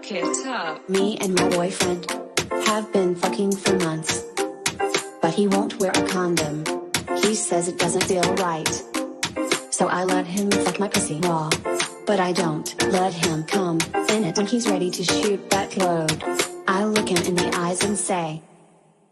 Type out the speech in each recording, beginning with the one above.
Back it up. Me and my boyfriend have been fucking for months, but he won't wear a condom. He says it doesn't feel right, so I let him fuck my pussy raw. But I don't let him come in it when he's ready to shoot that load. I look him in the eyes and say,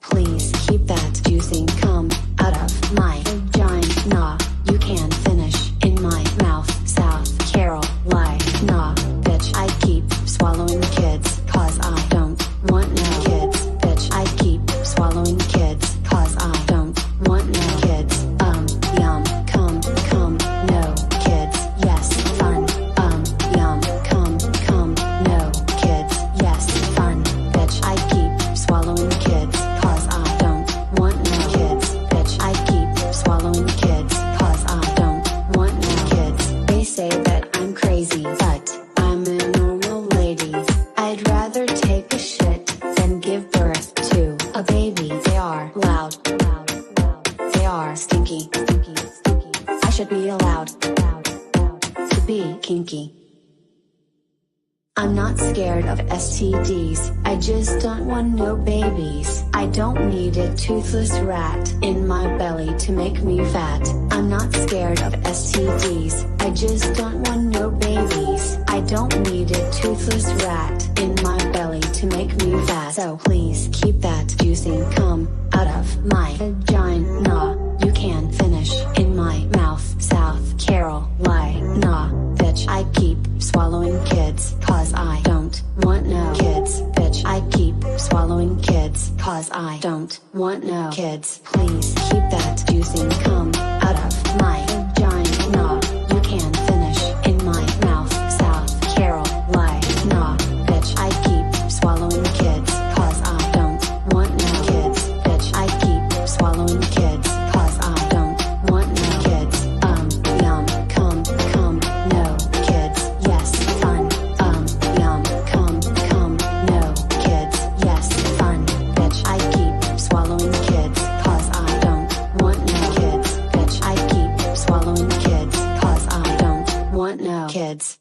please keep that juicy cum out of my vagina. You can finish in my mouth, South Carolina. Bitch, I keep swallowing kids, cause I don't want no kids. Bitch, I keep swallowing kids, cause I don't want no kids. Yum, cum, no kids, yes, fun. Yum, cum, no kids, yes, fun. Bitch, I keep swallowing kids, cause I don't want no kids. Bitch, I keep swallowing kids, cause I don't want no kids. They say that I'm crazy, but I'm a normal lady. I'd rather take a shit than give birth to a baby. They are loud, they are stinky. I should be allowed to be kinky. I'm not scared of STDs, I just don't want no babies. I don't need a toothless rat in my belly to make me fat. I'm not scared of STDs, I just don't want no babies. I don't need a toothless rat in my belly to make me fat. So please keep that juicy cum out of my vagina. You can finish in my mouth, South Carolina. Bitch, I keep swallowing kids, cause I don't want no kids. Bitch, I keep swallowing kids, cause I don't want no kids. Please keep that juicy cum out of my vagina. You can finish in my mouth, South Carolina. Bitch, I keep swallowing kids, cause I don't want no kids. Bitch, I keep swallowing kids, cause I don't want no kids. Yum, cum, no kids, yes, fun. Yum, cum, no kids, yes, fun. Bitch, I keep swallowing kids, cause I don't want no kids. Bitch, I keep swallowing kids, cause I don't want no kids.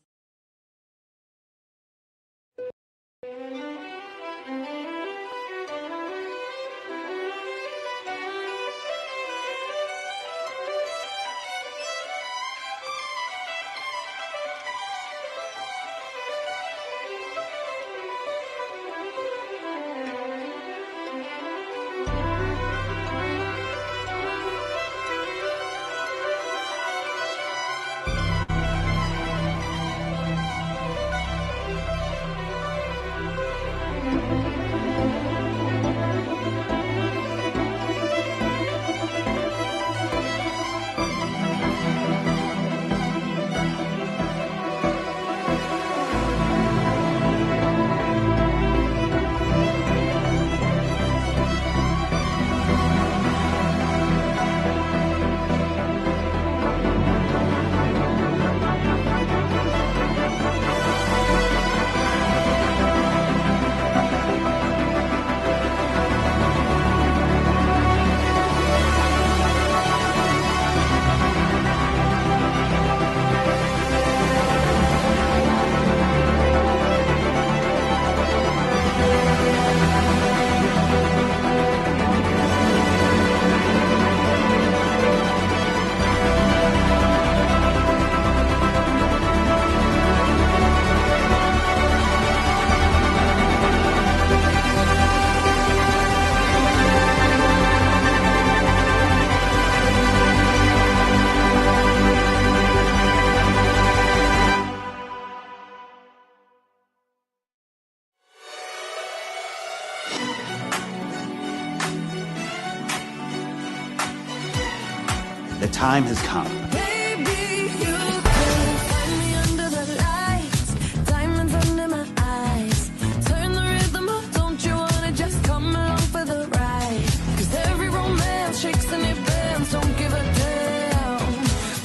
The time has come. Baby, you can find me under the lights, diamonds under my eyes. Turn the rhythm up, don't you wanna just come along for the ride? 'Cause every romance shakes and it bends, don't give a damn.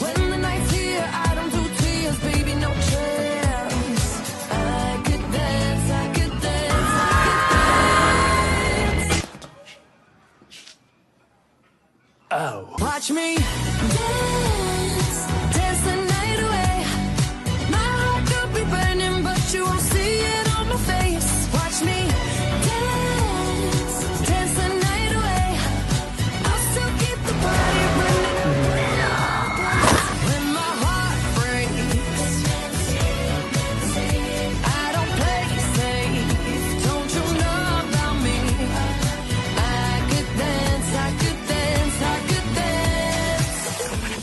When the night's here, I don't do tears, baby, no chance. I could dance, I could dance, I could dance. Oh. Watch me dance, dance the night away. My heart could be burning, but you won't see it on my face.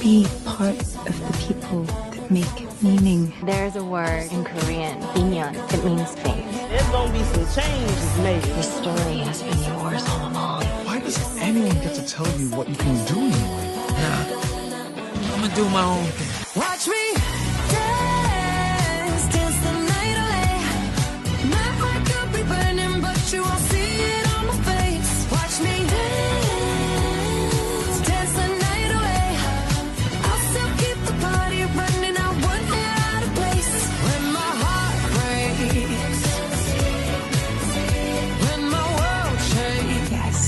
be part of the people that make meaning. There's a word in Korean, 인연. It means fate. There's gonna be some changes made. The story has been yours all along. Why does anyone get to tell you what you can do in life? Nah, I'm gonna do my own thing. Watch me dance, dance the night away. My heart could be burning, but you won't see it on my face. Watch me dance, dance the night away. I'll still keep the party running, I wouldn't get out of place. When my heart breaks, when my world shakes. Yes.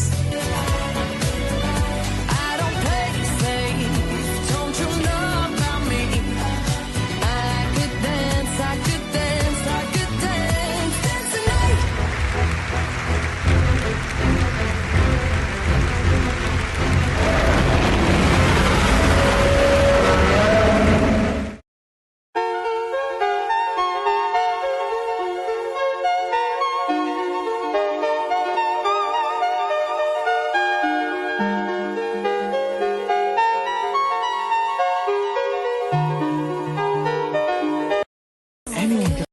I don't play safe, don't you know about me? I could dance, I could dance, I could dance, dance tonight. Anyone get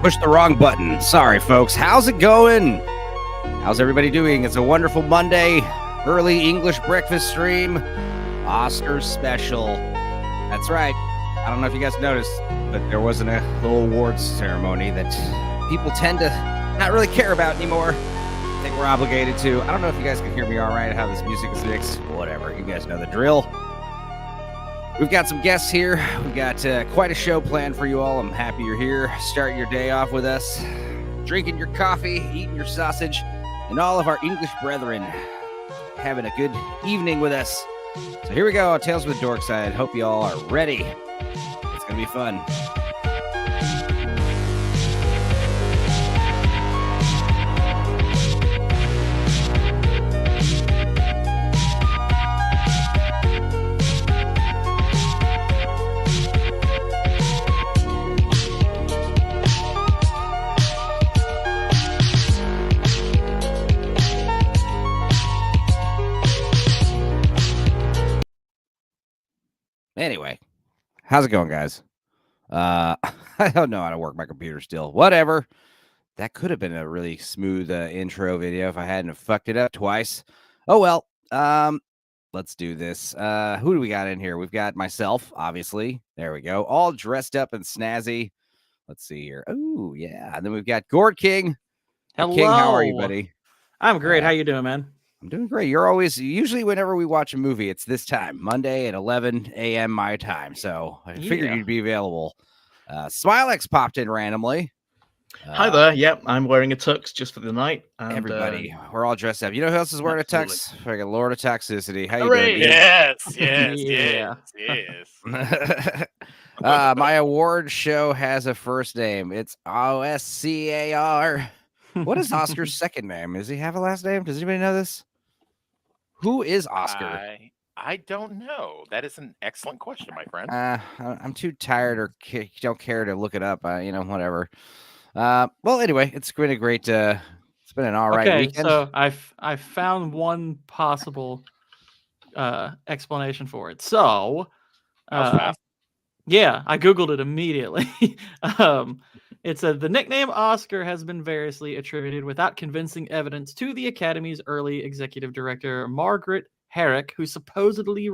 Pushed the wrong button. Sorry, folks. How's it going? How's everybody doing? It's a wonderful Monday, early English breakfast stream, Oscars special. That's right. I don't know if you guys noticed, but there wasn't a little awards ceremony that people tend to not really care about anymore. I think we're obligated to. I don't know if you guys can hear me all right, how this music is mixed. Whatever. You guys know the drill. We've got some guests here. We've got quite a show planned for you all. I'm happy you're here. Start your day off with us, drinking your coffee, eating your sausage, and all of our English brethren having a good evening with us. So here we go on Tales with Dorkside. Hope you all are ready. It's going to be fun. Anyway, how's it going, guys? I don't know how to work my computer still. Whatever. That could have been a really smooth intro video if I hadn't have fucked it up twice. Oh, well. Let's do this. Who do we got in here? We've got myself, obviously. There we go. All dressed up and snazzy. Let's see here. Oh, yeah. And then we've got Gord King. Hello. King, how are you, buddy? I'm great. How you doing, man? I'm doing great. You're always, usually whenever we watch a movie, it's this time, Monday at 11 a.m. my time. So I figured you'd be available. Smilex popped in randomly. Hi there. Yep, I'm wearing a tux just for the night. And, everybody, we're all dressed up. You know who else is wearing a tux? Freaking Lord of Toxicity. How you Hooray! doing? Dude? Yes. My award show has a first name. It's Oscar. What is Oscar's second name? Does he have a last name? Does anybody know this? Who is Oscar? I don't know. That is an excellent question, my friend. I'm too tired or don't care to look it up. Whatever. Well, anyway, it's been a great. It's been an all right weekend. So I found one possible explanation for it. So, yeah, I googled it immediately. It said the nickname Oscar has been variously attributed without convincing evidence to the Academy's early executive director Margaret Herrick, who supposedly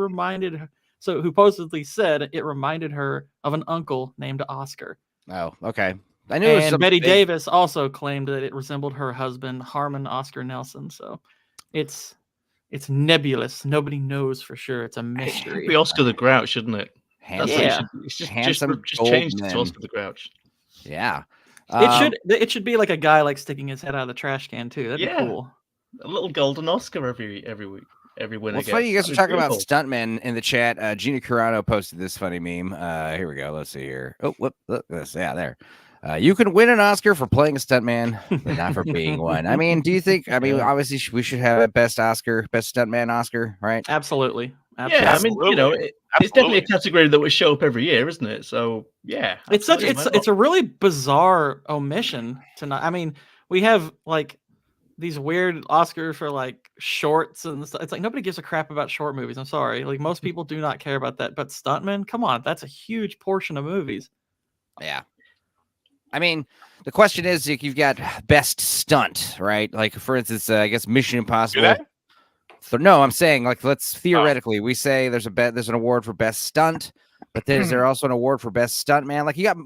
said it reminded her of an uncle named Oscar. Oh, okay. I knew. And Betty Davis also claimed that it resembled her husband Harmon Oscar Nelson. So it's nebulous. Nobody knows for sure. It's a mystery. It'd be Oscar the Grouch, shouldn't it? Handsome, just handsome changed it to Oscar the Grouch. Yeah. It should be like a guy like sticking his head out of the trash can too. That'd be cool. A little golden Oscar every week. Every winner. Well, it's funny you guys are talking about stuntmen in the chat. Gina Carano posted this funny meme. Here we go. Let's see here. Oh, look at this. Yeah, there. You can win an Oscar for playing a stuntman, but not for being one. I mean, do you think? I mean, obviously we should have a best stuntman Oscar, right? Absolutely. Yeah, I mean, you know, it's definitely a Absolutely. category that would show up every year, isn't it? So yeah, It's a really bizarre omission to not. I mean, we have like these weird Oscars for like shorts and stuff. It's like nobody gives a crap about short movies. I'm sorry. Like most people do not care about that. But stuntmen, come on, that's a huge portion of movies. Yeah. I mean, the question is, like, you've got best stunt, right? Like, for instance, I guess Mission Impossible. So no, I'm saying, like, let's theoretically, we say there's an award for best stunt, but there's there also an award for best stunt man. Like, you got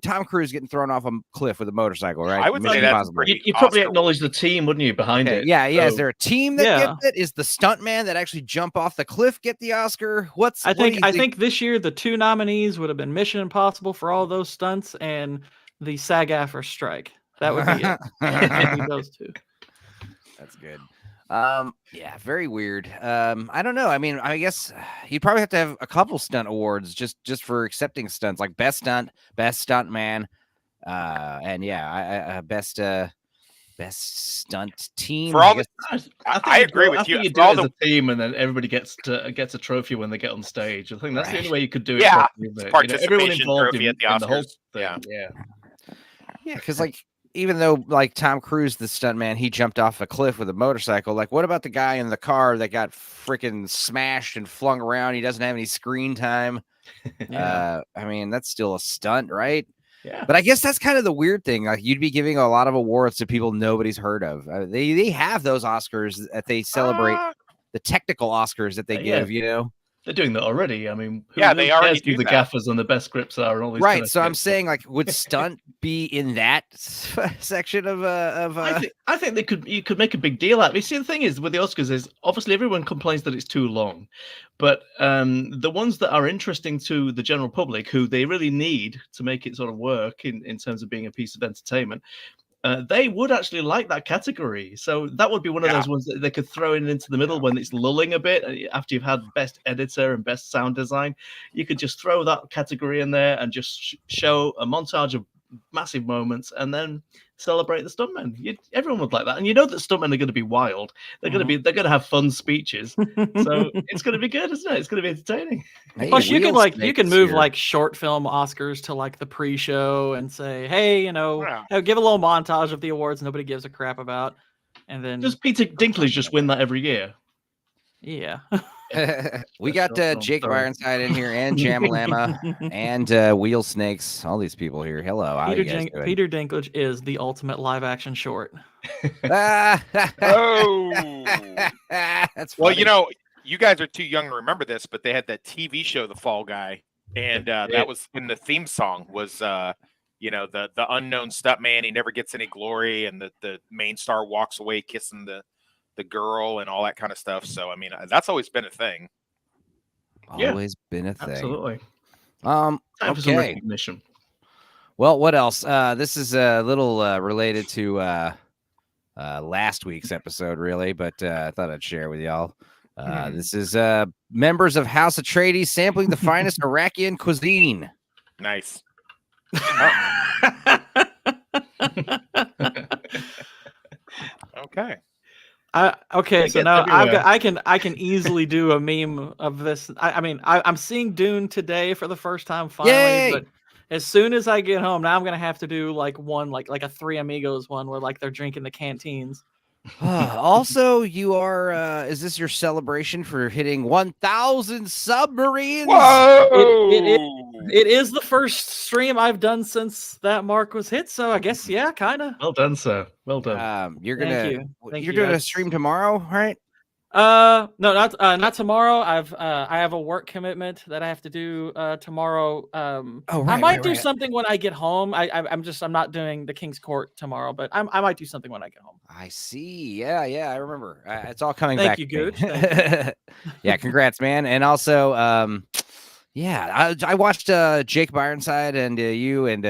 Tom Cruise getting thrown off a cliff with a motorcycle, right? I would say that's pretty. You probably acknowledge the team, wouldn't you, behind it? Yeah, yeah. So- Is there a team that gets it? Is the stunt man that actually jump off the cliff get the Oscar? I think this year the two nominees would have been Mission Impossible for all those stunts and the SAG-AFTRA strike. That would be it. It'd be those two. That's good. Yeah, very weird. I don't know. I mean, I guess you'd probably have to have a couple stunt awards just for accepting stunts, like best stunt man, and yeah, best stunt team. For all I agree with you. You do For all it as a team, and then everybody gets a trophy when they get on stage. I think that's the only way you could do it. Yeah, properly, isn't it? participation everyone involved trophy in, at the in the whole Oscars. thing. Yeah. Yeah, because like even though like Tom Cruise, the stuntman, he jumped off a cliff with a motorcycle. Like, what about the guy in the car that got freaking smashed and flung around? He doesn't have any screen time. Yeah. I mean, that's still a stunt, right? Yeah. But I guess that's kind of the weird thing. Like, you'd be giving a lot of awards to people nobody's heard of. They have those Oscars that they celebrate, the technical Oscars that they give. You know. They're doing that already. I mean, Yeah, who they cares already who do the that. gaffers and the best scripts are and all these Right. kind of So I'm shit. saying, like, would stunt be in that section of I think you could make a big deal out of it. See, the thing is with the Oscars is obviously everyone complains that it's too long, but the ones that are interesting to the general public, who they really need to make it sort of work in terms of being a piece of entertainment, they would actually like that category. So that would be one of those ones that they could throw into the middle when it's lulling a bit. After you've had best editor and best sound design, you could just throw that category in there and just show a montage of massive moments and then celebrate the stuntmen. Everyone would like that, and you know that stuntmen are going to be wild. They're going to have fun speeches, so it's going to be good, isn't it? It's going to be entertaining. Plus, you can move like short film Oscars to like the pre-show and say, hey, give a little montage of the awards nobody gives a crap about, and then does Peter Dinklage just win that every year? Yeah. We got Jake Ironside in here and Jamalama and Wheel Snakes. All these people here. Hello. How you guys doing? Peter Dinklage is the ultimate live action short. Oh, that's well. funny. You guys are too young to remember this, but they had that TV show, The Fall Guy, and that was in the theme song was the unknown stuntman. He never gets any glory, and the main star walks away kissing the girl and all that kind of stuff. So I mean, that's always been a thing. Always been a thing. Absolutely. Time for some recognition. Well, what else? This is a little related to last week's episode, really, but I thought I'd share with y'all. This is members of House Atreides sampling the finest Iraqian cuisine. Nice. Okay. Okay, so now I can easily do a meme of this. I'm seeing Dune today for the first time finally. Yay! But as soon as I get home, now I'm gonna have to do like one like a Three Amigos one where like they're drinking the canteens. Also, you are is this your celebration for hitting 1,000 submarines? Whoa! It is the first stream I've done since that mark was hit, so I guess kind of. Well done, sir. Well done. You're Thank doing you. a stream tomorrow, right? No, not tomorrow. I have a work commitment that I have to do tomorrow. I might do something when I get home. I'm not doing the King's Court tomorrow, but I might do something when I get home. I see. Yeah, I remember. It's all coming Thank back. You, to me. Gooch. Yeah, congrats, man. And also, I watched Jake Ironside and you and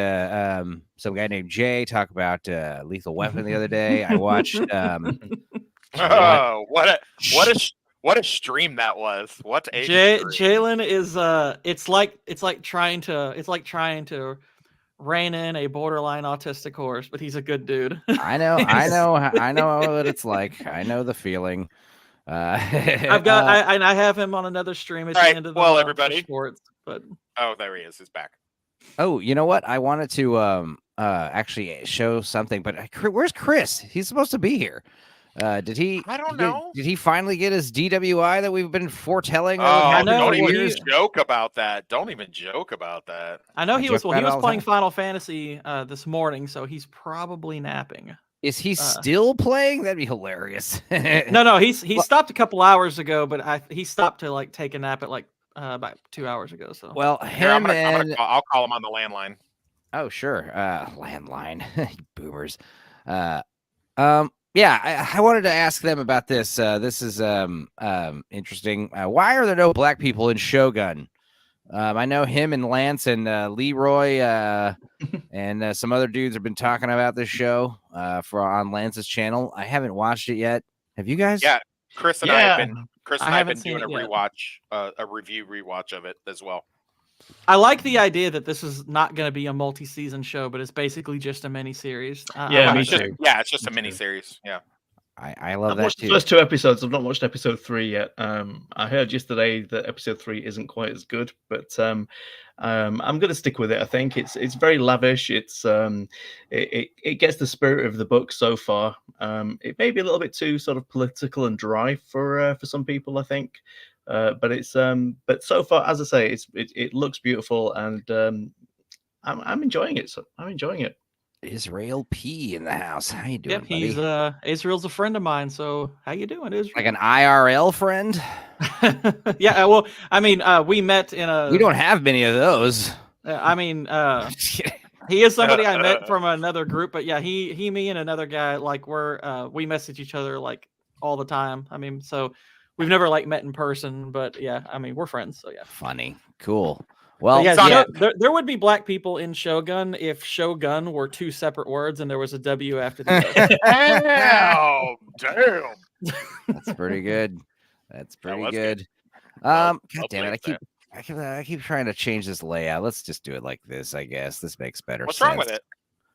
some guy named Jay talk about Lethal Weapon the other day. I watched. Oh, what a stream that was! What a Jalen is it's like trying to rein in a borderline autistic horse, but he's a good dude. I know what it's like. I know the feeling. I've got I have him on another stream at the Alright, end of the well, month for everybody. sports, but Oh, there he is. He's back. Oh, you know what? I wanted to actually show something, but where's Chris? He's supposed to be here. Did he? I don't know. Did he finally get his DWI that we've been foretelling? Oh, know, don't even he- joke about that. Don't even joke about that. I know he was joke about it all the playing time. Final Fantasy this morning, so he's probably napping. Is he still playing? That'd be hilarious. No, he stopped a couple hours ago, but he stopped to like take a nap at like about 2 hours ago. So Well, Here, him I'll call him on the landline. Oh, sure. Landline. Boomers. Yeah, I wanted to ask them about this. This is interesting. Why are there no black people in Shogun? I know him and Lance and Leroy and some other dudes have been talking about this show on Lance's channel. I haven't watched it yet. Have you guys? Yeah, Chris and I have been. Chris and I have been haven't doing a seen it yet. rewatch, a rewatch of it as well. I like the idea that this is not going to be a multi-season show, but it's basically just a mini series. Yeah, me it's just, too. yeah, it's just a mini series. Yeah. I love I've that watched too. the first 2 episodes. I've not watched episode 3 yet. I heard yesterday that episode 3 isn't quite as good, but I'm going to stick with it. I think it's very lavish. It gets the spirit of the book so far. It may be a little bit too sort of political and dry for some people, I think. But so far, as I say, it looks beautiful, and I'm enjoying it. So I'm enjoying it. Israel P in the house. How you doing, Yep, he's buddy? Israel's a friend of mine. So how you doing, Israel? Like an IRL friend? Yeah, well, I mean, we met in a. We don't have many of those. I mean, he is somebody I met from another group, but yeah, he, me, and another guy, like we message each other like all the time. I mean, so we've never like met in person, but yeah, I mean, we're friends. So yeah, Funny, cool. Well, yeah, there would be black people in Shogun if Shogun were 2 separate words and there was a W after the O. Damn. That's pretty good. That's pretty was good. Well, God damn it! I keep trying to change this layout. Let's just do it like this. I guess this makes better What's sense. wrong with it?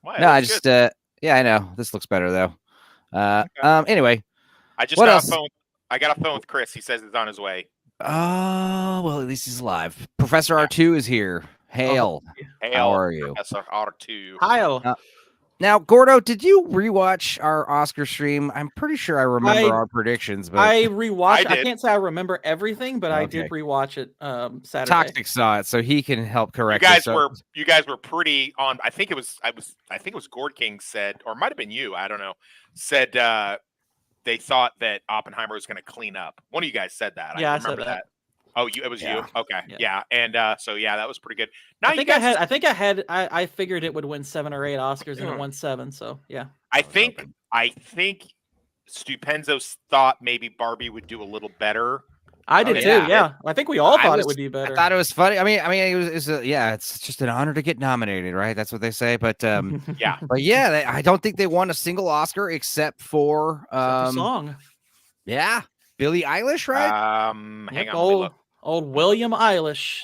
Why? No, I It's just good. yeah, I know this looks better though. Anyway, I just what got else? a phone. I got a phone with Chris. He says it's on his way. Oh well, at least he's live. Professor R2 is here. Hail. How are you? Professor R2. Hi. Now, Gordo, did you rewatch our Oscar stream? I'm pretty sure I remember our predictions, but I rewatched. I did. can't say I remember everything, but I Okay. did rewatch it Saturday. Toxic saw it, so he can help correct You us. guys were pretty on. I think it was Gord King said, or it might have been you. I don't know. Said they thought that Oppenheimer was going to clean up. One of you guys said that. Yeah, I I said remember that. Oh, it was you. Okay, Yeah. And so yeah, that was pretty good. Now I think I figured it would win 7 or 8 Oscars and it won 7. So yeah. I think Stupenzo's thought maybe Barbie would do a little better. I did too. Yeah, I think we all thought it would be I better. thought it was funny. I mean, it's just an honor to get nominated, right? That's what they say. But yeah, but yeah, I don't think they won a single Oscar except for song. Yeah, Billie Eilish, right? Hang on. Old William Eilish.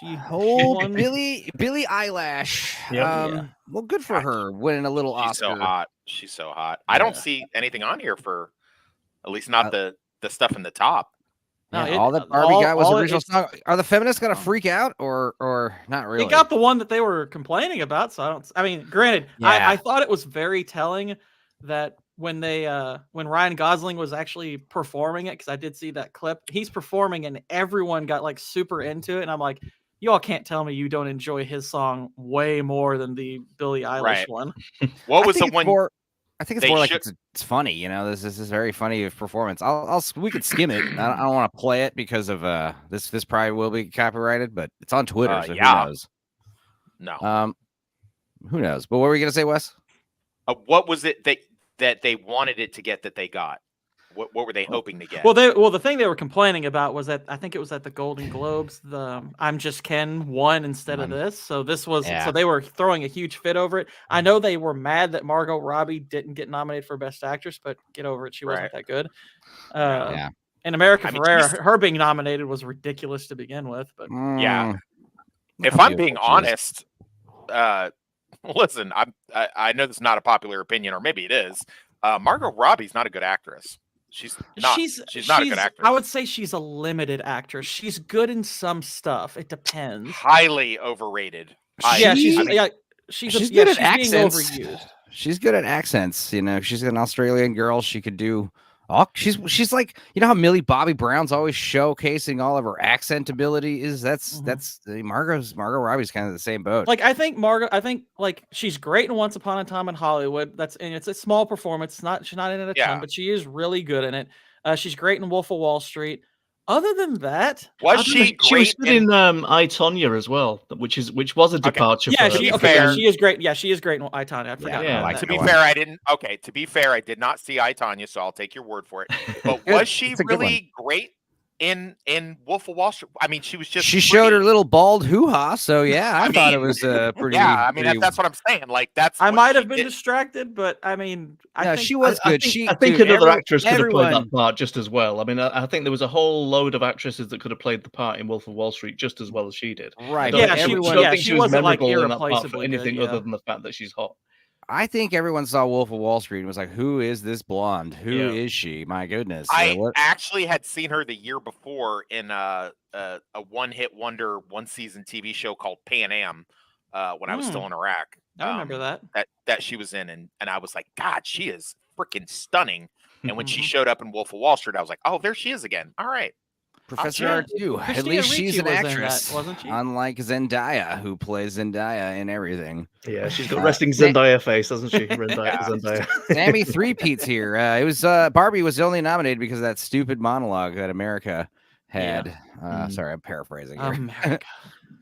Billie Eilish. Well, good for her winning a little Oscar. So hot. She's so hot. I don't see anything on here for, at least not the stuff in the top. No, all that Barbie got was the original song. Are the feminists gonna freak out or not really? It got the one that they were complaining about. So I mean, granted, I thought it was very telling that when Ryan Gosling was actually performing it, because I did see that clip, he's performing and everyone got like super into it, and I'm like, you all can't tell me you don't enjoy his song way more than the Billie Eilish one. What was the one? I think it's more like it's funny, you know. This is very funny performance. We could skim it. I don't want to play it because of this probably will be copyrighted, but it's on Twitter, so who knows? No. Who knows? But what were we gonna say, Wes? What was it that they wanted it to get that they got? What were they hoping to get? Well, the thing they were complaining about was that I think it was at the Golden Globes. The I'm Just Ken won instead of this, so this was so they were throwing a huge fit over it. I know they were mad that Margot Robbie didn't get nominated for Best Actress, but get over it, she wasn't that good. And America Ferrera, her being nominated was ridiculous to begin with. But yeah, if I'm being honest, listen, I know this is not a popular opinion, or maybe it is. Margot Robbie's not a good actress. She's not a good actress. I would say she's a limited actress. She's good in some stuff. It depends. Highly overrated. She's good at being accents. overused. She's good at accents. You know, she's an Australian girl. She could do. She's like, you know how Millie Bobby Brown's always showcasing all of her accent ability is. That's Margot Robbie's kind of the same boat. Like I think like she's great in Once Upon a Time in Hollywood. It's a small performance. She's not in it a ton, but she is really good in it. She's great in Wolf of Wall Street. Other than that, she was good in I, Tonya as well, which was a departure. Yeah, for she is great. Yeah, she is great in I, Tonya. I forgot. Yeah. To be fair, I didn't. Okay, to be fair, I did not see I, Tonya, so I'll take your word for it. But was she really great in Wolf of Wall Street? I mean, she was just. She showed her little bald hoo-ha, so yeah, I thought it was pretty. Yeah, I mean that's what I'm saying. Like I might have been distracted, but I mean, I think she was good. I think another actress could have played that part just as well. I mean, I think there was a whole load of actresses that could have played the part in Wolf of Wall Street just as well as she did. Right? I don't think she was memorable in that part for anything other than the fact that she's hot. I think everyone saw Wolf of Wall Street and was like, "Who is this blonde? Who is she? My goodness!" I actually had seen her the year before in a one-hit wonder, one-season TV show called Pan Am when I was still in Iraq. I remember that she was in, and I was like, God, she is freaking stunning. And when she showed up in Wolf of Wall Street, I was like, oh, there she is again. All right. Professor R2. At least she's an actress, wasn't she? Unlike Zendaya, who plays Zendaya in everything. Yeah, she's got resting Zendaya face, doesn't she? Zendaya. Sammy three-peats here. It was Barbie was only nominated because of that stupid monologue that America had. Sorry, I'm paraphrasing here. America.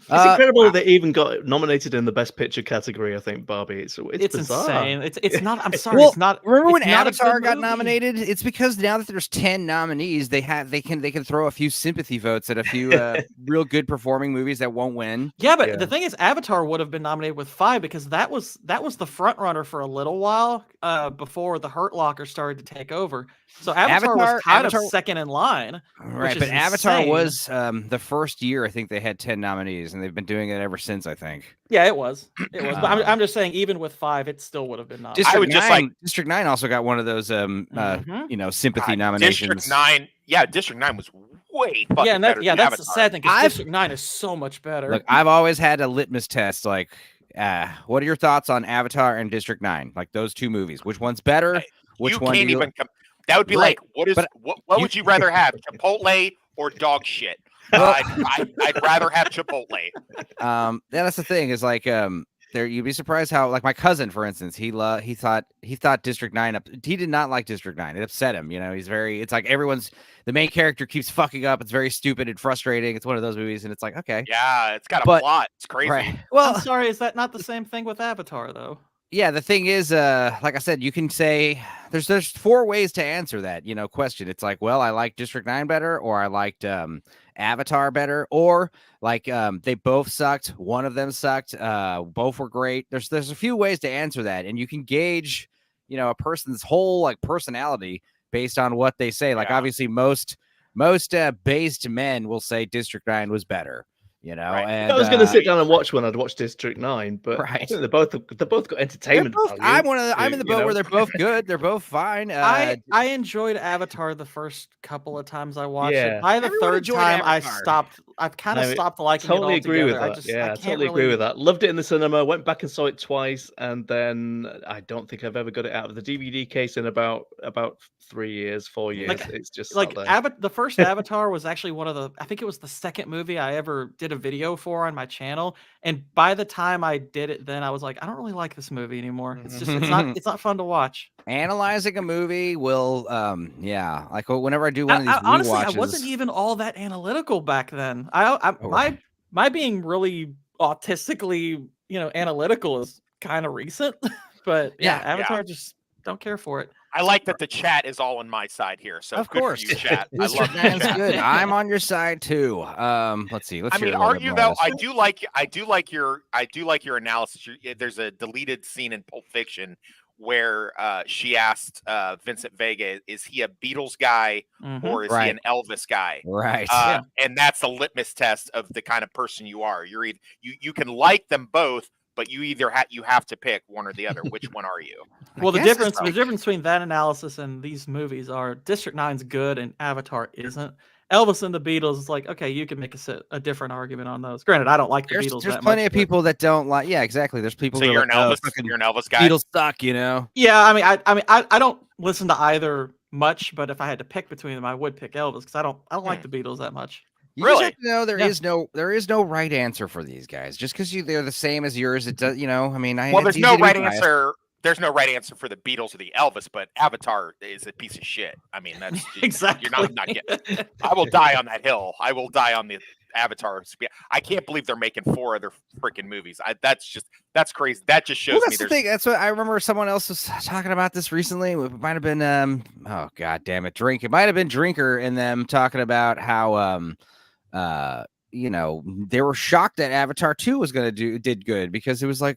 It's incredible they even got nominated in the Best Picture category. I think Barbie. It's bizarre. Insane. It's not. I'm sorry. Well, it's not. Remember when it's not Avatar got nominated? It's because now that there's 10 nominees, they can throw a few sympathy votes at a few real good performing movies that won't win. Yeah, but the thing is, Avatar would have been nominated with 5 because that was the front runner for a little while before the Hurt Locker started to take over. So Avatar was kind of second in line. Right, but Avatar was the first year I think they had 10 nominees, and they've been doing it ever since. I think. Yeah, it was. But I'm just saying, even with 5, it still would have been nominated. District 9 also got one of those sympathy nominations. District 9, District 9 was way fucking better. Yeah, that's the sad thing because District 9 is so much better. Look, I've always had a litmus test like, what are your thoughts on Avatar and District 9? Like those two movies, which one's better? Which one? Can't even. That would be like, what would you rather have, Chipotle or dog shit? I'd rather have Chipotle. Yeah, that's the thing. Is like, you'd be surprised how, like, my cousin, for instance, he thought District 9 he did not like District 9. It upset him. You know, it's like the main character keeps fucking up. It's very stupid and frustrating. It's one of those movies, and it's like, okay, yeah, it's got a plot. It's crazy. Right. Well, I'm sorry, is that not the same thing with Avatar though? Yeah, the thing is, like I said, you can say there's 4 ways to answer that, question. It's like, well, I like District 9 better, or I liked Avatar better, or like they both sucked. One of them sucked. Both were great. There's a few ways to answer that, and you can gauge, a person's whole like personality based on what they say. Like obviously, most based men will say District 9 was better. Right. And I was going to sit down and watch when I'd watch District 9, but I think they both got entertainment value. I'm in the boat where they're both good. They're both fine. I enjoyed Avatar the first couple of times I watched it. By the Everyone third time, Avatar. I've kind of stopped liking totally it agree with altogether. that. I totally agree with that. Loved it in the cinema. Went back and saw it twice, and then I don't think I've ever got it out of the DVD case in about 4 years. It's just like the first Avatar was actually I think it was the second movie I ever did a video for on my channel, and by the time I did it, then I was like, I don't really like this movie anymore. It's just it's not fun to watch. Analyzing a movie will like whenever I do one of these honestly, rewatches, I wasn't even all that analytical back then. My being really autistically analytical is kind of recent, but Avatar just don't care for it. I like that the chat is all on my side here. So of course, you, chat. I love that. Good. I'm on your side too. Let's see. I mean, argue though. I do like your analysis. There's a deleted scene in Pulp Fiction where she asked Vincent Vega, "Is he a Beatles guy or is he an Elvis guy?" Right. And that's a litmus test of the kind of person you are. You're either you can like them both, but you either you have to pick one or the other. Which one are you? Well, the difference between that analysis and these movies are District 9's good and Avatar isn't. Elvis and the Beatles is like, okay, you can make a different argument on those. Granted, I don't like the Beatles. There's plenty of people that don't like. Yeah, exactly. There's people. So that you're are an like, Elvis. You're an Elvis guy. Beatles suck, you know. Yeah, I don't listen to either much, but if I had to pick between them, I would pick Elvis because I don't like the Beatles that much. You just have to know there is no right answer for these guys. Just because they're the same as yours, it does. You know, I mean, there's no right answer. There's no right answer for the Beatles or the Elvis, but Avatar is a piece of shit. I mean, that's exactly. You're not getting. I will die on that hill. I will die on the Avatar. I can't believe they're making 4 other freaking movies. That's crazy. That just shows that's me. The thing. That's what I remember. Someone else was talking about this recently. It might have been oh god damn it, Drink. It might have been Drinker and them talking about how you know, they were shocked that Avatar 2 was going to did good because it was like,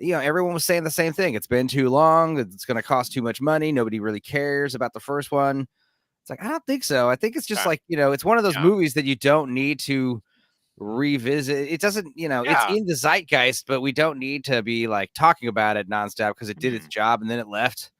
you know, everyone was saying the same thing. It's been too long. It's going to cost too much money. Nobody really cares about the first one. It's like, I don't think so. I think it's just like, you know, it's one of those movies that you don't need to revisit. It doesn't, you know, it's in the zeitgeist, but we don't need to be like talking about it nonstop because it did its job and then it left.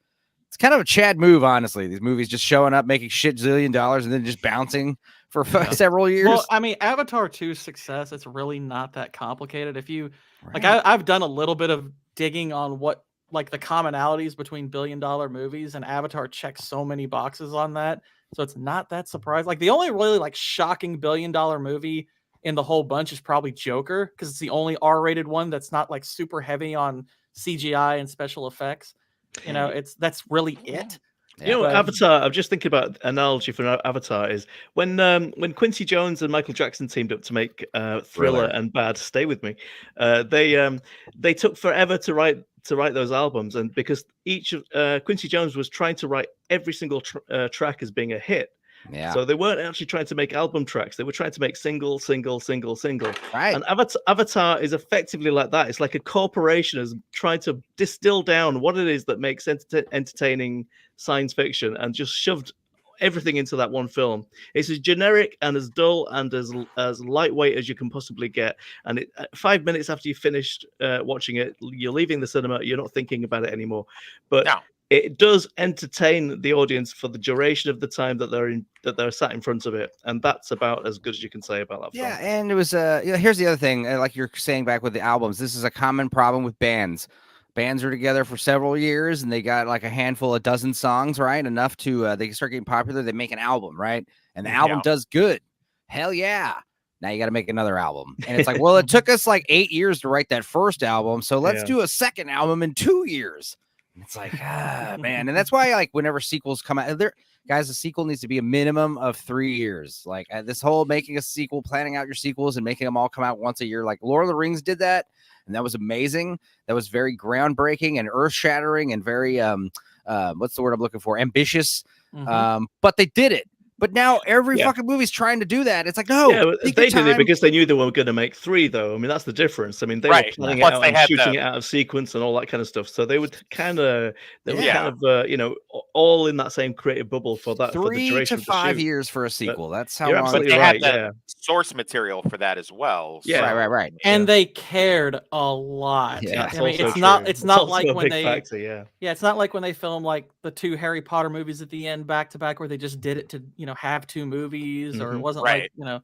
It's kind of a Chad move, honestly. These movies just showing up, making shit zillion dollars, and then just bouncing for several years. Well, I mean, Avatar 2's success, it's really not that complicated. If you like, I've done a little bit of digging on what like the commonalities between billion-dollar movies, and Avatar checks so many boxes on that. So it's not that surprising. Like the only really like shocking billion-dollar movie in the whole bunch is probably Joker, because it's the only R-rated one that's not like super heavy on CGI and special effects. You know, that's really it. You know, Avatar. I'm just thinking about analogy for Avatar is when Quincy Jones and Michael Jackson teamed up to make Thriller and Bad Stay With Me. They took forever to write those albums, and because each of Quincy Jones was trying to write every single track as being a hit. Yeah. So they weren't actually trying to make album tracks. They were trying to make single. Right. And Avatar is effectively like that. It's like a corporation is trying to distill down what it is that makes entertaining science fiction and just shoved everything into that one film. It's as generic and as dull and as lightweight as you can possibly get. And 5 minutes after you finished watching it, you're leaving the cinema. You're not thinking about it anymore. But it does entertain the audience for the duration of the time that they're sat in front of it, and that's about as good as you can say about that film. Yeah, and it was you know, here's the other thing, like you're saying back with the albums, this is a common problem with bands. Bands are together for several years, and they got like a handful, a dozen songs, right? Enough to they start getting popular. They make an album, right? And the album does good. Hell yeah! Now you got to make another album, and it's like, well, it took us like 8 years to write that first album, so let's do a second album in 2 years. It's like, man. And that's why, like, whenever sequels come out, guys, a sequel needs to be a minimum of 3 years. Like, this whole making a sequel, planning out your sequels and making them all come out once a year. Like, Lord of the Rings did that, and that was amazing. That was very groundbreaking and earth-shattering and very, what's the word I'm looking for? Ambitious. But they did it. But now every fucking movie's trying to do that. It's like, no, they did it because they knew they were going to make 3, though. I mean, that's the difference. I mean, they were planning it out and shooting it out of sequence and all that kind of stuff. So they would kind of, you know, all in that same creative bubble for that. 3 to 5 years for a sequel. That's how long. But they had the source material for that as well. Yeah, so, right. And they cared a lot. Yeah, I mean, it's not like when they it's not like when they filmed like the 2 Harry Potter movies at the end back to back, where they just did it to, you know, have 2 movies, or it wasn't like, you know,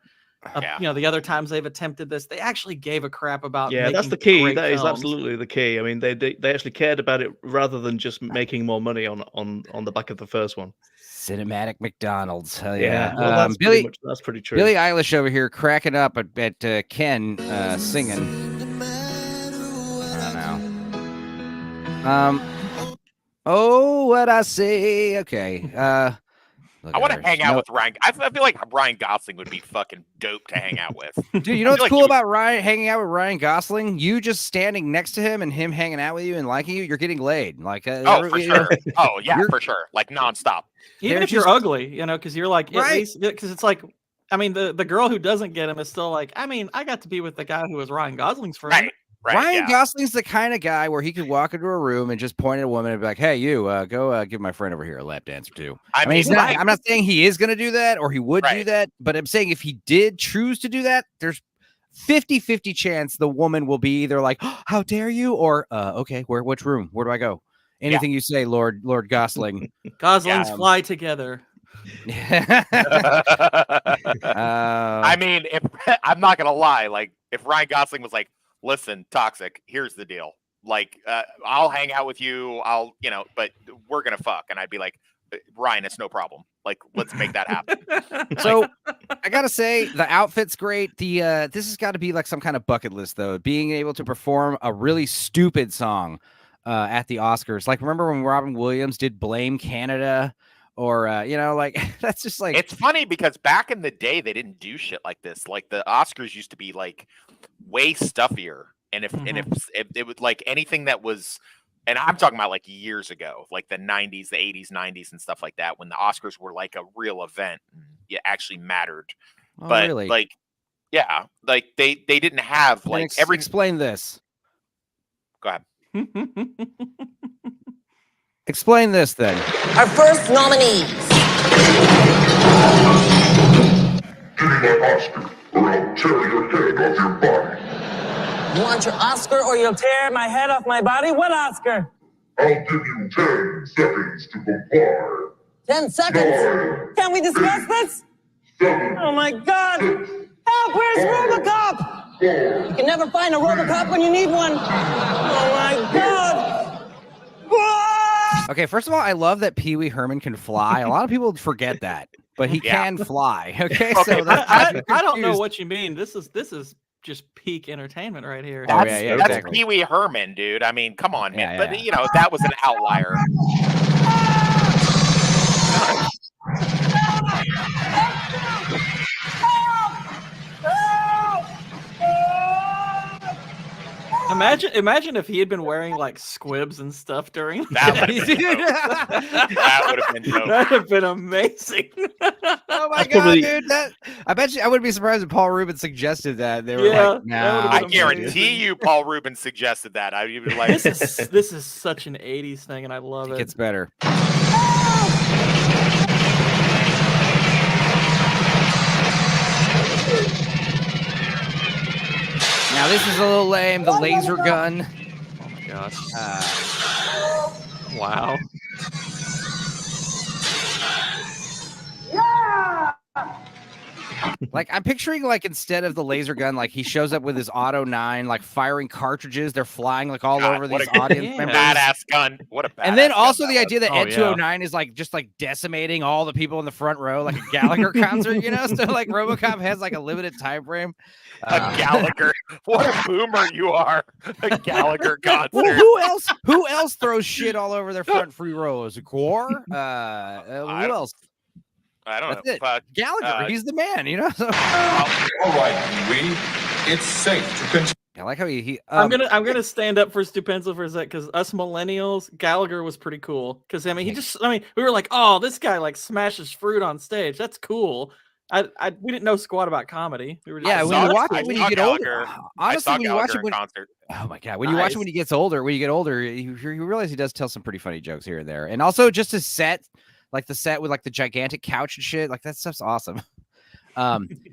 you know, the other times they've attempted this, they actually gave a crap about. That's the key. That is absolutely the key. I mean, they actually cared about it rather than just making more money on the back of the first one. Cinematic McDonald's. Hell yeah. Well, that's pretty true. Billie Eilish over here cracking up at Ken singing. I don't know. Oh, what I say. Okay. I want to hang out with Ryan. I feel like Ryan Gosling would be fucking dope to hang out with. Dude, you know what's cool about hanging out with Ryan Gosling? You just standing next to him and him hanging out with you and liking you, you're getting laid. Like, for sure. Oh, yeah, for sure. Like, nonstop. Even if you're ugly, you know, because you're like, because it's like, I mean, the girl who doesn't get him is still like, I mean, I got to be with the guy who was Ryan Gosling's friend. Ryan Gosling's the kind of guy where he could walk into a room and just point at a woman and be like, "Hey, you, go give my friend over here a lap dance or 2." I mean, I'm not saying he is going to do that or he would do that, but I'm saying if he did choose to do that, there's 50-50 chance the woman will be either like, oh, "How dare you?" or "Okay, which room? Where do I go?" Anything you say, Lord Gosling. Goslings fly together. I mean, if I'm not gonna lie, like if Ryan Gosling was like, "Listen, Toxic, here's the deal. Like, I'll hang out with you. But we're gonna fuck," and I'd be like, "Ryan, it's no problem. Like, let's make that happen." So I gotta say, the outfit's great. This has got to be like some kind of bucket list, though. Being able to perform a really stupid song at the Oscars. Like, remember when Robin Williams did "Blame Canada"? Or like that's just like, it's funny because back in the day they didn't do shit like this. Like the Oscars used to be like way stuffier, and if it was like anything that was, and I'm talking about like years ago, like the 90s, the 80s, 90s, and stuff like that, when the Oscars were like a real event, it actually mattered. But really? like, yeah, like they didn't have like explain this. Go ahead. Explain this then. Our first nominees. Give me my Oscar, or I'll tear your head off your body. You want your Oscar or you'll tear my head off my body? What Oscar? I'll give you 10 seconds to comply. 10 seconds? Can we discuss this? 7. Oh my God! Help! Where's Robocop? 4. You can never find a Robocop when you need one. Oh my God! Whoa! Okay, first of all, I love that Pee Wee Herman can fly. A lot of people forget that, but he can fly. Okay, so I don't know what you mean. This is just peak entertainment right here. That's exactly. Pee Wee Herman, dude. I mean, come on, man. Yeah, But that was an outlier. Imagine if he had been wearing like squibs and stuff during that. That would have been dope. That would have been amazing. Oh my God, dude! I bet you I wouldn't be surprised if Paul Rubin suggested that. They were like, "Nah." I guarantee you, Paul Rubin suggested that. I'd be like, "This is such an '80s thing, and I love it." It's better. Now this is a little lame. The laser gun. Oh my gosh. Wow. Like I'm picturing like instead of the laser gun, like he shows up with his Auto 9, like firing cartridges. They're flying like all over these audience members. Badass gun. What a badass And then also gun the idea that Ed 209 is like just like decimating all the people in the front row, like a Gallagher concert, So like RoboCop has like a limited time frame. A Gallagher. What a boomer you are. A Gallagher concert. Well, who else throws shit all over their front free rows? Gore? Who else? I don't That's know. It. Gallagher, he's the man, All right, Pee-wee. It's safe to continue. I like how he I'm gonna stand up for Stu Pencil for a sec because us millennials, Gallagher was pretty cool. Because we were like, oh, this guy like smashes fruit on stage. That's cool. We didn't know squat about comedy. We were just when you watch it when you get older. Honestly, when you watch it concert. Oh my God, when you watch it when he gets older, you realize he does tell some pretty funny jokes here and there, and also just his set. Like the set with like the gigantic couch and shit. Like that stuff's awesome.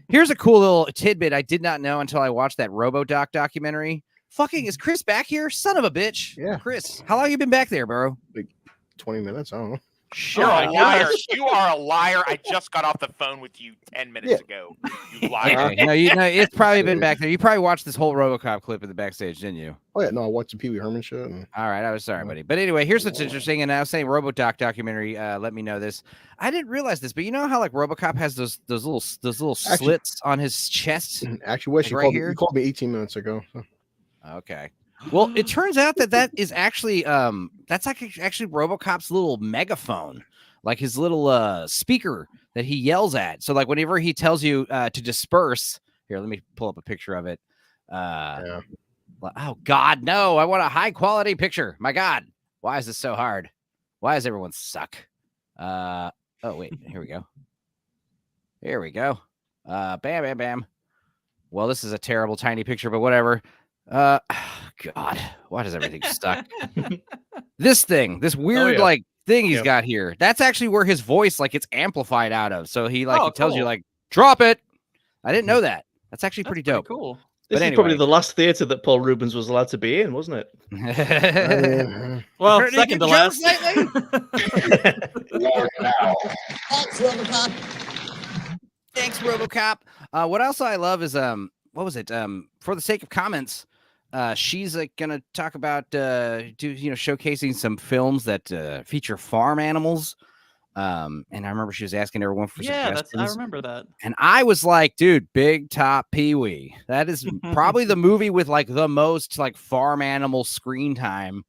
Here's a cool little tidbit I did not know until I watched that RoboDoc documentary. Fucking is Chris back here? Son of a bitch. Yeah. Chris, how long you been back there, bro? Like 20 minutes. I don't know. You're a liar. You are a liar. I just got off the phone with you 10 minutes ago. You liar. No, it's probably been back there. You probably watched this whole RoboCop clip in the backstage, didn't you? Oh yeah, no, I watched the Pee Wee Herman shit. All right, I was sorry, buddy. But anyway, here's what's interesting. And I was saying RoboDoc documentary. Let me know this. I didn't realize this, but you know how like RoboCop has those little slits on his chest. Actually, Wes, you called me 18 minutes ago. So. Okay. Well, it turns out that is actually that's actually RoboCop's little megaphone, like his little speaker that he yells at. So like whenever he tells you to disperse, here, let me pull up a picture of it. Oh God, no! I want a high quality picture. My God, why is this so hard? Why does everyone suck? Oh wait, here we go. Here we go. Bam, bam, bam. Well, this is a terrible tiny picture, but whatever. God, why does everything suck? This weird like thing he's got here. That's actually where his voice like gets amplified out of. So he tells you like drop it. I didn't know that. That's actually pretty dope. Cool. This is probably the last theater that Paul Rubens was allowed to be in, wasn't it? Well, second to last. Thanks, Robocop. Thanks, RoboCop. What else I love is what was it? For the sake of comments, she's gonna talk about showcasing some films that feature farm animals. And I remember she was asking everyone for suggestions. I remember that. And I was like, dude, Big Top Pee-wee. That is probably the movie with like the most like farm animal screen time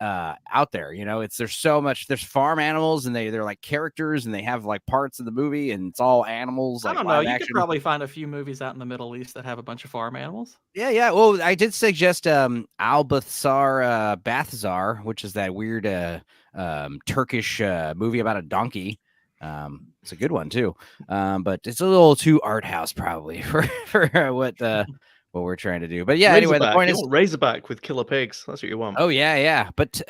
out there. You know, there's so much. There's farm animals, and they're like characters, and they have like parts of the movie, and it's all animals. I like don't know. You action. could probably find a few movies out in the Middle East that have a bunch of farm animals. Yeah. Well, I did suggest Albathar Bathzar, which is that weird Turkish movie about a donkey. It's a good one too, but it's a little too art house probably for what we're trying to do. But yeah, anyway, the point is Razorback with killer pigs. That's what you want. Oh yeah. But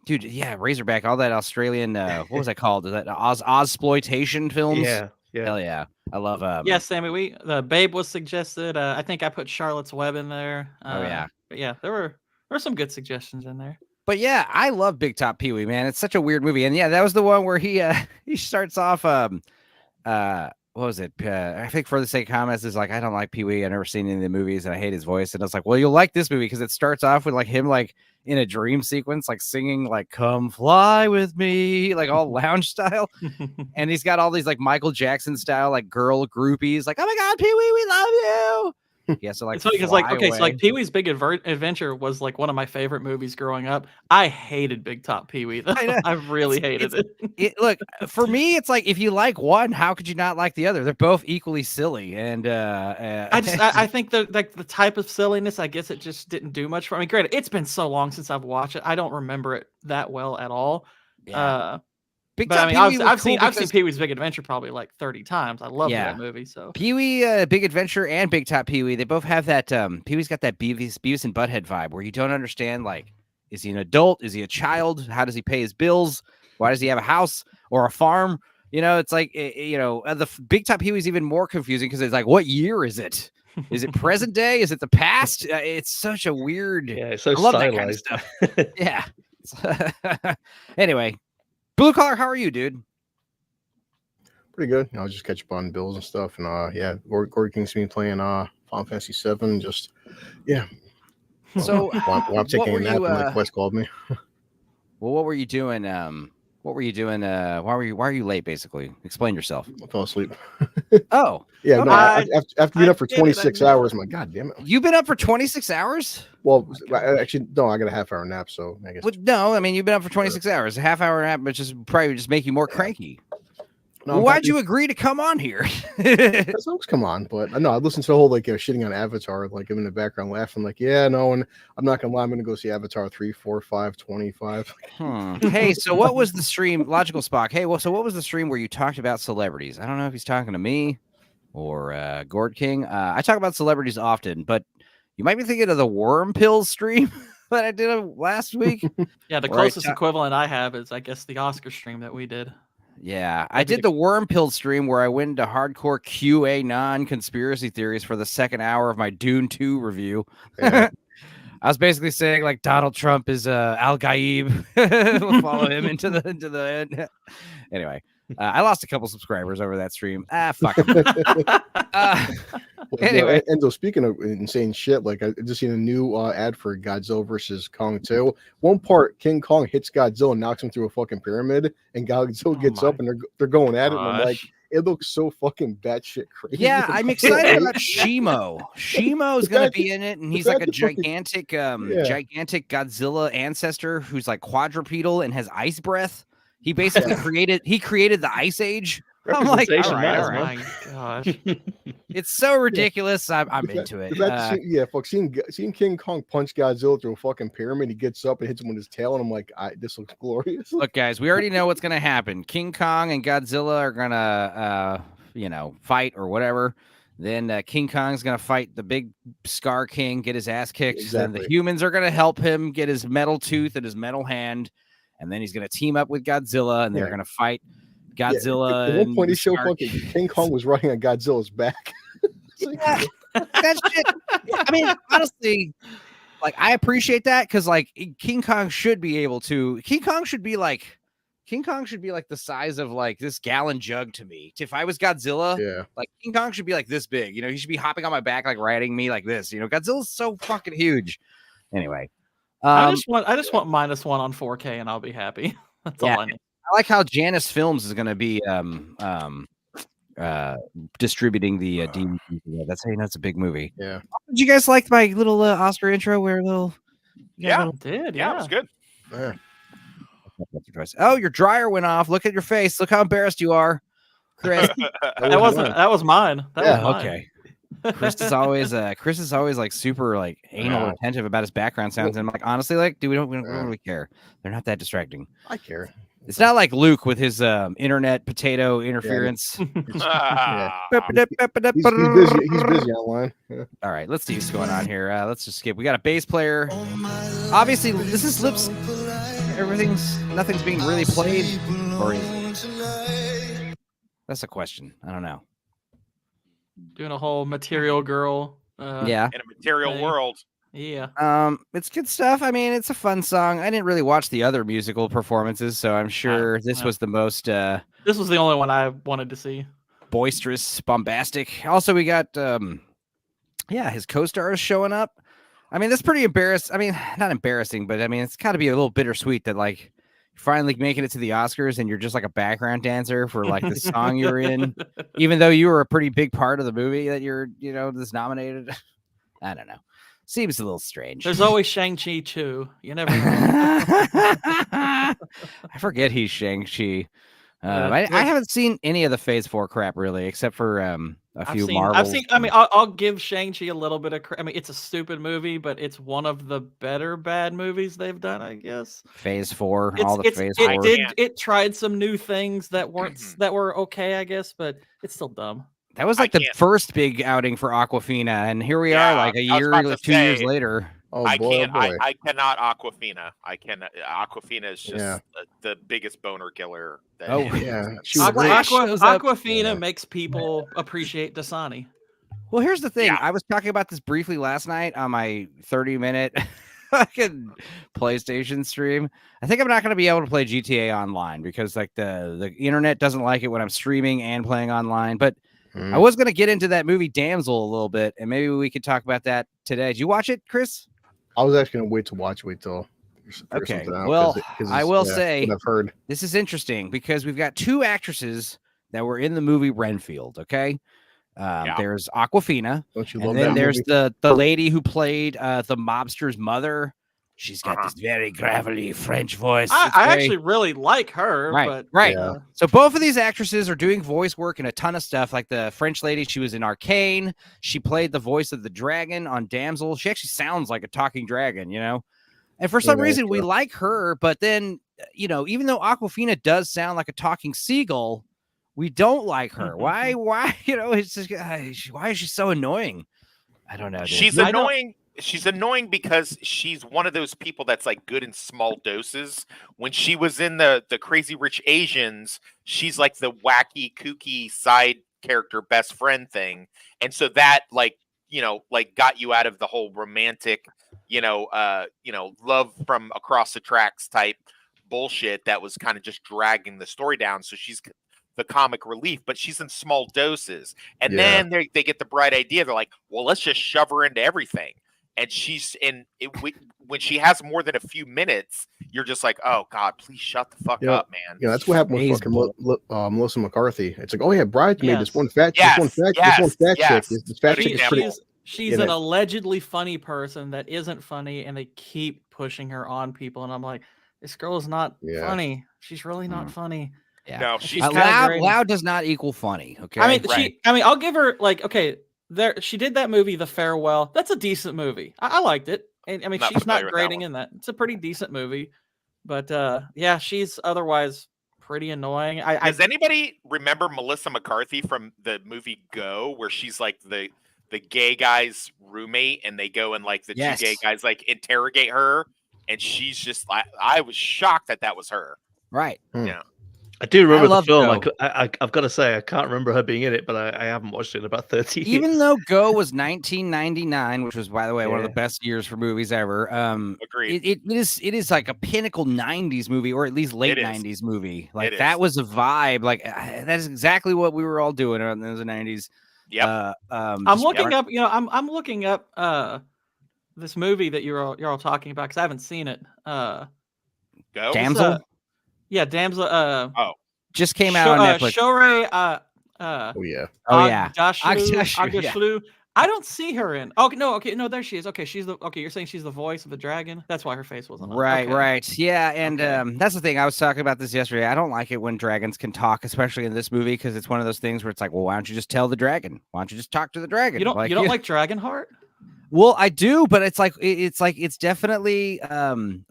dude, yeah, Razorback, all that Australian what was that called? Is that Ozploitation films? Yeah. Hell yeah. I love yes, Sammy. The Babe was suggested. I think I put Charlotte's Web in there. But yeah, there were some good suggestions in there. But yeah, I love Big Top Pee-wee, man. It's such a weird movie. And yeah, that was the one where he starts off what was it? I think For the Sake of Comments is like, I don't like Pee-wee. I've never seen any of the movies and I hate his voice. And I was like, well, you'll like this movie because it starts off with like him like in a dream sequence, like singing like "Come Fly With Me," like all lounge style. And he's got all these like Michael Jackson style like girl groupies, like, oh my God, Pee-wee, we love you. Yeah, so like, it's funny because like, okay, so like Pee-wee's Big Adventure was like one of my favorite movies growing up. I hated Big Top Pee-wee. I really hated it. Look, for me, it's like if you like one, how could you not like the other? They're both equally silly, and I think the like the type of silliness, I guess it just didn't do much for me. I mean, granted, it's been so long since I've watched it, I don't remember it that well at all. Yeah. But I mean, I've seen Pee-wee's Big Adventure probably like 30 times. I love that movie. So Pee-wee, Big Adventure, and Big Top Pee-wee, they both have that. Pee-wee's got that Beavis and Butthead vibe where you don't understand, like, is he an adult? Is he a child? How does he pay his bills? Why does he have a house or a farm? You know, it's like, the Big Top Pee-wee's even more confusing because it's like, what year is it? Is it present day? Is it the past? It's such a weird. Yeah, it's so I love stylized. that kind of stuff. Yeah. Anyway. Blue Collar, how are you, dude? Pretty good. I'll just catch up on bills and stuff. And Gordy King's been playing Final Fantasy 7. Just So while I'm taking a nap, and my quest called me. Well, what were you doing? What were you doing? Why are you late? Basically, explain yourself. I fell asleep. Oh, yeah. No, after being up for 26 hours, I'm like, God damn it. You've been up for 26 hours? Well, actually, no, I got a half hour nap, so I guess. No, I mean, you've been up for 26 hours. A half hour nap, but probably just make you more cranky. No, why'd you agree to come on here? Folks come on, but no, I listened to the whole like shitting on Avatar, like I'm in the background laughing, like, yeah, no, and I'm not gonna lie, I'm gonna go see Avatar 3, 4, 5, 25. Hey, so what was the stream? Logical Spock. Hey, well, so what was the stream where you talked about celebrities? I don't know if he's talking to me or Gord King. I talk about celebrities often, but you might be thinking of the Worm Pills stream that I did last week. Yeah, the closest equivalent I have is, I guess, the Oscar stream that we did. Yeah, I did the Worm Pill stream where I went into hardcore QA non-conspiracy theories for the second hour of my Dune 2 review. Yeah. I was basically saying like Donald Trump is Al Gaib. We'll follow him into the end. Anyway, I lost a couple subscribers over that stream. Fuck him. Anyway, and so speaking of insane shit, like I just seen a new ad for Godzilla versus Kong 2. One part, King Kong hits Godzilla and knocks him through a fucking pyramid, and Godzilla gets up and they're going at it. And I'm like, it looks so fucking batshit crazy. Yeah, I'm excited about Shimo. Shimo's gonna be in it, and he's like a gigantic, gigantic Godzilla ancestor who's like quadrupedal and has ice breath. He basically created the Ice Age. I'm like, all right. Gosh, it's so ridiculous. I'm into it. Seeing King Kong punch Godzilla through a fucking pyramid, he gets up and hits him with his tail, and I'm like, this looks glorious. Look, guys, we already know what's gonna happen. King Kong and Godzilla are gonna, fight or whatever. Then King Kong's gonna fight the big Scar King, get his ass kicked. Exactly. Then the humans are gonna help him get his metal tooth and his metal hand, and then he's gonna team up with Godzilla, and they're gonna fight Godzilla. At one point, he showed fucking King Kong was riding on Godzilla's back. That shit. I mean, honestly, like I appreciate that because like King Kong should be like the size of like this gallon jug to me. If I was Godzilla, Yeah. like King Kong should be like this big. You know, he should be hopping on my back, like riding me like this. You know, Godzilla's so fucking huge. Anyway, I just want -1 on 4K and I'll be happy. That's all I need. I like how Janus Films is going to be distributing the DVD. That's how you know it's a big movie. Yeah. Did you guys like my little Oscar intro? Where a little Yeah, did yeah, it was good. Yeah. Oh, your dryer went off. Look at your face. Look how embarrassed you are, Chris. That was mine. That was mine. Okay. Chris is always like super like anal attentive about his background sounds, and I'm like, honestly, like, dude, we don't really care. They're not that distracting. I care. It's not like Luke with his internet potato interference. He's busy online. Yeah. All right, let's see what's going on here. Let's just skip. We got a bass player. Obviously, this is lips. Nothing's being really played, or is it? That's a question. I don't know. Doing a whole Material Girl. Yeah. In a material world. Yeah. It's good stuff. I mean, it's a fun song. I didn't really watch the other musical performances, so I'm sure this was the most this was the only one I wanted to see. Boisterous, bombastic. Also, we got his co-stars showing up. I mean, that's pretty embarrassing. I mean, not embarrassing, but I mean, it's got to be a little bittersweet that like you're finally making it to the Oscars and you're just like a background dancer for like the song you're in, even though you were a pretty big part of the movie that you're, this nominated. I don't know. Seems a little strange. There's always Shang-Chi too. You never know. I forget he's Shang-Chi. I haven't seen any of the Phase 4 crap really, except for a few Marvels. I'll give Shang-Chi a little bit of credit. I mean, it's a stupid movie, but it's one of the better bad movies they've done, I guess. Phase 4, Phase 4. It tried some new things that were okay, I guess, but it's still dumb. That was like the first big outing for Aquafina, and here we are, like a year, like 2 years later. Oh, I boy, can't. oh boy. I cannot Aquafina. I cannot. Aquafina is just the biggest boner killer. Aquafina makes people appreciate Dasani. Well, here's the thing. I was talking about this briefly last night on my 30-minute fucking PlayStation stream. I think I'm not going to be able to play GTA Online because like the internet doesn't like it when I'm streaming and playing online. But I was going to get into that movie Damsel a little bit, and maybe we could talk about that today. Did you watch it, Chris? I was actually going to wait till. Okay. Well, I will say I've heard this is interesting because we've got 2 actresses that were in the movie Renfield. Okay. There's Aquafina, and then there's the lady who played the mobster's mother. She's got this very gravelly French voice. I actually really like her. Right. Yeah. So both of these actresses are doing voice work in a ton of stuff. Like the French lady, she was in Arcane. She played the voice of the dragon on Damsel. She actually sounds like a talking dragon, And for some reason, we like her. But then, even though Aquafina does sound like a talking seagull, we don't like her. Why? It's just, why is she so annoying? I don't know. Dude. She's annoying. She's annoying because she's one of those people that's like good in small doses. When she was in the Crazy Rich Asians, she's like the wacky, kooky side character best friend thing. And so that like got you out of the whole romantic, love from across the tracks type bullshit that was kind of just dragging the story down. So she's the comic relief, but she's in small doses. And then they get the bright idea. They're like, well, let's just shove her into everything. And she's when she has more than a few minutes, you're just like, oh God, please shut the fuck up, man. Yeah, that's what happened with fucking Melissa McCarthy. It's like, oh yeah, Bridesmaid, this one fat chick. She's an allegedly funny person that isn't funny, and they keep pushing her on people. And I'm like, this girl is not funny. She's really not funny. Yeah. No, she's loud does not equal funny. Okay. I mean, I'll give her she did that movie, The Farewell. That's a decent movie. I liked it. And I mean, she's not grading in that. It's a pretty decent movie. But she's otherwise pretty annoying. Does anybody remember Melissa McCarthy from the movie Go, where she's like the gay guy's roommate, and they go and like the 2 gay guys like interrogate her, and she's just like, I was shocked that was her. Right. Yeah. I do remember the love film. Go. I've got to say, I can't remember her being in it, but I haven't watched it in about 30 years. Even though Go was 1999, which was, by the way, one of the Yeah. best years for movies ever. Agreed. It is like a pinnacle 90s movie, or at least late It is. 90s movie. Like It that is. was a vibe. Like that is exactly what we were all doing in the 90s. Yep. I'm just looking up. I'm looking up this movie that you're all talking about because I haven't seen it. Go. Damsel. Yeah, Damsel. Oh, just came out on Netflix. Shorey. Oh yeah. Oh yeah. Agdashlu. I don't see her in. Oh no. Okay, no, there she is. Okay, you're saying she's the voice of the dragon. That's why her face wasn't on. Right, Okay. right. Yeah, and that's the thing. I was talking about this yesterday. I don't like it when dragons can talk, especially in this movie, because it's one of those things where it's like, well, why don't you just tell the dragon? Why don't you just talk to the dragon? You don't like Dragonheart? Well, I do, but it's definitely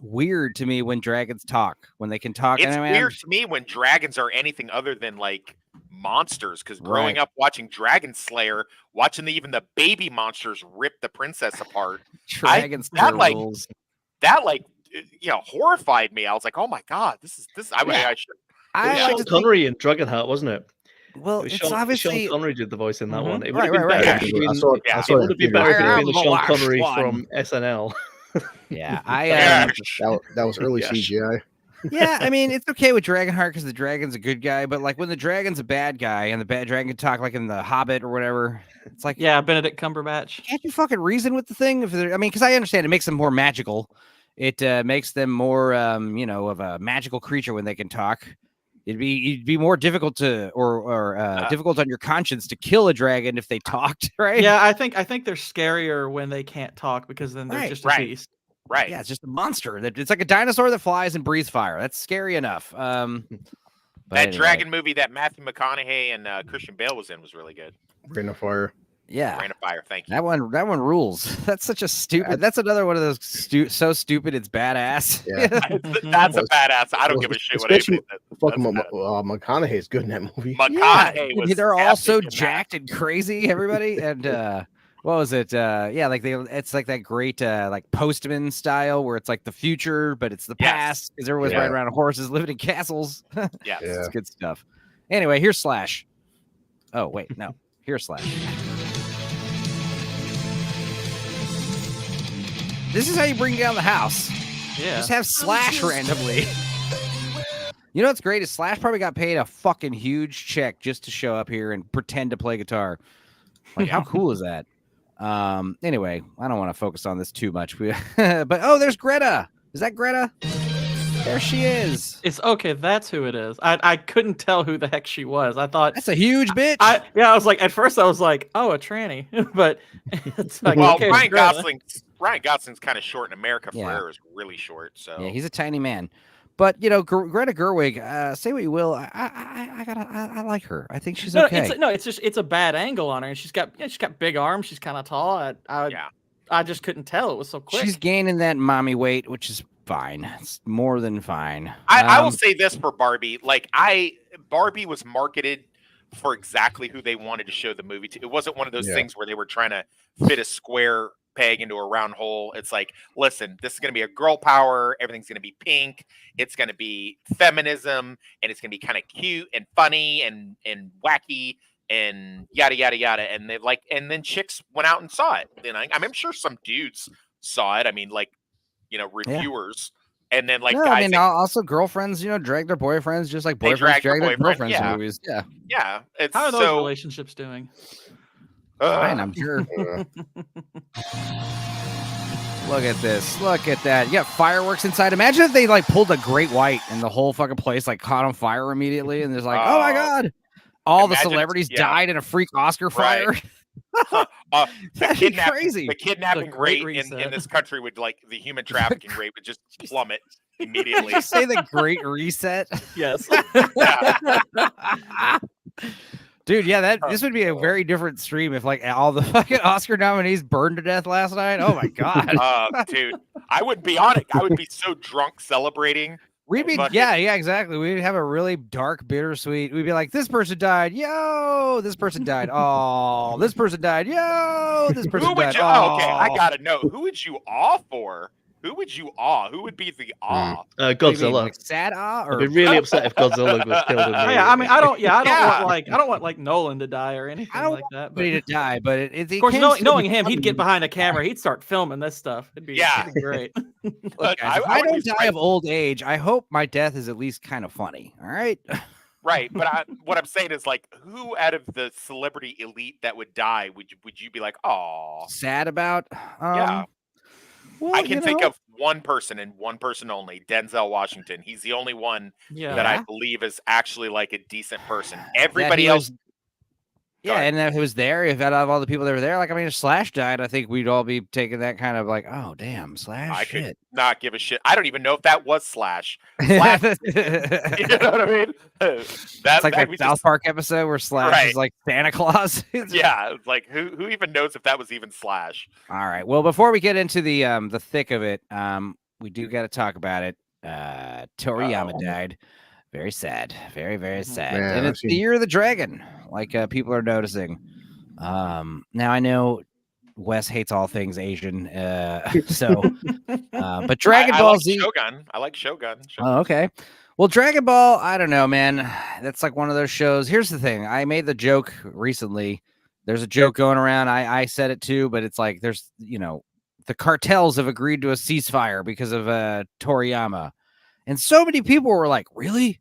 weird to me when dragons talk, when they can talk. It's weird to me when dragons are anything other than like monsters, because growing up watching Dragon Slayer, watching even the baby monsters rip the princess apart, that horrified me. I was like, oh my god, this. I should. Sean Connery in Dragonheart, wasn't it? Well, it's obviously Sean Connery did the voice in that one. It would right. have been better if it had been the Sean Connery from SNL. Yeah, that was early CGI. Yeah, I mean, it's okay with Dragonheart because the dragon's a good guy, but like when the dragon's a bad guy and the bad dragon can talk like in the Hobbit or whatever, it's like, yeah, Benedict Cumberbatch. Can't you fucking reason with the thing? Because I understand it makes them more magical. It makes them more, of a magical creature when they can talk. It'd be more difficult difficult on your conscience to kill a dragon if they talked, right? Yeah, I think they're scarier when they can't talk because then they're just a beast. Right. Yeah, it's just a monster. It's like a dinosaur that flies and breathes fire. That's scary enough. That dragon movie that Matthew McConaughey and Christian Bale was in was really good. Rain of Fire. Yeah, Rain of Fire. Thank you. That one rules. That's such a stupid. That's another one of those so stupid it's badass. Yeah, that's a badass. I don't give a shit what anybody says. Fucking McConaughey's good in that movie. McConaughey was. They're all so jacked and crazy. Everybody and. What was it? It's like that great like Postman style where it's like the future, but it's the past because everyone's riding around on horses, living in castles. It's good stuff. Anyway, here's Slash. Oh wait, no, here's Slash. This is how you bring down the house. Yeah, just have Slash randomly. You know what's great is Slash probably got paid a fucking huge check just to show up here and pretend to play guitar. Like, how cool is that? Anyway, I don't want to focus on this too much. But there's Greta. Is that Greta? There she is. It's okay. That's who it is. I couldn't tell who the heck she was. I thought that's a huge bitch. I was like, at first I was like, oh, a tranny, but it's like, well, okay, Ryan Gosling's kind of short in America. Ferrer is really short. So yeah, he's a tiny man. But Greta Gerwig, say what you will, I like her. I think she's okay. It's a bad angle on her, and she's got big arms. She's kind of tall. I just couldn't tell. It was so quick. She's gaining that mommy weight, which is fine. It's more than fine. I will say this for Barbie. Barbie was marketed for exactly who they wanted to show the movie to. It wasn't one of those things where they were trying to fit a square peg into a round hole. It's like, listen, this is going to be a girl power. Everything's going to be pink. It's going to be feminism, and it's going to be kind of cute and funny and wacky and yada yada yada. And and then chicks went out and saw it. And I'm sure some dudes saw it. I mean, reviewers. Yeah. And then guys. Also girlfriends, drag their boyfriends just like boyfriends drag their girlfriends in movies. Yeah. Yeah. How are those relationships doing? Fine, I'm sure. Look at this. Look at that. You got fireworks inside. Imagine if they pulled a great white and the whole fucking place caught on fire immediately. And there's oh my God. All the celebrities died in a freak Oscar fire. That'd be crazy. The kidnapping rate in this country would the human trafficking rate would just plummet immediately. Did you say the Great Reset? Yes. Dude, this would be a very different stream if all the fucking Oscar nominees burned to death last night. Oh my God. Dude, I wouldn't be on it. I would be so drunk celebrating. We'd be, exactly. We'd have a really dark, bittersweet. We'd be like, this person died. Yo, this person died. Oh, this person died. Yo, this person died. Okay, I gotta know. Who would you all for? Who would you awe? Who would be the awe? What do you mean, Godzilla. like sad awe, I'd or be really upset if Godzilla was killed in the. Oh, yeah, I mean, I don't Yeah. want like Nolan to die or anything I don't like want that. But anybody to die, but of course, knowing him, he'd get behind a camera, he'd start filming this stuff. It'd be great. Look, guys, if I don't die of old age, I hope my death is at least kind of funny. All right. Right, but what I'm saying is, like, who out of the celebrity elite that would die would you be like, oh, sad about? Yeah. Well, I can think of one person and one person only, Denzel Washington. He's the only one that I believe is actually like a decent person. Everybody else. Yeah, and if it was there, if out of all the people that were there, like, I mean, if Slash died, I think we'd all be taking that kind of like, oh, damn, Slash. I could not give a shit. I don't even know if that was Slash. You know what I mean? It's like that South Park episode where Slash is like Santa Claus. Yeah, it's like who even knows if that was even Slash? All right. Well, before we get into the thick of it, we do got to talk about it. Toriyama died. Very sad. Very, very sad. Man, and it's the year of the dragon, like people are noticing. Now I know Wes hates all things Asian, but Dragon Ball Z. Shogun. I like Shogun. Oh, okay. Well, Dragon Ball, I don't know, man. That's like one of those shows. Here's the thing. I made the joke recently. There's a joke going around. I said it too, but it's like there's, the cartels have agreed to a ceasefire because of Toriyama. And so many people were like, really?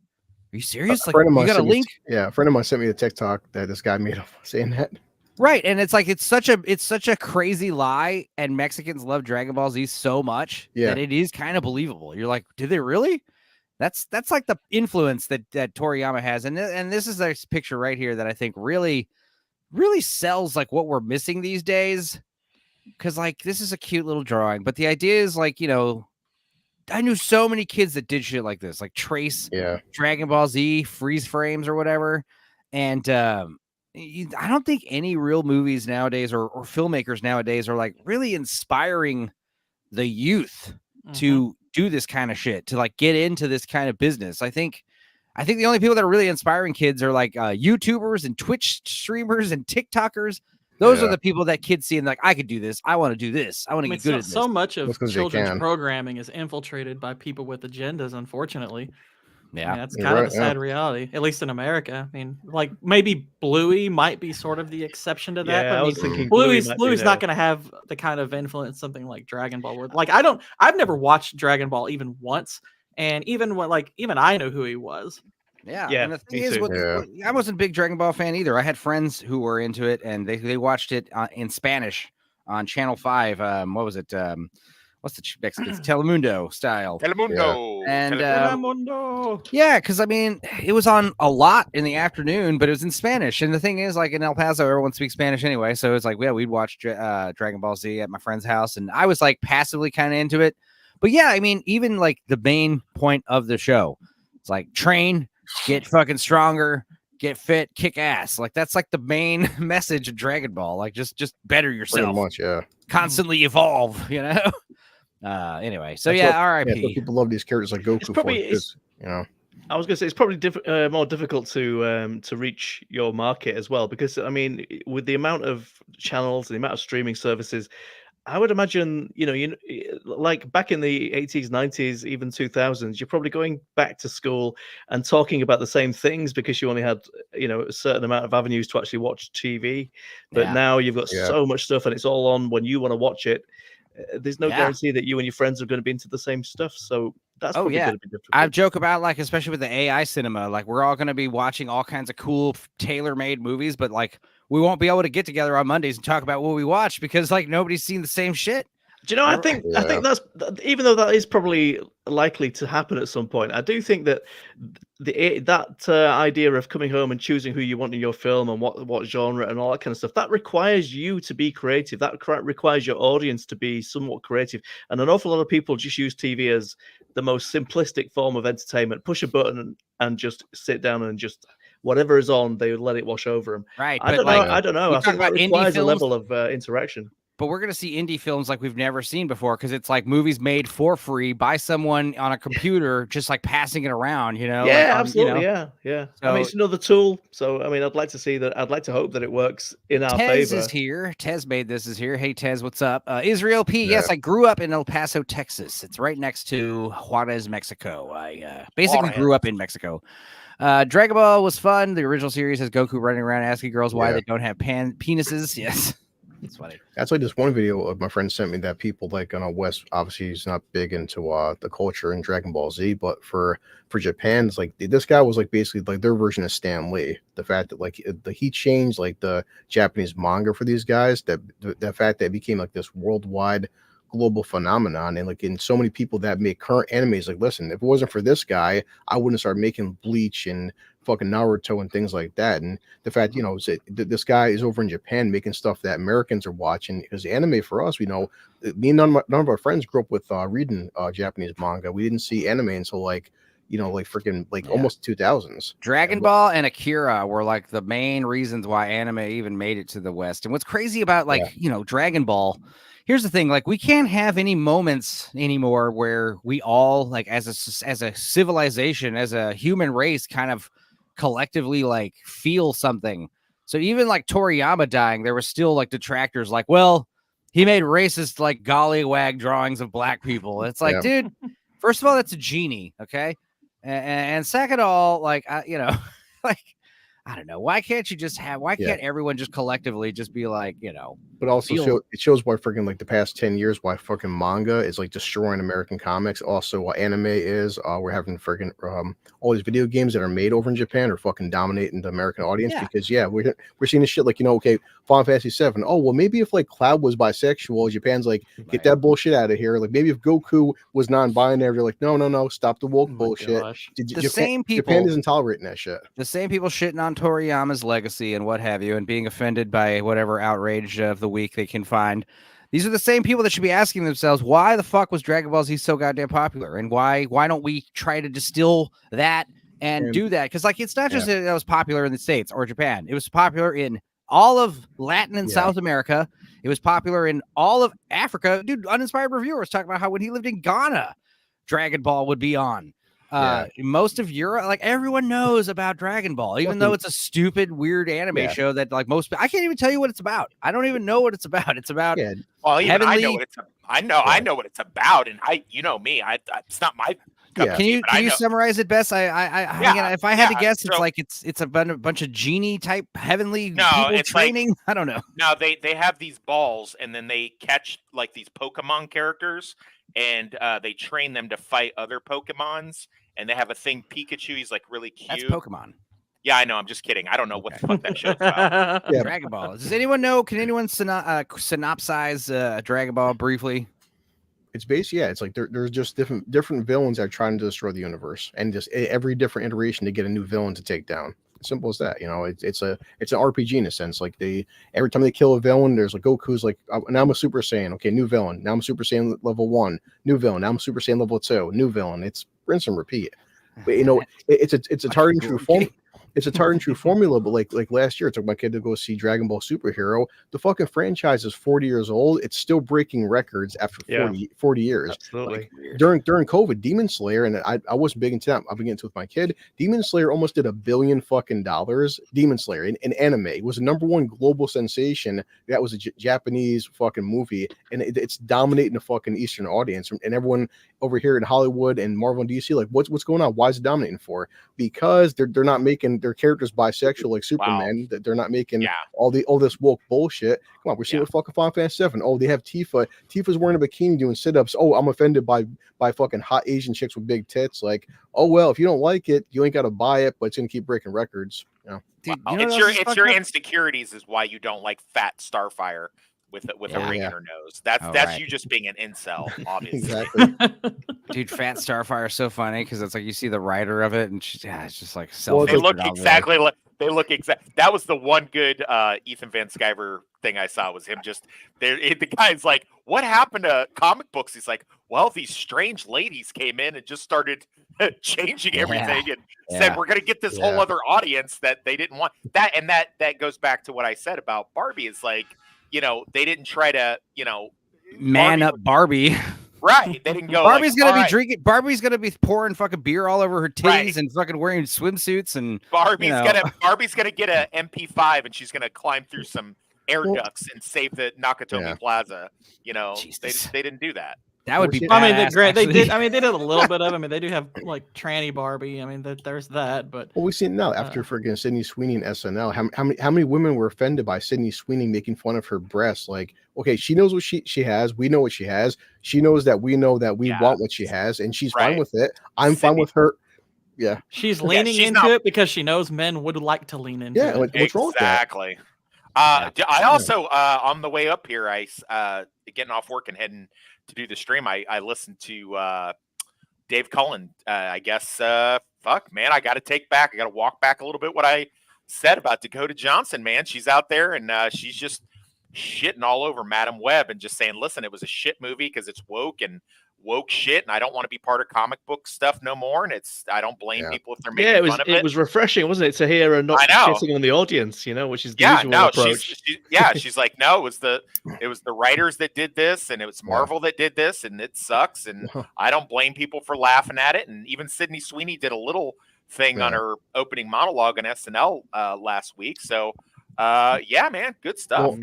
Are you serious? Like, you got a link? A friend of mine sent me a TikTok that this guy made up saying that. Right. And it's like, it's such a crazy lie. And Mexicans love Dragon Ball Z so much that it is kind of believable. You're like, did they really? That's like the influence that Toriyama has. And this is this picture right here that I think really, really sells like what we're missing these days. Cause like, this is a cute little drawing, but the idea is like, I knew so many kids that did shit like this, like Trace, Dragon Ball Z, freeze frames or whatever. And I don't think any real movies nowadays or filmmakers nowadays are like really inspiring the youth to do this kind of shit, to like get into this kind of business. I think the only people that are really inspiring kids are like YouTubers and Twitch streamers and TikTokers. Those are the people that kids see and like, I could do this. I want to do this. I want to get good at this. So much of children's programming is infiltrated by people with agendas, unfortunately. Yeah, that's kind of a sad reality, at least in America. I mean, like maybe Bluey might be sort of the exception to that. Yeah, but I was thinking Bluey's not going to have the kind of influence something like Dragon Ball would. Like, I've never watched Dragon Ball even once, and even I know who he was. Yeah. And the thing is, I wasn't a big Dragon Ball fan either. I had friends who were into it, and they watched it in Spanish on Channel 5. What was it? What's the Mexican Telemundo style? Telemundo. And Telemundo. Yeah, because I mean, it was on a lot in the afternoon, but it was in Spanish. And the thing is, like in El Paso, everyone speaks Spanish anyway. So it's like, we'd watch Dragon Ball Z at my friend's house, and I was like passively kind of into it. But yeah, I mean, even like the main point of the show, it's like train, get fucking stronger, get fit, kick ass. Like that's like the main message of Dragon Ball. Like just better yourself. Pretty much, yeah. Constantly evolve, Anyway, so R.I.P. Yeah, people love these characters like Goku. I was going to say it's probably more difficult to reach your market as well, because I mean, with the amount of channels, the amount of streaming services, I would imagine, like back in the 80s, 90s, even 2000s, you're probably going back to school and talking about the same things because you only had, a certain amount of avenues to actually watch TV. But now you've got so much stuff and it's all on when you want to watch it. There's no guarantee that you and your friends are going to be into the same stuff. So that's probably going to be difficult. I joke about, like, especially with the AI cinema, like we're all going to be watching all kinds of cool tailor-made movies, but like we won't be able to get together on Mondays and talk about what we watch because like nobody's seen the same shit. Do you know? I think that's, even though that is probably likely to happen at some point, I do think that that idea of coming home and choosing who you want in your film and what genre and all that kind of stuff, that requires you to be creative. That requires your audience to be somewhat creative. And an awful lot of people just use TV as the most simplistic form of entertainment. Push a button and just sit down and just whatever is on, they let it wash over them. Right. I don't know. I think that requires a level of interaction. but we're going to see indie films like we've never seen before, because it's like movies made for free by someone on a computer, just like passing it around, you know? Yeah, like, absolutely. You know? Yeah. I So mean, it's another tool. So, I mean, I'd like to see that. I'd like to hope that it works in our Tez favor. is here. Tez made this is here. Hey, Tez, what's up? Israel P. Yeah. Yes, I grew up in El Paso, Texas. It's right next to Juarez, Mexico. I basically grew up in Mexico. Dragon Ball was fun. The original series has Goku running around asking girls why they don't have penises. Yes. It's funny. That's like this one video of my friend sent me that people like on West, obviously he's not big into the culture in Dragon Ball Z, but for Japan, it's like this guy was like basically like their version of Stan Lee. The fact that like he changed like the Japanese manga for these guys, that the fact that it became like this worldwide global phenomenon, and like in so many people that make current animes, like listen, if it wasn't for this guy, I wouldn't start making Bleach and fucking Naruto and things like that. And the fact, you know, this guy is over in Japan making stuff that Americans are watching, because anime for us, you know, me and none of our friends grew up with reading Japanese manga. We didn't see anime until like, you know, like freaking like almost 2000s. Dragon Ball and Akira were like the main reasons why anime even made it to the West. And what's crazy about like, you know, Dragon Ball, here's the thing, like we can't have any moments anymore where we all like as a civilization, as a human race, kind of collectively like feel something. So even like Toriyama dying, there was still like detractors like, well, he made racist like gollywag drawings of black people. It's like, dude, first of all, that's a genie, okay? And second of all, like you know, like I don't know, why can't you just have, why can't everyone just collectively just be like, you know? But also it shows why freaking like the past 10 years why fucking manga is like destroying American comics. Also what anime is, we're having freaking all these video games that are made over in Japan are fucking dominating the American audience, because we're seeing this shit like, you know, okay, Final Fantasy 7. Oh, well, maybe if like Cloud was bisexual, Japan's like, get that bullshit out of here. Like maybe if Goku was non-binary, they're like, no, stop the woke bullshit. Same people, Japan isn't tolerating that shit. The same people shitting on Toriyama's legacy and what have you, and being offended by whatever outrage of the week they can find. These are the same people that should be asking themselves, why the fuck was Dragon Ball Z so goddamn popular? And why don't we try to distill that and do that? Because like it's not just that it was popular in the States or Japan. It was popular in all of Latin and South America. It was popular in all of Africa. Dude, Uninspired Reviewer was talking about how when he lived in Ghana, Dragon Ball would be on. Most of Europe, like everyone knows about Dragon Ball, even though it's a stupid, weird anime show that like most, I can't even tell you what it's about. I don't even know what it's about. It's about well, even heavenly... I know what it's about, and you know me, it's not my. Can you summarize it best? If I had to guess, it's like it's a bunch of genie type heavenly people training. Like, I don't know. No, they have these balls, and then they catch like these Pokemon characters, and they train them to fight other Pokemons. And they have a thing, Pikachu. He's like really cute. That's Pokemon. Yeah, I know. I'm just kidding. I don't know what the fuck that show's about. Dragon Ball. Does anyone know? Can anyone synopsize Dragon Ball briefly? It's basically it's like there's just different villains that are trying to destroy the universe, and just every different iteration to get a new villain to take down. Simple as that. You know, it's an RPG in a sense. Like every time they kill a villain, there's like Goku's like, now I'm a Super Saiyan. Okay, new villain. Now I'm a Super Saiyan level 1. New villain. Now I'm a Super Saiyan level 2. New villain. It's rinse and repeat. But you know, it's a tried and true form. It's a tried and true formula. But like last year, I took my kid to go see Dragon Ball Superhero. The fucking franchise is 40 years old. It's still breaking records after 40 years. Absolutely. Like, during COVID, Demon Slayer, and I wasn't big into that. I've been getting into it with my kid. Demon Slayer almost did $1 billion fucking dollars. Demon Slayer in anime, it was the #1 global sensation. That was a Japanese fucking movie, and it's dominating the fucking Eastern audience. And everyone over here in Hollywood and Marvel and DC, like, what's going on? Why is it dominating for? Because they're not making their characters bisexual like Superman. That they're not making all this woke bullshit. Come on, we're seeing with fucking Final Fantasy 7. Oh, they have Tifa. Tifa's wearing a bikini doing sit-ups. Oh, I'm offended by fucking hot Asian chicks with big tits. Like, oh well, if you don't like it, you ain't got to buy it, but it's gonna keep breaking records. Yeah, dude, it's your insecurities is why you don't like Fat Starfire with a ring in her nose. That's you just being an incel, obviously. Exactly. Dude, Fat Starfire is so funny because it's like you see the writer of it, and it's just like they look exactly like that was the one good Ethan Van Sciver thing I saw was him just there. The guy's like, what happened to comic books? He's like, well, these strange ladies came in and just started changing everything and said we're gonna get this whole other audience that they didn't want. That goes back to what I said about Barbie. Is like, they didn't try to, man up Barbie. Right. They didn't go. Barbie's like, gonna be drinking. Barbie's gonna be pouring fucking beer all over her titties and fucking wearing swimsuits and Barbie's gonna get a MP5 and she's gonna climb through some air ducts and save the Nakatomi Plaza. They didn't do that. That would be. I mean, they did. I mean, they did a little bit of. I mean, they do have like tranny Barbie. I mean, there's that. But we see it now after friggin' Sydney Sweeney and SNL. How many women were offended by Sydney Sweeney making fun of her breasts? Like, okay, she knows what she has. We know what she has. She knows that we know that we want what she has, and she's fine with it. I'm fine with her. Yeah, she's leaning into it because she knows men would like to lean into it. What's wrong with that? Exactly. I also on the way up here, I getting off work and heading to do the stream, I listened to Dave Cullen. I guess fuck, man, I got to walk back a little bit what I said about Dakota Johnson, man. She's out there and she's just shitting all over Madam Web and just saying, listen, it was a shit movie because it's woke shit, and I don't want to be part of comic book stuff no more. And I don't blame people if they're making fun of it. It was refreshing, wasn't it, to hear her not shitting on the audience, which is the usual approach. She's like, no, it was the writers that did this, and it was Marvel that did this, and it sucks, and I don't blame people for laughing at it. And even Sydney Sweeney did a little thing on her opening monologue on SNL last week. So man, good stuff.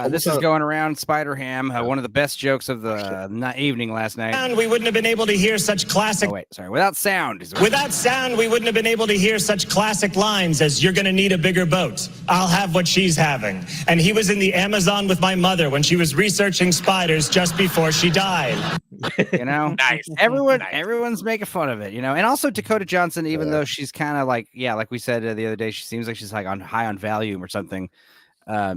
This is going around Spider Ham, one of the best jokes of the evening last night. And we wouldn't have been able to hear such classic. Without sound. Without sound, we wouldn't have been able to hear such classic lines as "You're going to need a bigger boat. I'll have what she's having." And he was in the Amazon with my mother when she was researching spiders just before she died. Nice. Everyone's making fun of it, and also Dakota Johnson, even though she's kind of like we said the other day, she seems like she's like high on Valium or something.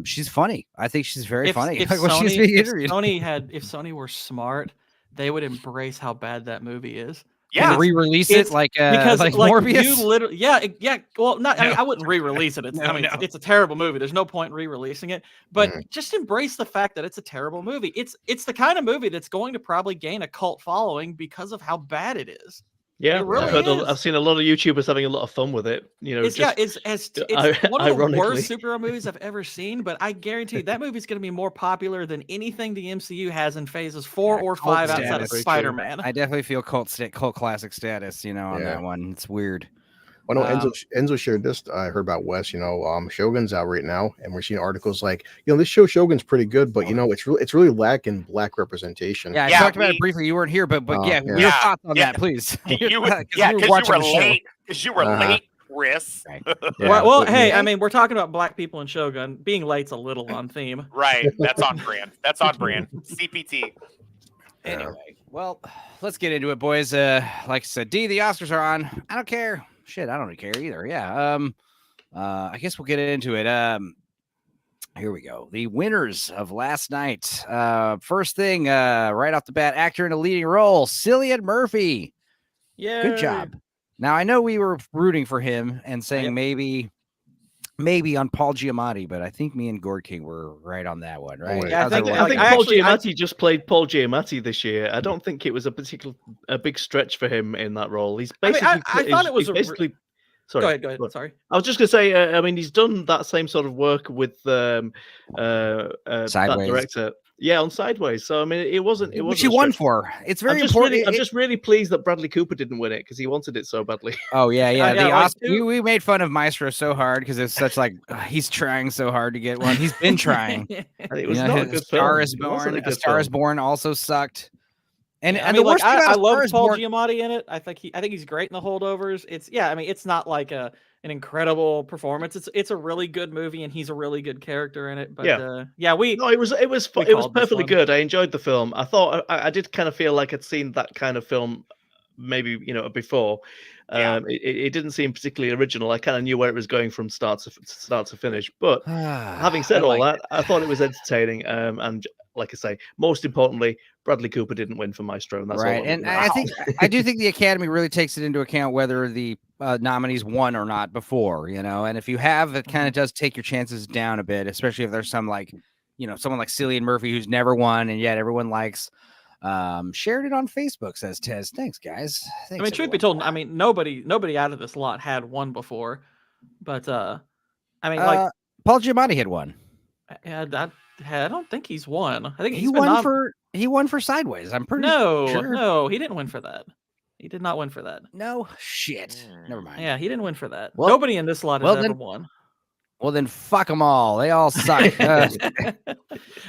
She's funny. I think she's very funny. If Sony were smart, they would embrace how bad that movie is. Yeah, re-release it like Morbius. You literally, Well, not. I mean, I wouldn't re-release it. It's a terrible movie. There's no point in re-releasing it. But just embrace the fact that it's a terrible movie. It's the kind of movie that's going to probably gain a cult following because of how bad it is. Yeah, it really I've seen a lot of YouTubers having a lot of fun with it. It's one of the worst superhero movies I've ever seen, but I guarantee you that movie's going to be more popular than anything the MCU has in phases 4 or 5 outside of Spider-Man. I definitely feel cult classic status, on that one. It's weird. Oh no, Enzo shared this. I heard about Wes. Shogun's out right now, and we're seeing articles like, this show Shogun's pretty good, but it's really lacking black representation. Yeah, I talked about it briefly. You weren't here, but your thoughts on that, please. Because you were late. Because you were late, Chris. Right. Well, hey, I mean, we're talking about black people in Shogun. Being late's a little on theme. Right. That's on brand. CPT. Anyway, well, let's get into it, boys. Like I said, the Oscars are on. I don't care. Shit, I don't care either. Yeah. I guess we'll get into it. Here we go. The winners of last night. First thing, right off the bat, actor in a leading role, Cillian Murphy. Yeah. Good job. Now I know we were rooting for him and saying maybe on Paul Giamatti, but I think me and Gord King were right on that one, right? Yeah, I think Paul Giamatti just played Paul Giamatti this year. I don't think it was a big stretch for him in that role. He's basically. I thought it was basically. Sorry. Go ahead. Sorry. I was just going to say, I mean, he's done that same sort of work with that director. Yeah, on Sideways. So I mean, it wasn't. Which he won for. It's very important. I'm just really pleased that Bradley Cooper didn't win it because he wanted it so badly. Oh yeah. We made fun of Maestro so hard because it's such like he's trying so hard to get one. He's been trying. It was not a good Star film. Is Born. A Star Is Born also sucked. And I mean, I love Paul Giamatti in it. I think he's great in The Holdovers. It's not like an incredible performance. It's a really good movie, and he's a really good character in it. But it was perfectly good. I enjoyed the film. I thought I did kind of feel like I'd seen that kind of film maybe before. It didn't seem particularly original. I kind of knew where it was going from start to finish. But having said all that, I thought it was entertaining. And like I say, most importantly, Bradley Cooper didn't win for Maestro, and that's right. And I do think the Academy really takes it into account whether the nominees won or not before, And if you have, it kind of does take your chances down a bit, especially if there's some someone like Cillian Murphy who's never won and yet everyone likes. Shared it on Facebook, says Tez. Thanks, guys. Thanks, truth be told, nobody out of this lot had one before, but Paul Giamatti had one. Yeah, I don't think he's won. I think He he's been won for Sideways. I'm pretty No, sure. no, he didn't win for that. He did not win for that. No shit. Never mind. Yeah, he didn't win for that. Well- Nobody in this lot has well, ever then- won. Well, then fuck them all. They all suck. But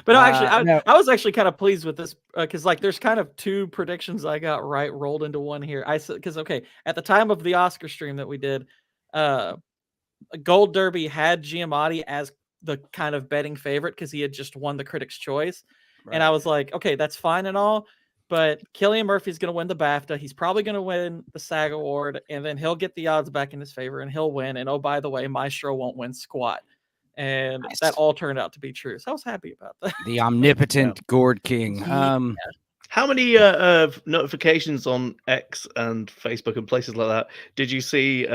no, actually, no. I was actually kind of pleased with this because like there's kind of two predictions I got right rolled into one here. I said because okay, at the time of the Oscar stream that we did, Gold Derby had Giamatti as the kind of betting favorite because he had just won the Critics' Choice, and I was like, okay, that's fine and all, but Cillian Murphy's going to win the BAFTA. He's probably going to win the SAG Award, and then he'll get the odds back in his favor, and he'll win. And oh, by the way, Maestro won't win squat. And that all turned out to be true. So I was happy about that. The omnipotent Gourd King. How many notifications on X and Facebook and places like that did you see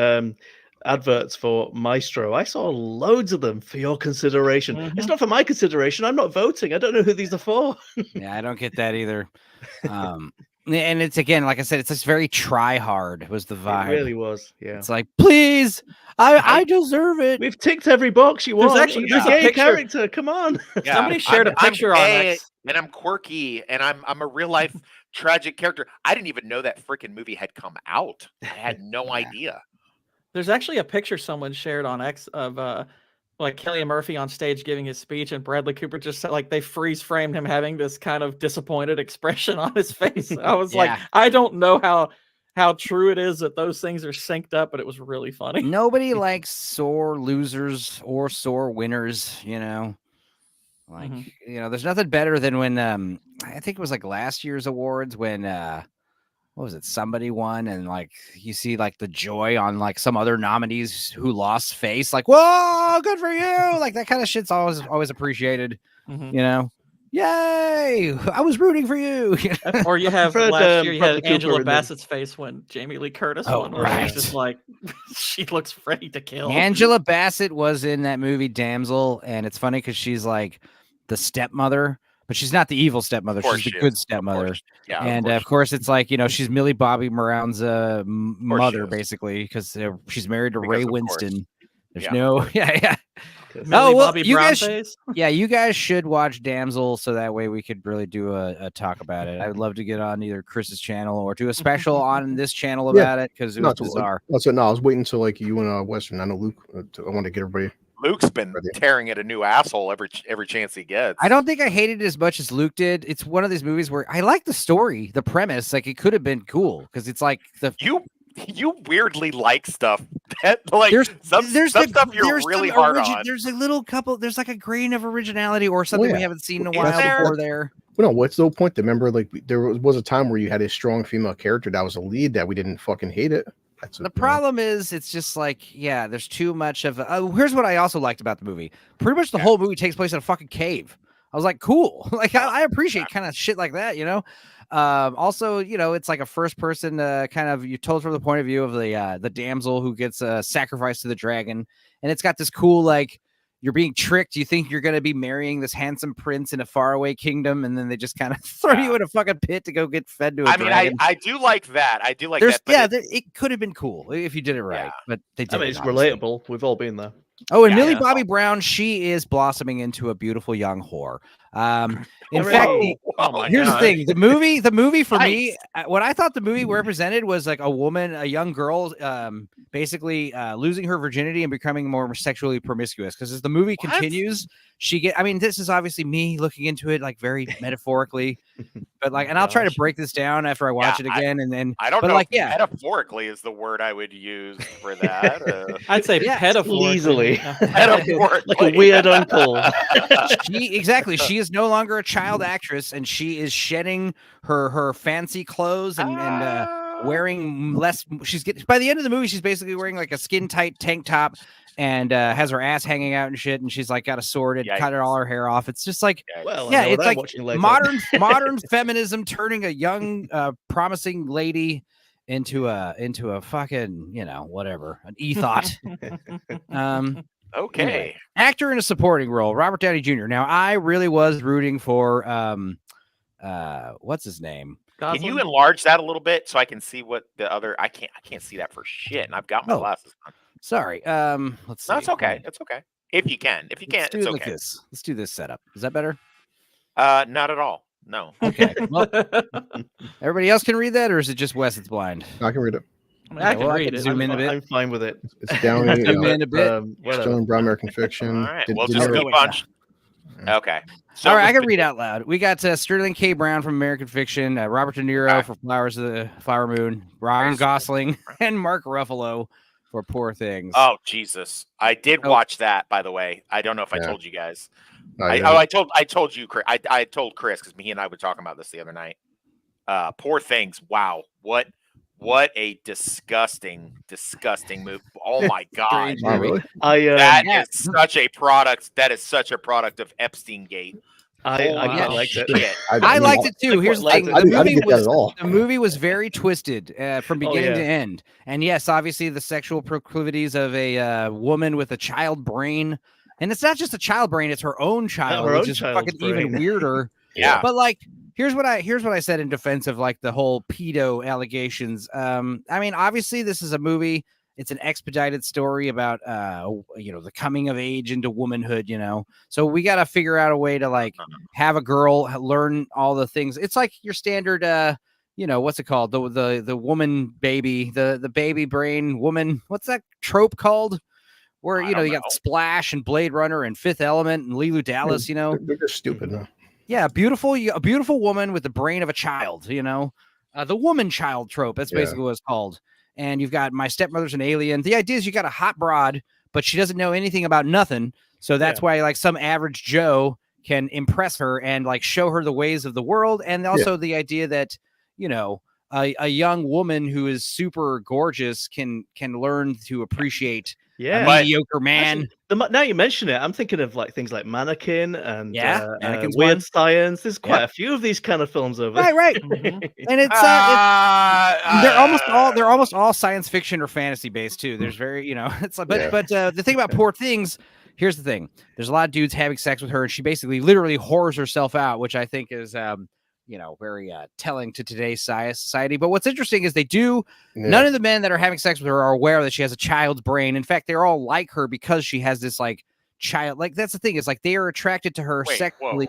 adverts for Maestro? I saw loads of them for your consideration. It's not for my consideration. I'm not voting. I don't know who these are for. Yeah, I don't get that either. And it's again, like I said, it's just very try hard was the vibe. It really was. Yeah. It's like, please, I deserve it. We've ticked every box you want. There's There's a a gay picture. character. Come on. Yeah, Somebody shared a picture on gay, X. and I'm quirky, and I'm a real life tragic character. I didn't even know that freaking movie had come out. I had no idea. There's actually a picture someone shared on X of like Cillian Murphy on stage giving his speech, and Bradley Cooper just said, like they freeze framed him having this kind of disappointed expression on his face. I was like, I don't know how true it is that those things are synced up, but it was really funny. Nobody likes sore losers or sore winners, you know. Like, you know, there's nothing better than when I think it was like last year's awards when what was it? Somebody won, and like you see like the joy on like some other nominees who lost face, like, whoa, good for you. Like that kind of shit's always appreciated, you know. Yay! I was rooting for you. Or you have Fred, last year you had Bradley Angela Cooper and then- Bassett's face when Jamie Lee Curtis won. Where right. she's just like she looks ready to kill. Angela Bassett was in that movie Damsel, and it's funny because she's like the stepmother, but she's not the evil stepmother. She's the good stepmother. Yeah, and of course, it's like, you know, she's Millie Bobby Brown's mother, basically, because she's married to Ray Winston. There's no, yeah. Millie Bobby Brown face? Yeah, you guys should watch Damsel so that way we could really do a talk about it. I would love to get on either Chris's channel or do a special on this channel about it because it was bizarre. I was waiting until like you and Western. I know Luke. I want to get everybody. Luke's been tearing at a new asshole every chance he gets. I don't think I hated it as much as Luke did. It's one of these movies where I like the story, the premise. Like it could have been cool because it's like you weirdly like stuff that like some stuff you're really hard on. There's a little couple. There's like a grain of originality or something we haven't seen in a while before there. Well, no, what's the whole point? Remember, like there was a time where you had a strong female character that was a lead that we didn't fucking hate it. The problem is, it's just like, yeah, there's too much of. Here's what I also liked about the movie. Pretty much the whole movie takes place in a fucking cave. I was like, cool. Like I appreciate kind of shit like that, you know. Also, you know, it's like a first person kind of you told from the point of view of the damsel who gets sacrificed to the dragon, and it's got this cool like. You're being tricked. You think you're going to be marrying this handsome prince in a faraway kingdom, and then they just kind of throw you in a fucking pit to go get fed to a dragon. I do like that. I do like that. But it could have been cool if you did it right, but they did. I mean, it's relatable. We've all been there. Oh, and Millie Bobby Brown, she is blossoming into a beautiful young whore. In fact, here's the thing: the movie for me, what I thought the movie represented was like a young girl, basically losing her virginity and becoming more sexually promiscuous. Because as the movie continues, I mean, this is obviously me looking into it like very metaphorically, but like, and I'll try to break this down after I watch it again. And then I don't know. Like, metaphorically is the word I would use for that. I'd say metaphorically. Easily. Metaphorically. Like a weird uncle. She is no longer a child actress, and she is shedding her fancy clothes and wearing less. By the end of the movie, she's basically wearing like a skin tight tank top and has her ass hanging out and shit, and she's like got a sword and cut all her hair off. It's just like, it's like modern feminism turning a young promising lady into a fucking, you know, whatever, an e-thought. Okay. Anyway, actor in a supporting role, Robert Downey Jr. Now, I really was rooting for what's his name? Can you enlarge that a little bit so I can see what the other? I can't see that for shit, and I've got my glasses on. Sorry. Let's see. No, it's okay. It's okay. If you can. If you can't, it's okay. Let's do this setup. Is that better? Not at all. No. Okay. Well, everybody else can read that, or is it just Wes that's blind? I can read it. I can read it. Zoom in a bit. I'm fine with it. It's Downey. Zoom in a bit. Sterling Brown, American Fiction. All right. We'll just keep Okay. So all right, I can read out loud. We got Sterling K. Brown from American Fiction, Robert De Niro for Flowers of the Flower Moon, Ryan Gosling, and Mark Ruffalo for Poor Things. Oh Jesus! I did watch that, by the way. I don't know if I told you guys. I told you, Chris. I told Chris because he and I were talking about this the other night. Poor Things. Wow, what a disgusting movie. Oh my God. Really? That is such a product. That is such a product of Epstein Gate. I liked it. I liked it too. Here's the thing: the the movie was very twisted from beginning to end. And yes, obviously the sexual proclivities of a woman with a child brain, and it's not just a child brain; it's her own child, which is fucking even weirder. Yeah. But like, here's what I said in defense of like the whole pedo allegations. I mean, obviously this is a movie. It's an expedited story about, the coming of age into womanhood, So we got to figure out a way to like have a girl learn all the things. It's like your standard, what's it called? The woman baby, the baby brain woman. What's that trope called? Where, you got Splash and Blade Runner and Fifth Element and Leeloo Dallas, They're just stupid, huh? Yeah, a beautiful woman with the brain of a child, the woman child trope. That's basically what it's called. And you've got My Stepmother's an Alien. The idea is you got a hot broad, but she doesn't know anything about nothing. So that's why like some average Joe can impress her and like show her the ways of the world. And also the idea that, a young woman who is super gorgeous can learn to appreciate a mediocre man. Actually, now you mention it, I'm thinking of like things like Mannequin and Mannequin's Weird one. Science. There's quite a few of these kind of films over. Right. And it's they're almost all science fiction or fantasy based too. There's very, it's like, but the thing about Poor Things, here's the thing. There's a lot of dudes having sex with her, and she basically literally whores herself out, which I think is very telling to today's society. But what's interesting is none of the men that are having sex with her are aware that she has a child's brain. In fact, they're all like her because she has this like child. Like that's the thing is like they are attracted to her sexually,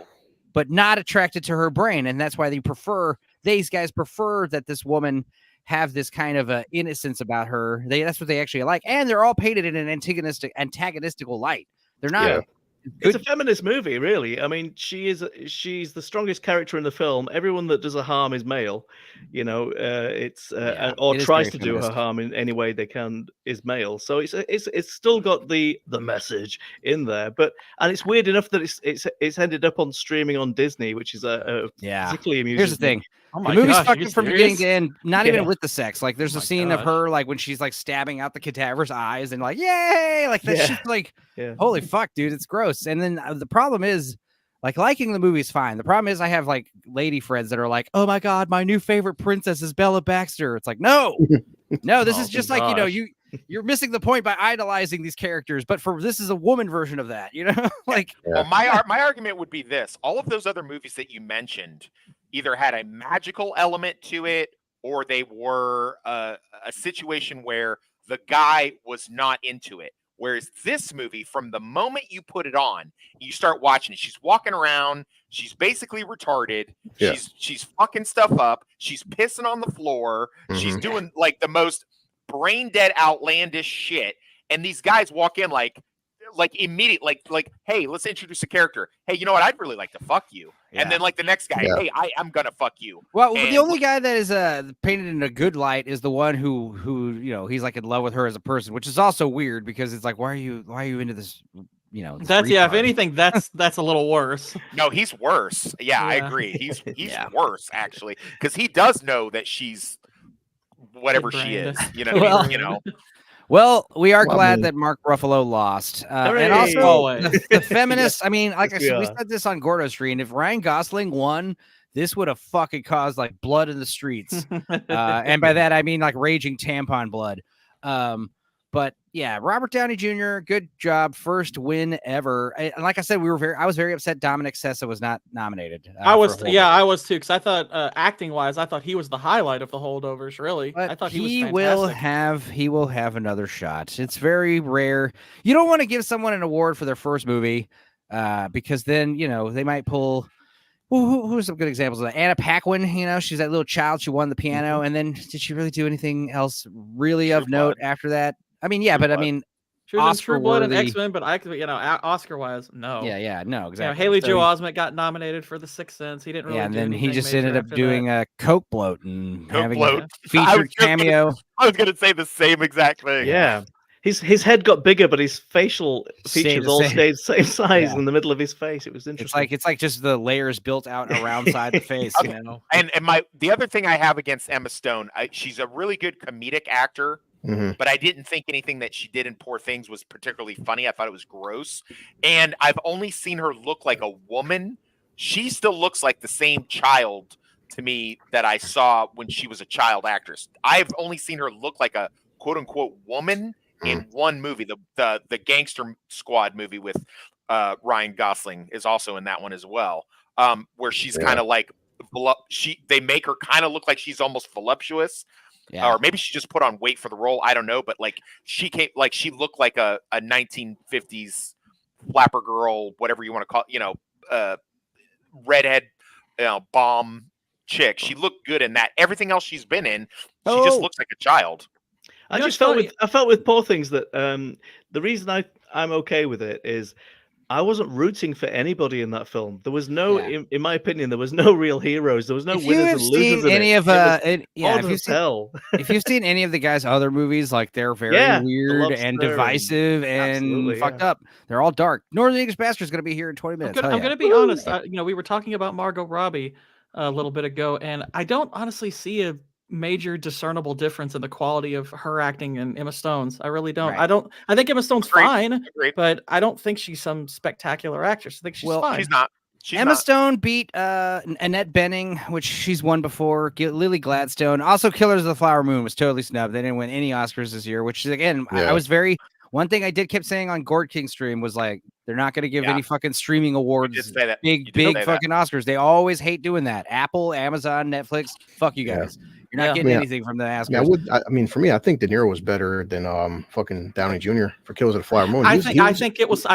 but not attracted to her brain. And that's why these guys prefer that this woman have this kind of innocence about her. That's what they actually like. And they're all painted in an antagonistical light. They're not. It's a feminist movie, really. I mean, she's the strongest character in the film. Everyone that does her harm is male, or tries to do her harm in any way they can is male. So it's still got the message in there. And it's weird enough that it's ended up on streaming on Disney, which is particularly amusing. Here's the thing. Oh the my movie's gosh, fucking from beginning to end, not even with the sex. Like there's a scene of her like when she's like stabbing out the cadaver's eyes and like, yay, like that shit's like, holy fuck, dude, it's gross. And then the problem is like liking the movie is fine. The problem is I have like lady friends that are like, oh my God, my new favorite princess is Bella Baxter. It's like, no, this is just like, you're missing the point by idolizing these characters. But this is a woman version of that, like. Well, my argument would be this: all of those other movies that you mentioned either had a magical element to it, or they were a situation where the guy was not into it. Whereas this movie, from the moment you put it on, you start watching it. She's walking around. She's basically retarded. Yeah. She's fucking stuff up. She's pissing on the floor. She's doing like the most brain dead, outlandish shit. And these guys walk in like immediately, like, hey, let's introduce a character. Hey, you know what? I'd really like to fuck you. Yeah. And then like the next guy, hey, I'm gonna fuck you. Well, the only guy that is painted in a good light is the one who he's like in love with her as a person, which is also weird because it's like, why are you into this? If anything, that's a little worse. No, he's worse. Yeah, I agree. He's worse actually because he does know that she's whatever she is. Well, we are glad that Mark Ruffalo lost. And also the feminists, I mean, like I said, we said this on Gordo's screen. If Ryan Gosling won, this would have fucking caused like blood in the streets. And by that, I mean like raging tampon blood. But yeah, Robert Downey Jr., good job. First win ever. And like I said, I was very upset Dominic Sessa was not nominated. I was too, because I thought acting wise, I thought he was the highlight of the holdovers, really. But I thought he was fantastic. He will have another shot. It's very rare. You don't want to give someone an award for their first movie, because then, they might pull. Who's some good examples of that? Anna Paquin, she's that little child. She won the piano. And then did she really do anything else really of note after that? I mean, yeah, but I mean, she was in True Blood and X-Men, but Oscar-wise, no. Yeah, no, exactly. Haley Joel Osment got nominated for The Sixth Sense. He didn't really. Yeah, and do then he just ended up major doing a Coke bloat and having a I featured was cameo. I was gonna say the same exact thing. Yeah. His head got bigger, but his facial features all stayed the same size in the middle of his face. It was interesting. It's like just the layers built out around side the face, Okay. And the other thing I have against Emma Stone, she's a really good comedic actor. Mm-hmm. But I didn't think anything that she did in Poor Things was particularly funny. I thought it was gross. And I've only seen her look like a woman. She still looks like the same child to me that I saw when she was a child actress. I've only seen her look like a quote unquote woman in one movie. The Gangster Squad movie with Ryan Gosling is also in that one as well. Where she's kind of like they make her kind of look like she's almost voluptuous. Yeah. Or maybe she just put on weight for the role. I don't know, but she looked like a 1950s flapper girl, whatever you want to call it, redhead, bomb chick. She looked good in that. Everything else she's been in, she just looks like a child. I felt with Poor Things that the reason I'm okay with it is I wasn't rooting for anybody in that film. There was no, in my opinion, there was no real heroes. There was no winners and losers in it. If you've seen any of the guys' other movies, like they're very weird and divisive and fucked up. They're all dark. Northern English Bastard is going to be here in 20 minutes. I'm going to be honest. We were talking about Margot Robbie a little bit ago, and I don't honestly see a major discernible difference in the quality of her acting and Emma Stone's. I really don't. Right. I think Emma Stone's fine, Agreed. but I don't think she's some spectacular actress. I think she's fine. She's not. Emma Stone beat Annette Bening, which she's won before. Lily Gladstone. Also, Killers of the Flower Moon was totally snubbed. They didn't win any Oscars this year, which is, again, I was very... One thing I kept saying on Gord King's stream was like, they're not going to give any fucking streaming awards, big fucking Oscars. They always hate doing that. Apple, Amazon, Netflix, fuck you guys. You're not getting anything from the Oscars. Yeah, for me, I think De Niro was better than fucking Downey Jr. for Killers of the Flower Moon. I think it was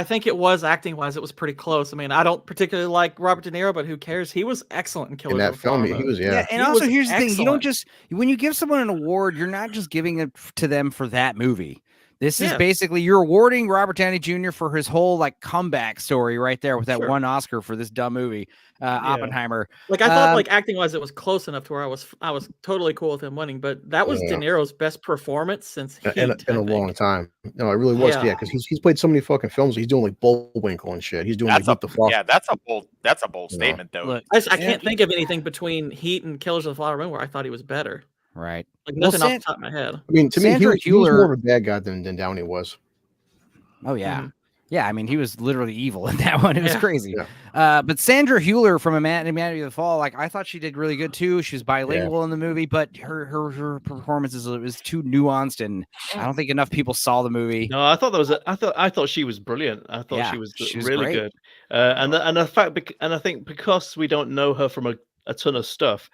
acting wise, it was pretty close. I mean, I don't particularly like Robert De Niro, but who cares? He was excellent in Killers of the Flower Moon. He was, and also here's the thing: you don't just when you give someone an award, you're not just giving it to them for that movie. This is basically you're awarding Robert Downey Jr. for his whole comeback story right there with that one Oscar for this dumb movie, Oppenheimer. I thought acting wise it was close enough to where I was totally cool with him winning, but that was De Niro's best performance since Heat, in a long time. No, it really was. Yeah, because he's played so many fucking films. He's doing like Bullwinkle and shit. He's doing the Flock. Yeah, that's a bold statement though. Look, I can't think of anything between Heat and Killers of the Flower Moon where I thought he was better. Right. Nothing off the top of my head. I mean, to me, he was more of a bad guy than Downey was. Oh, yeah. Yeah, I mean, he was literally evil in that one. It was crazy. But Sandra Hüller from Humanity of the Fall, I thought she did really good too. She was bilingual in the movie, but her performance was too nuanced, and I don't think enough people saw the movie. No, I thought I thought she was brilliant. I thought she was really great. good. And I think because we don't know her from a ton of stuff,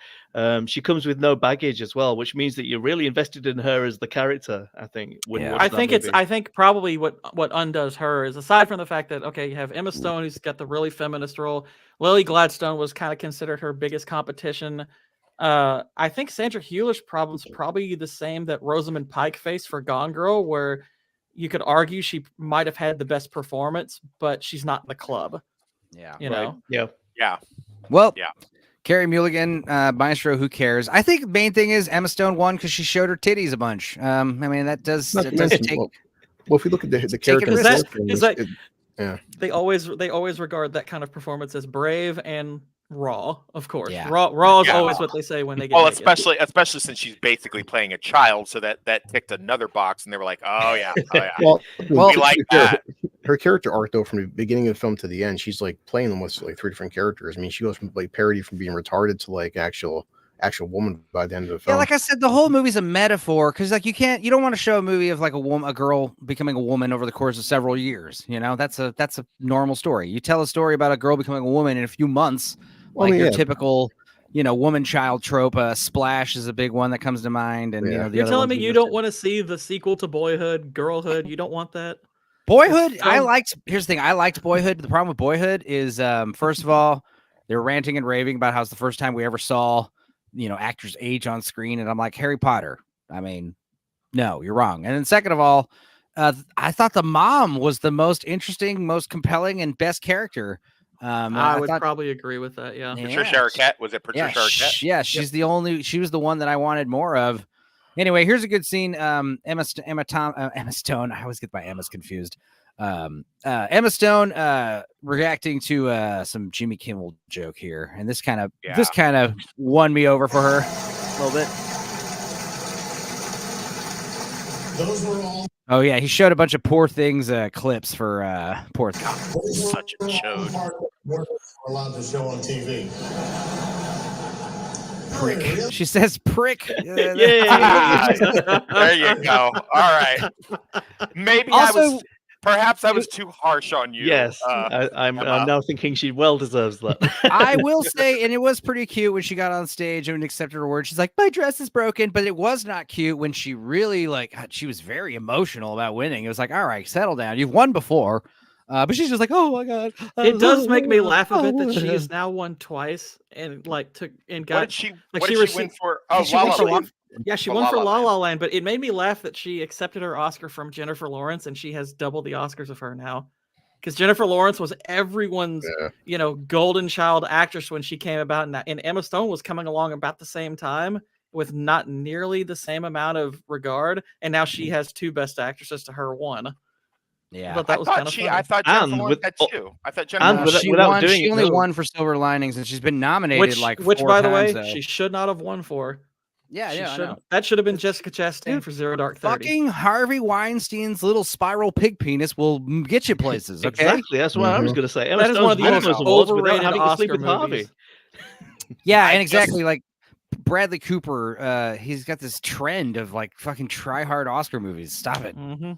she comes with no baggage as well, which means that you're really invested in her as the character. I think. I think probably what undoes her is, aside from the fact that you have Emma Stone, who's got the really feminist role. Lily Gladstone was kind of considered her biggest competition. I think Sandra Hüller's problem's probably the same that Rosamund Pike faced for Gone Girl, where you could argue she might have had the best performance, but she's not in the club. Yeah. You know? Yeah. Well, Carey Mulligan, Maestro, who cares? I think the main thing is Emma Stone won because she showed her titties a bunch. I mean, that does take... Well, if you look at the character, they always regard that kind of performance as brave and raw, of course. Yeah. Raw is always what they say when they get naked. especially since she's basically playing a child, so that ticked another box, and they were like, oh yeah. We like that. Her character arc, though, from the beginning of the film to the end, she's playing almost 3 different characters. I mean, she goes from parody from being retarded to actual actual woman by the end of the film. Yeah, like I said, the whole movie's a metaphor because like you don't want to show a movie of like a girl becoming a woman over the course of several years. You know, that's a normal story. You tell a story about a girl becoming a woman in a few months, like your typical, woman child trope. Splash is a big one that comes to mind, and You're telling me you don't want to see the sequel to Boyhood, Girlhood? You don't want that? Boyhood, here's the thing. I liked Boyhood. The problem with Boyhood is, first of all, they're ranting and raving about how it's the first time we ever saw, actors age on screen. And I'm like, Harry Potter. I mean, no, you're wrong. And then second of all, I thought the mom was the most interesting, most compelling, and best character. I would probably agree with that. Yeah. Patricia Arquette. Was it Patricia Arquette? Yeah, she's she was the one that I wanted more of. Anyway, here's a good scene. Emma Stone. I always get my Emmas confused. Emma Stone reacting to some Jimmy Kimmel joke here, and this kind of won me over for her a little bit. Those were all. Oh yeah, he showed a bunch of Poor Things clips for Poor Things. Such a chode. We're allowed to show on TV. Prick. She says prick. There you go. All right. Maybe perhaps I was too harsh on you. Yes, I'm now thinking she well deserves that. I will say, and it was pretty cute when she got on stage and accepted her word. She's like, my dress is broken, but it was not cute when she really she was very emotional about winning. It was like, all right, settle down. You've won before. But she's just like, oh my god. It does make me laugh a bit that she has now won twice and got. What did she win for? Oh, she won for yeah, she won for La La Land, but it made me laugh that she accepted her Oscar from Jennifer Lawrence, and she has double the Oscars of her now. Because Jennifer Lawrence was everyone's, golden child actress when she came about, and Emma Stone was coming along about the same time with not nearly the same amount of regard, and now she has two Best Actresses to her one. Yeah, I thought that was kind of funny. I thought Jennifer Lawrence had two. I thought Jennifer she only won for Silver Linings, and she's been nominated which, by the way, times, she should not have won for. Yeah, that should have been Jessica Chastain for Zero Dark 30. Fucking Harvey Weinstein's little spiral pig penis will get you places. Okay, exactly. That's what I was going to say. That is one of the most overrated Oscar movies. Yeah, and exactly like Bradley Cooper. He's got this trend of like fucking try hard Oscar movies. Stop it. Mm-hmm.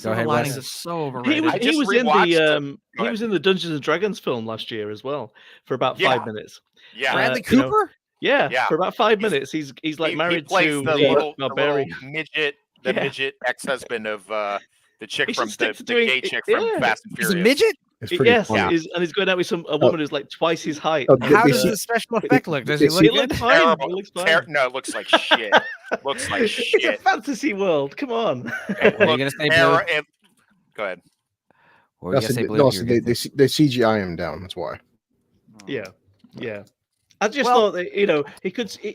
Go ahead, Linings is so overrated. He was in the Dungeons and Dragons film last year as well for about 5 minutes. Yeah, Bradley Cooper. For about 5 minutes. He's like married to the little midget, midget ex-husband of the chick from the gay chick from Fast and Furious. He's a midget. Yes, and he's going out with a woman who's like twice his height. How does the special effect look? Does he look fine? It looks fine. No, it looks like shit. Looks like shit. It's a fantasy world. Come on. What are you gonna say, Blue? Go ahead. They CGI him down. That's why. Yeah. I just thought that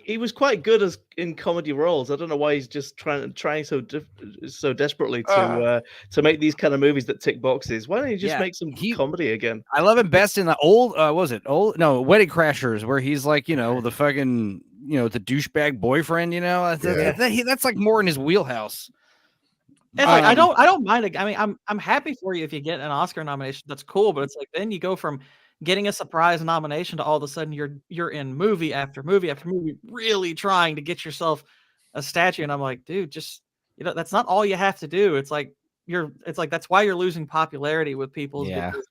he was quite good in comedy roles. I don't know why he's just trying so desperately to make these kind of movies that tick boxes. Why don't you just make some comedy again? I love him best in the old Wedding Crashers, where he's like the fucking the douchebag boyfriend. That's like more in his wheelhouse. And I don't mind it. I mean, I'm happy for you if you get an Oscar nomination. That's cool, but it's like then you go from getting a surprise nomination to all of a sudden you're in movie after movie after movie, really trying to get yourself a statue. And I'm like, dude, just that's not all you have to do. It's like that's why you're losing popularity with people. Yeah. Because,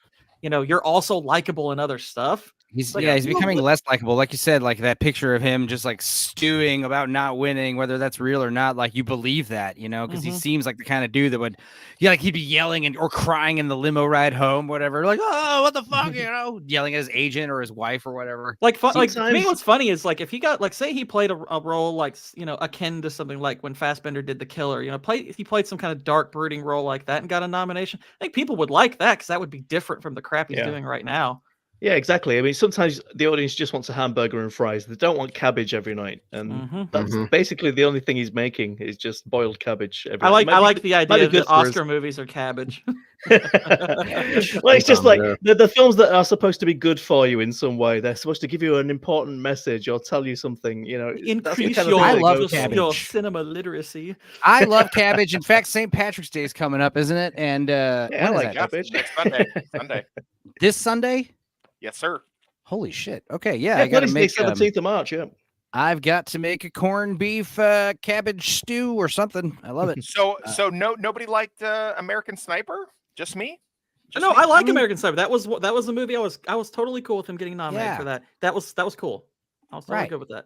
you're also likable in other stuff. He's becoming less likable. Like you said, like that picture of him just like stewing about not winning, whether that's real or not. Like you believe that, because he seems like the kind of dude that would, he'd be yelling or crying in the limo ride home, whatever. Like, oh, what the fuck, yelling at his agent or his wife or whatever. To me, what's funny is like if he got say he played a role like akin to something like when Fassbender did The Killer. If he played some kind of dark, brooding role like that and got a nomination, I think people would like that because that would be different from the crap he's doing right now. Yeah, exactly. I mean, sometimes the audience just wants a hamburger and fries. They don't want cabbage every night, and that's basically the only thing he's making is just boiled cabbage. Every night. I like the idea that Oscar movies are cabbage. Well, it's just like the films that are supposed to be good for you in some way. They're supposed to give you an important message or tell you something. Increase your cinema literacy. I love cabbage. In fact, St. Patrick's Day is coming up, isn't it? And I like cabbage. Next Sunday. This Sunday. Yes, sir. Holy shit. Okay, yeah. I got to make 17th of March. Yeah. I've got to make a corned beef cabbage stew or something. I love it. So nobody liked American Sniper? Just me? Just No, me? I like American Sniper. That was the movie I was totally cool with him getting nominated for Yeah. that. That was cool. I was totally Right. good with that.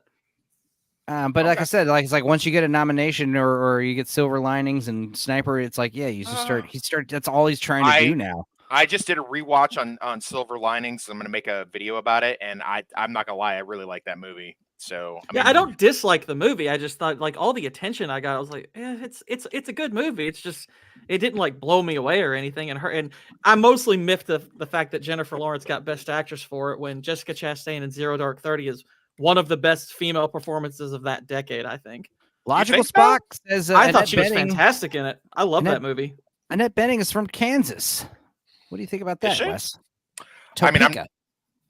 But like I said, like it's like once you get a nomination or you get Silver Linings and Sniper, it's like you just start. That's all he's trying to do now. I just did a rewatch on Silver Linings. I'm gonna make a video about it, and I'm not gonna lie, I really like that movie. So I don't dislike the movie. I just thought like all the attention I got, I was like, it's a good movie. It's just it didn't like blow me away or anything. And I mostly miffed the fact that Jennifer Lawrence got Best Actress for it when Jessica Chastain in Zero Dark 30 is one of the best female performances of that decade. I think. Logical Spock says I thought Annette she was Bening- fantastic in it. I love that movie. Annette Bening is from Kansas. What do you think about that, she? Wes? I mean, Topeka.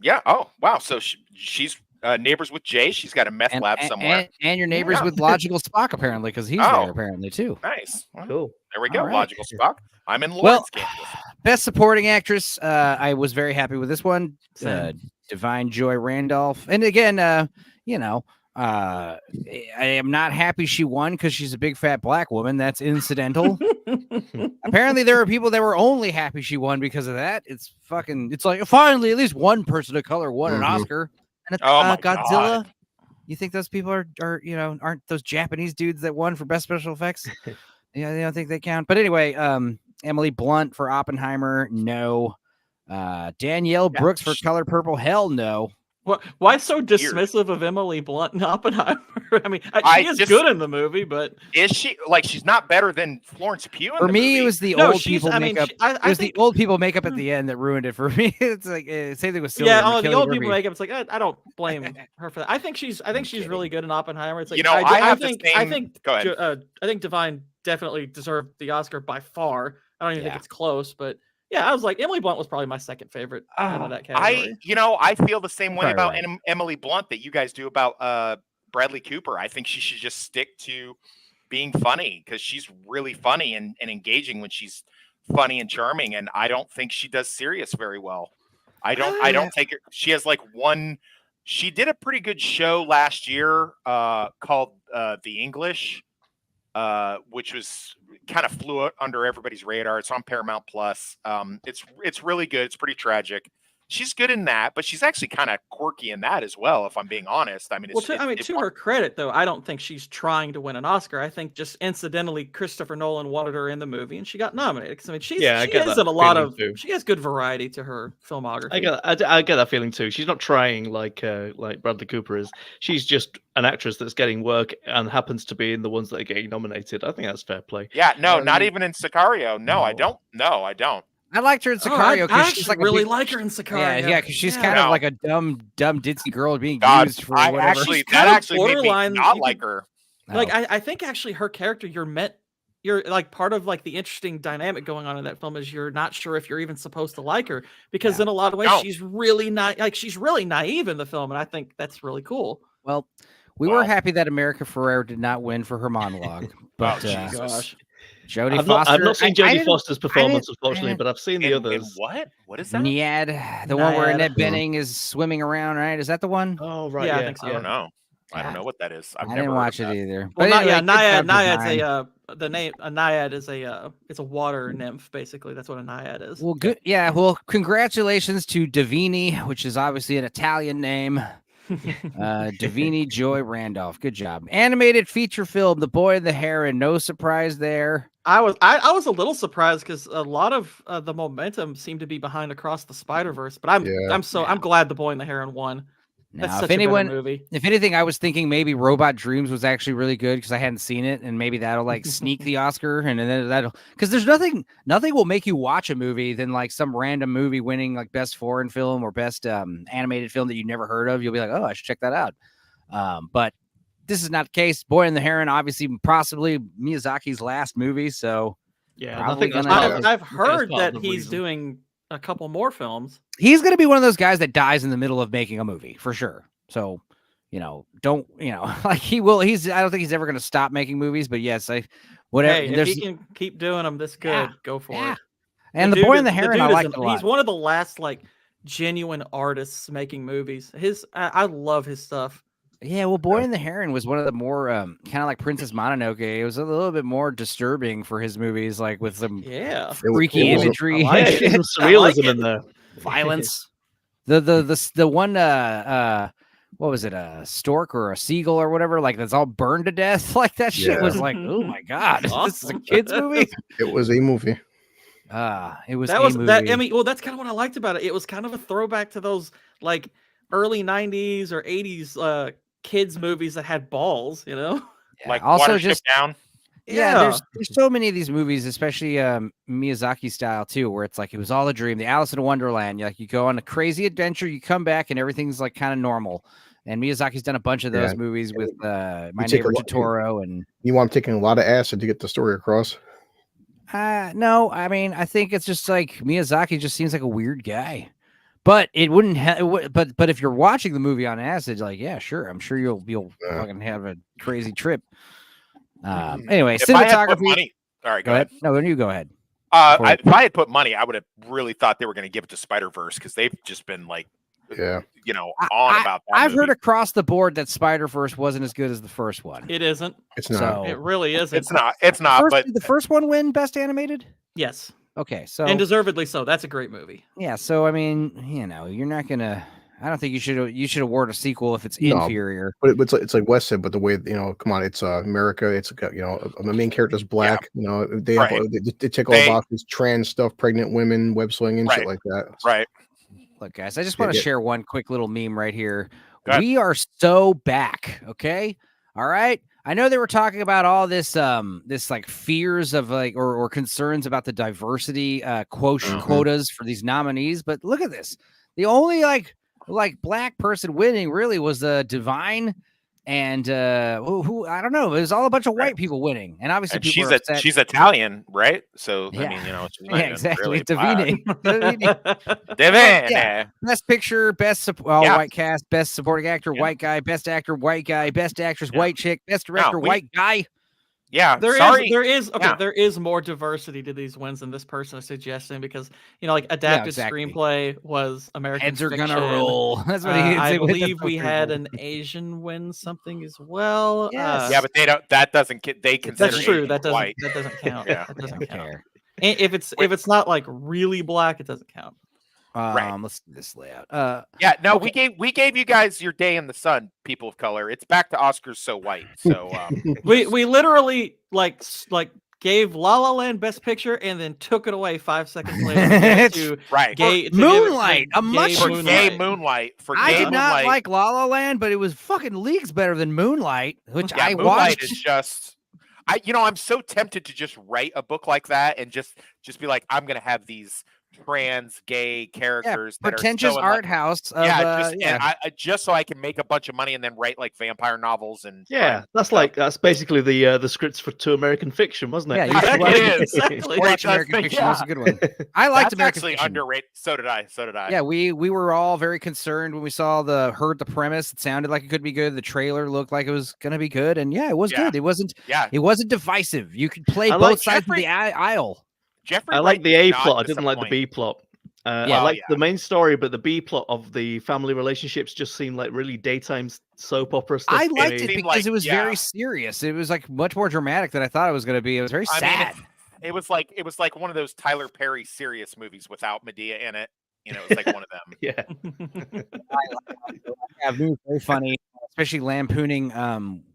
yeah. Oh, wow. So she's neighbors with Jay. She's got a meth lab somewhere. And your neighbors Yeah. with Logical Spock apparently because he's there apparently too. Nice. Well, Cool. There we go. All right. Logical Spock. I'm in Well, Lawrence, Kansas. Best Supporting Actress. I was very happy with this one. Same. Divine Joy Randolph. And again, I am not happy she won because she's a big fat black woman. That's incidental. Apparently, there are people that were only happy she won because of that. It's like finally at least one person of color won an Oscar. And it's my Godzilla. God. You think those people are aren't those Japanese dudes that won for best special effects? Yeah, they don't think they count. But anyway, Emily Blunt for Oppenheimer, no. Danielle Brooks for Color Purple, hell no. Why so dismissive of Emily Blunt and Oppenheimer? I mean, she is good in the movie, but is she like she's not better than Florence Pugh? In For the me, movie? it was the No, old she's- people I mean, makeup. she- I It was think- the old people makeup at the end that ruined it for me. It's like same thing with Cillian. yeah, the Kelly old Murphy. people makeup. It's like I don't blame her for that. I think she's really good in Oppenheimer. It's like I have the think same- Go ahead. I think Divine definitely deserved the Oscar by far. I don't even think Yeah. it's close, but yeah, I was like Emily Blunt was probably my second favorite out of that category. I feel the same way Probably about right. Emily Blunt that you guys do about Bradley Cooper. I think she should just stick to being funny because she's really funny and engaging when she's funny and charming. And I don't think she does serious very well. I don't take it. She has like one. She did a pretty good show last year called The English, which was kind of flew under everybody's radar. It's on Paramount Plus. It's really good. It's pretty tragic. She's good in that, but she's actually kind of quirky in that as well. If I'm being honest, I mean, To her credit, though, I don't think she's trying to win an Oscar. I think just incidentally, Christopher Nolan wanted her in the movie, and she got nominated. 'Cause, I mean, she I get has that a lot feeling of. too. She has good variety to her filmography. I get that feeling too. She's not trying like Bradley Cooper is. She's just an actress that's getting work and happens to be in the ones that are getting nominated. I think that's fair play. Yeah, no, not even in Sicario. No, I don't. No, I don't. I liked her in Oh, Sicario I she's like really a big, like her in Sicario. Yeah, because she's Yeah. kind of No. like a dumb ditzy girl being God, used for I whatever. actually She's that kind of actually made me borderline, not you like could- her. Like No. I think actually her character, you're like part of like the interesting dynamic going on in that film is you're not sure if you're even supposed to like her because in a lot of ways No. she's really naive in the film, and I think that's really cool. Well, we were happy that America Ferrera did not win for her monologue, but Gosh. Jodie I've Foster. not seen I Jodie didn't- Foster's performance, I unfortunately, didn't- but I've seen the others. What? What is that? Nyad, the one where Nyad. Annette Bening is swimming around, right? Is that the one? Oh, right. Yeah, Yeah, I think so. I don't know. I don't know what that is. I've I never didn't heard watch of it that. either. Well, But anyway, Nyad's good a job, the name a Nyad is it's a water nymph basically. That's what a Nyad is. Well, good. Yeah. Well, congratulations to Davini, which is obviously an Italian name. Davini Joy Randolph. Good job. Animated feature film, The Boy and the Heron. No surprise there. I was a little surprised because a lot of the momentum seemed to be behind Across the Spider-Verse, but I'm glad The Boy and the Heron won. That's Now, such if a better anyone, movie. if anything, I was thinking maybe Robot Dreams was actually really good because I hadn't seen it, and maybe that'll like sneak the Oscar, and then that'll because there's nothing will make you watch a movie than like some random movie winning like best foreign film or best animated film that you never heard of. You'll be like, oh, I should check that out. But this is not the case. Boy and the Heron, obviously, possibly Miyazaki's last movie, so Yeah, I probably think that's gonna- part of- I've that's heard part of that the he's reason. doing a couple more films. he's going to be one of those guys that dies in the middle of making a movie for sure. So, don't, like he will, I don't think he's ever going to stop making movies, but yes, whatever. Hey, if he can keep doing them this good, go for it. And The Boy and the Heron, I like a lot. He's one of the last like genuine artists making movies. I love his stuff. Yeah, well, Boy and the Heron was one of the more kind of like Princess Mononoke. It was a little bit more disturbing for his movies, like with some freaky it was imagery, Yeah, and it shit, was some surrealism in there. violence. The one what was it, a stork or a seagull or whatever, like that's all burned to death. Like that shit was like, oh my god, this is a kids movie. It was a movie. It was That a was movie. that. I mean, well, that's kind of what I liked about it. It was kind of a throwback to those like early '90s or '80s kids movies that had balls. You know, Like also Watership just Down. Yeah, there's so many of these movies, especially Miyazaki style too, where it's like it was all a dream. The Alice in Wonderland, you go on a crazy adventure, you come back, and everything's like kind of normal. And Miyazaki's done a bunch of those movies with My Neighbor Totoro, and you want him taking a lot of acid to get the story across. No, I mean I think it's just like Miyazaki just seems like a weird guy. But it wouldn't have. But if you're watching the movie on acid, like yeah, sure, I'm sure you'll fucking have a crazy trip. Anyway, If I had put cinematography. money, all right, go ahead. No, then you go ahead. If I had put money, I would have really thought they were going to give it to Spider-Verse because they've just been like, on about that. I've heard across the board that Spider-Verse wasn't as good as the first one. it isn't. It's not. So, It really isn't. It's not. It's not. But did the first one win Best Animated? Yes, Okay, so and deservedly so. That's a great movie. yeah, so I mean, you're not gonna. I don't think you should award a sequel if it's inferior. But it's like Wes said, but the way come on, it's America. It's the main character's black. They have they tick all boxes, trans stuff, pregnant women, web slinging, shit like that. Right. Look, guys, I just want to share one quick little meme right here. Go ahead. We are so back. Okay, all right. I know they were talking about all this this like fears of like or concerns about the diversity quotas for these nominees, but look at this. The only like black person winning really was Divine and who I don't know. It was all a bunch of white people winning, and obviously and she's Italian, right? So I mean, she's not exactly. really Divine. Best picture, best white cast, best supporting actor, white guy, best actor, white guy, best actress, white chick, best director, white guy. Yeah, there is more diversity to these wins than this person is suggesting because like adapted screenplay was American Heads are Fiction. gonna roll. That's what I believe we had an Asian win something as well. Yes. Yeah, but they don't. That doesn't. They consider. That's true. Asian That doesn't. white. That doesn't count. Yeah. That doesn't count. And if it's not like really black, it doesn't count. Let's do this layout. No, okay. we gave you guys your day in the sun, people of color. It's back to Oscars so white. So we literally like gave La La Land Best Picture and then took it away 5 seconds later. To Moonlight, Moonlight. I did not like La La Land, but it was fucking leagues better than Moonlight, which I Moonlight watched. Is just. I'm so tempted to just write a book like that and just be like, I'm gonna have these trans gay characters that pretentious are art house just so I can make a bunch of money and then write like vampire novels and that's basically the scripts for Two American Fiction, wasn't it? Yeah, exactly. American Fiction was a good one. I liked American Fiction. Underrated. So did I. Yeah, we were all very concerned when we heard the premise. It sounded like it could be good. The trailer looked like it was gonna be good, and it was good. It wasn't divisive. You could play both sides of the aisle. Jeffrey I like the A plot. I didn't didn't like the B plot. I like the main story, but the B plot of the family relationships just seemed like really daytime soap opera stuff. I liked it because it was very serious. It was like much more dramatic than I thought it was going to be. It was very sad. It was like one of those Tyler Perry serious movies without Medea in it. It was like one of them. Yeah. Very funny, especially lampooning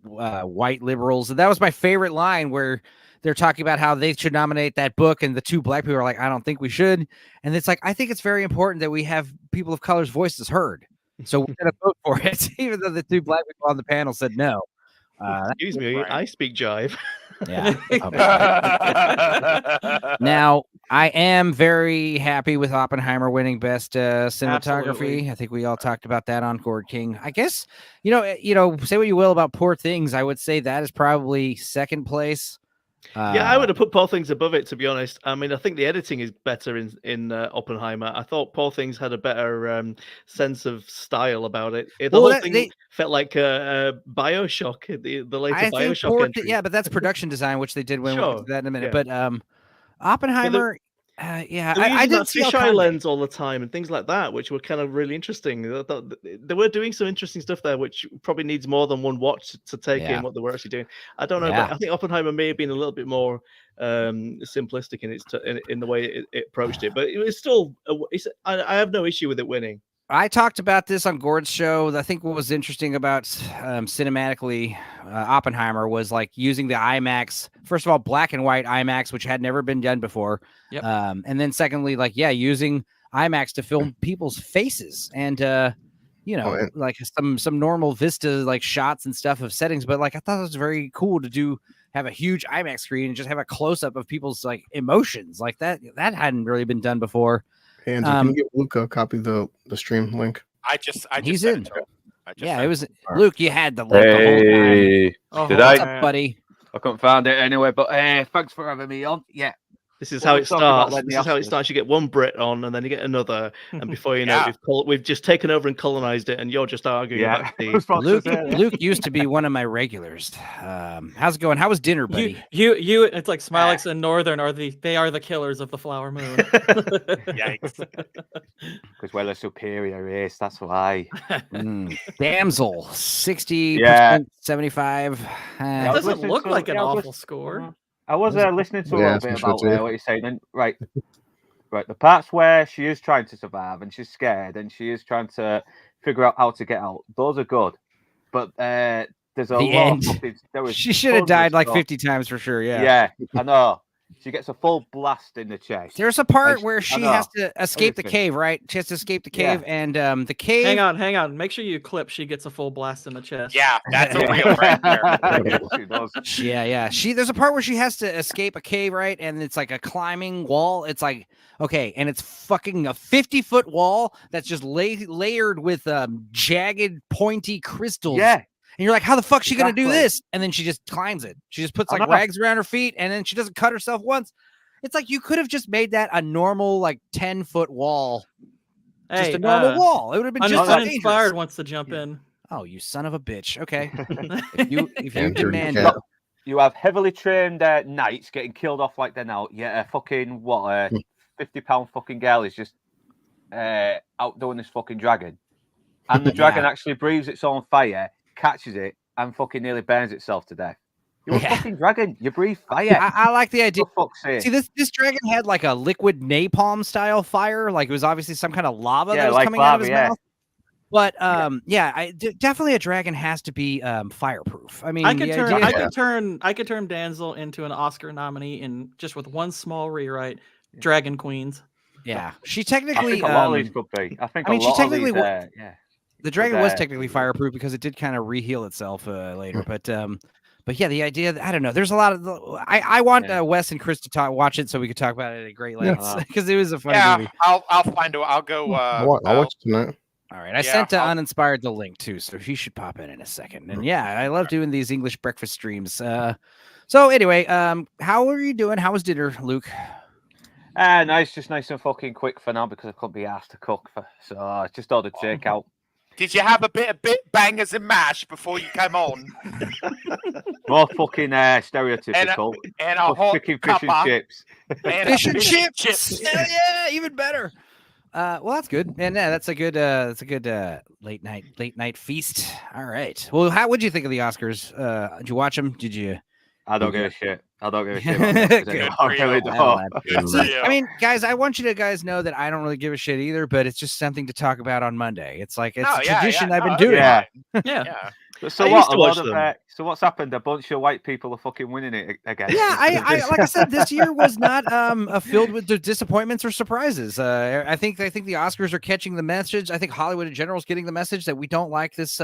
white liberals. That was my favorite line where they're talking about how they should nominate that book, and the two black people are like, I don't think we should. And it's like, I think it's very important that we have people of color's voices heard. So we're going to vote for it, even though the two black people on the panel said no. Excuse me, right. I speak jive. Yeah. Now, I am very happy with Oppenheimer winning Best Cinematography. Absolutely. I think we all talked about that on Cord King. I guess, say what you will about Poor Things. I would say that is probably second place. I would have put Poor Things above it, to be honest. I mean, I think the editing is better in Oppenheimer. I thought Poor Things had a better sense of style about it. The whole thing felt like Bioshock, the later Bioshock entry. But that's production design, which they did win that in a minute. But Oppenheimer, Yeah, They were I using didn't that see fisheye Alcande. lens all the time and things like that, which were kind of really interesting. They were doing some interesting stuff there, which probably needs more than one watch to take Yeah. in what they were actually doing. I don't know, Yeah. but I think Oppenheimer may have been a little bit more simplistic in in the way it approached it, but it was still. I have no issue with it winning. I talked about this on Gord's show. I think what was interesting about cinematically Oppenheimer was like using the IMAX. First of all, black and white IMAX, which had never been done before. Yep. And then secondly, like, yeah, using IMAX to film people's faces and, you know, like some normal Vista like shots and stuff of settings. But like, I thought it was very cool to have a huge IMAX screen and just have a close up of people's like emotions like that. That hadn't really been done before. And can you get Luke a copy of the stream link? I just He's sent in. it to him. Yeah, it was Luke. You had the link the whole time. Did What's I? up, buddy? I couldn't find it anyway, but thanks for having me on. Yeah. This is What how we it talking about, starts. Lenny This is how it Oscars? starts. You get one Brit on, and then you get another, and before you know it, we've just taken over and colonized it, and you're just arguing about the Luke used to be one of my regulars. How's it going? How was dinner, buddy? You it's like Smilex and Northern are the killers of the Flower Moon. Yikes. Because we're the superior race, that's why. Damsel, 60%, Yeah. 75. It doesn't look like an awful score. I was listening to a Yeah, little bit some shit about too. what you're saying, and right, the parts where she is trying to survive and she's scared and she is trying to figure out how to get out. Those are good, but there's a The lot. end. Of footage. There was She should have tons of died like stuff. 50 times for sure. Yeah. Yeah, I know. She gets a full blast in the chest. There's a part And where I she know. has to escape the Everything. cave, right? She has to escape the Yeah. cave, and the cave. Hang on. Make sure you clip. She gets a full blast in the chest. Yeah, that's a real right there. She does. Yeah. There's a part where she has to escape a cave, right? And it's like a climbing wall. It's like, okay, and it's fucking a 50-foot wall that's just layered with jagged, pointy crystals. Yeah. And you're like, how the fuck is she gonna do Exactly. this? And then she just climbs it. She just puts I like know. rags around her feet, and then she doesn't cut herself once. It's like you could have just made that a normal, like 10-foot wall. Just Hey, a normal wall. It would have been just as Uninspired dangerous. wants to jump in. Oh, you son of a bitch. Okay. if you And dirty demand cat. it. You have heavily trained knights getting killed off like they're now. Yeah, a fucking 50-pound fucking girl is just outdoing this fucking dragon, and the dragon actually breathes its own fire, catches it, and fucking nearly burns itself to death. You're a fucking dragon. You breathe fire. I like the idea. For fuck's sake. See, this dragon had like a liquid napalm style fire. Like it was obviously some kind of lava that was like coming out of lava, his yeah. mouth. But definitely a dragon has to be fireproof. I mean, I could the turn idea- I could turn Damsel into an Oscar nominee in just with one small rewrite. Dragon Queens. Yeah, she I technically. think a lot of these could be. I think. I mean, a she lot technically. Of these, yeah. The dragon But, was technically fireproof because it did kind of reheal itself later. But yeah, the idea. I don't know. There's a lot of. I want Wes and Chris to watch it so we could talk about it at great lengths because it was a funny movie. I'll find it. I'll go. I'll watch it tonight. All right, I sent Uninspired the link too, so he should pop in a second. And yeah, I love doing these English breakfast streams. So anyway, how are you doing? How was dinner, Luke? Nice, just nice and fucking quick for now because I couldn't be asked to cook, so I just ordered takeout. Did you have a bit of bangers and mash before you came on? More fucking stereotypical. And a hot chicken, fish and cuppa. chips. And Fish and fish and chips. Hell yeah, even better. Well, that's good, and that's a good late night feast. All right. Well, how would you think of the Oscars? Did you watch them? Did you? I don't give a shit. I don't give a shit. About that, 'cause I really don't. So, I mean, guys, I want you to guys know that I don't really give a shit either, but it's just something to talk about on Monday. It's like it's a tradition I've been doing. Yeah. Yeah. So I what? used to A lot watch of, them. So what's happened? A bunch of white people are fucking winning it again. Yeah, I like I said, this year was not filled with disappointments or surprises. I think the Oscars are catching the message. I think Hollywood in general is getting the message that we don't like this.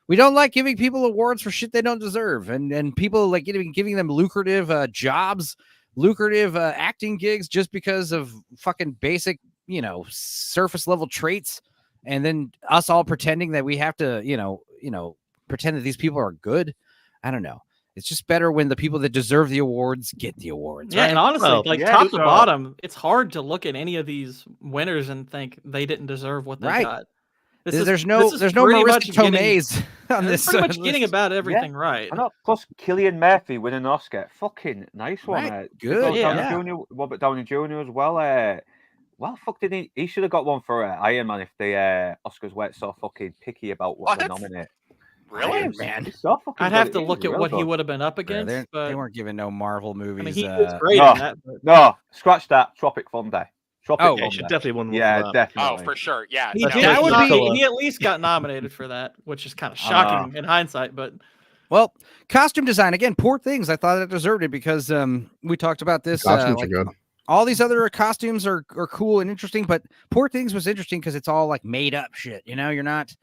We don't like giving people awards for shit they don't deserve, and people like giving them lucrative jobs, lucrative acting gigs just because of fucking basic, surface level traits, and then us all pretending that we have to, pretend that these people are good. I don't know. It's just better when the people that deserve the awards get the awards. Yeah, right? and honestly, Well, top to bottom, it's hard to look at any of these winners and think they didn't deserve what they Right. got. There's no pretty much Marissa Tomei's. on It's this. pretty much list. getting about everything right. I know. Plus, Cillian Murphy winning an Oscar. Fucking nice one. Right, good, Robert Downey Jr. as well. Well, fuck did he? He should have got one for Iron Man if the Oscars weren't so fucking picky about what they nominate. Really, man? He's so fucking I'd have good. to look at what he would have been up Yeah, against, but they weren't giving no Marvel movies. I mean, he was great No, in that. But no, scratch that. Tropic Thunder. Tropic Oh, Yeah, Thunder. he should definitely won one. Yeah, for that. definitely. Oh, for sure. Yeah. he, no, did- that he would got- be- he at least got nominated for that, which is kind of shocking in hindsight. But Well, costume design again. Poor Things. I thought it deserved it because we talked about this. Costumes are good. All these other costumes are cool and interesting, but Poor Things was interesting because it's all like made up shit. You know, you're not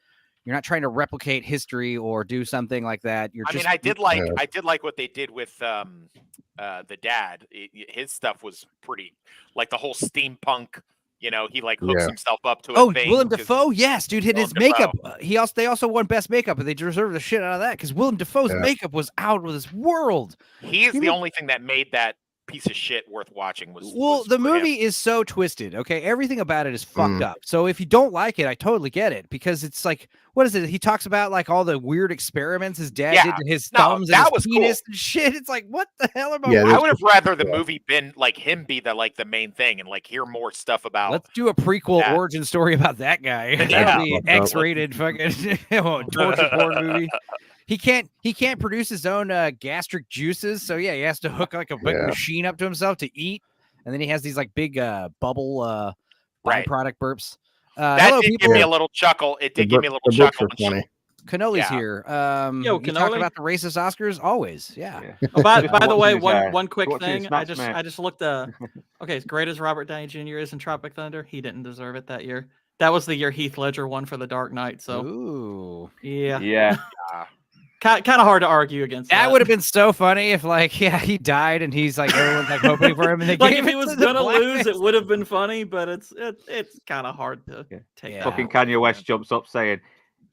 trying to replicate history or do something like that. I mean, I did like what they did with the dad. His stuff was pretty, like the whole steampunk. You know, he like hooks himself up to a thing. Willem Dafoe, yes, dude, hit his Willem makeup. Dafoe. They also won best makeup, and they deserve the shit out of that because Willem Dafoe's makeup was out of this world. He is the only thing that made that piece of shit worth watching. The movie is so twisted. Okay, everything about it is fucked up. So if you don't like it, I totally get it because it's like, what is it? He talks about like all the weird experiments his dad did to his thumbs and his penis and shit. It's like, what the hell am I? I would have rather the movie been like him be the main thing and like hear more stuff about. Let's do a prequel origin story about that guy. That'd be X-rated fucking torture porn movie. He can't produce his own gastric juices, so yeah, he has to hook like a big machine up to himself to eat, and then he has these like big bubble byproduct burps. That did give me a little chuckle. It did give me a little chuckle. Canoli's here. You talk about the racist Oscars always. Yeah. Oh, by the way, one quick What's his thing. I snaps, just looked. Okay, as great as Robert Downey Jr. is in Tropic Thunder, he didn't deserve it that year. That was the year Heath Ledger won for The Dark Knight. So, ooh, yeah. Kind of hard to argue against. That would have been so funny if, like, he died and he's like everyone's like hoping for him, and they like gave if he it was to the gonna black lose, guy. it would have been funny, but it's kind of hard to take. that. Fucking Kanye West jumps up saying,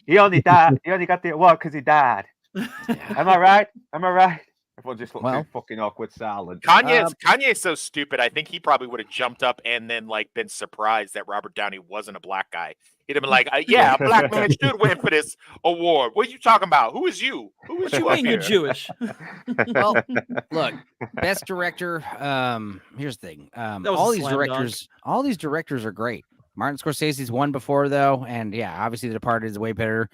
"He only died. He only got the award because he died." Am I right? Am I right? Everyone just looked too fucking awkward silent. Kanye's so stupid. I think he probably would have jumped up and then like been surprised that Robert Downey wasn't a black guy. He'd have been like, "Yeah, a black man should win for this award. What are you talking about? Who is you? Who is you? You're Jewish." Well, look, best director. Here's the thing. All these directors are great. Martin Scorsese's won before though, and yeah, obviously The Departed is way better.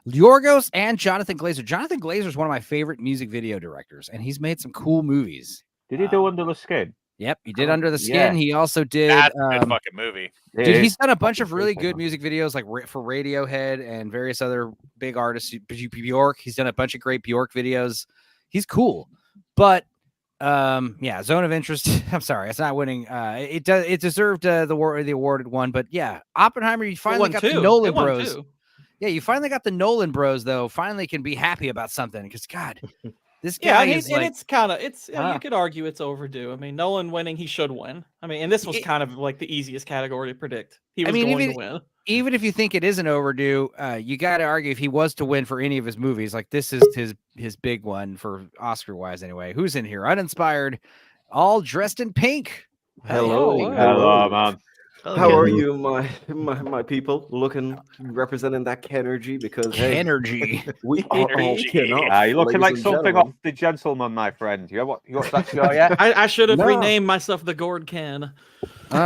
Yorgos and Jonathan Glazer. Jonathan Glazer is one of my favorite music video directors, and he's made some cool movies. Did he do Under the Skin? Yep, he did Under the Skin. He also did. That's a good fucking movie. Dude, he's done a bunch of really good music videos, like for Radiohead and various other big artists. Bjork. He's done a bunch of great Bjork videos. He's cool, but yeah, Zone of Interest. I'm sorry, it's not winning. It deserved the awarded one, but yeah, Oppenheimer. You finally got the Nolan Bros. Yeah, you finally got the Nolan Bros, though. Finally can be happy about something because, God, this guy is like... it's kind of, you could argue it's overdue. I mean, Nolan winning, he should win. I mean, and this was kind of like the easiest category to predict. He was going to win. Even if you think it isn't overdue, you got to argue if he was to win for any of his movies, like this is his big one for Oscar-wise anyway. Who's in here? Uninspired, all dressed in pink. Hello, man. How are you, my people? Representing that Kenergy because energy. We are all kin-up, you're looking like ladies and something gentlemen. off The Gentleman, my friend. You watched that show yet? I should have renamed myself the Gord Ken. Stu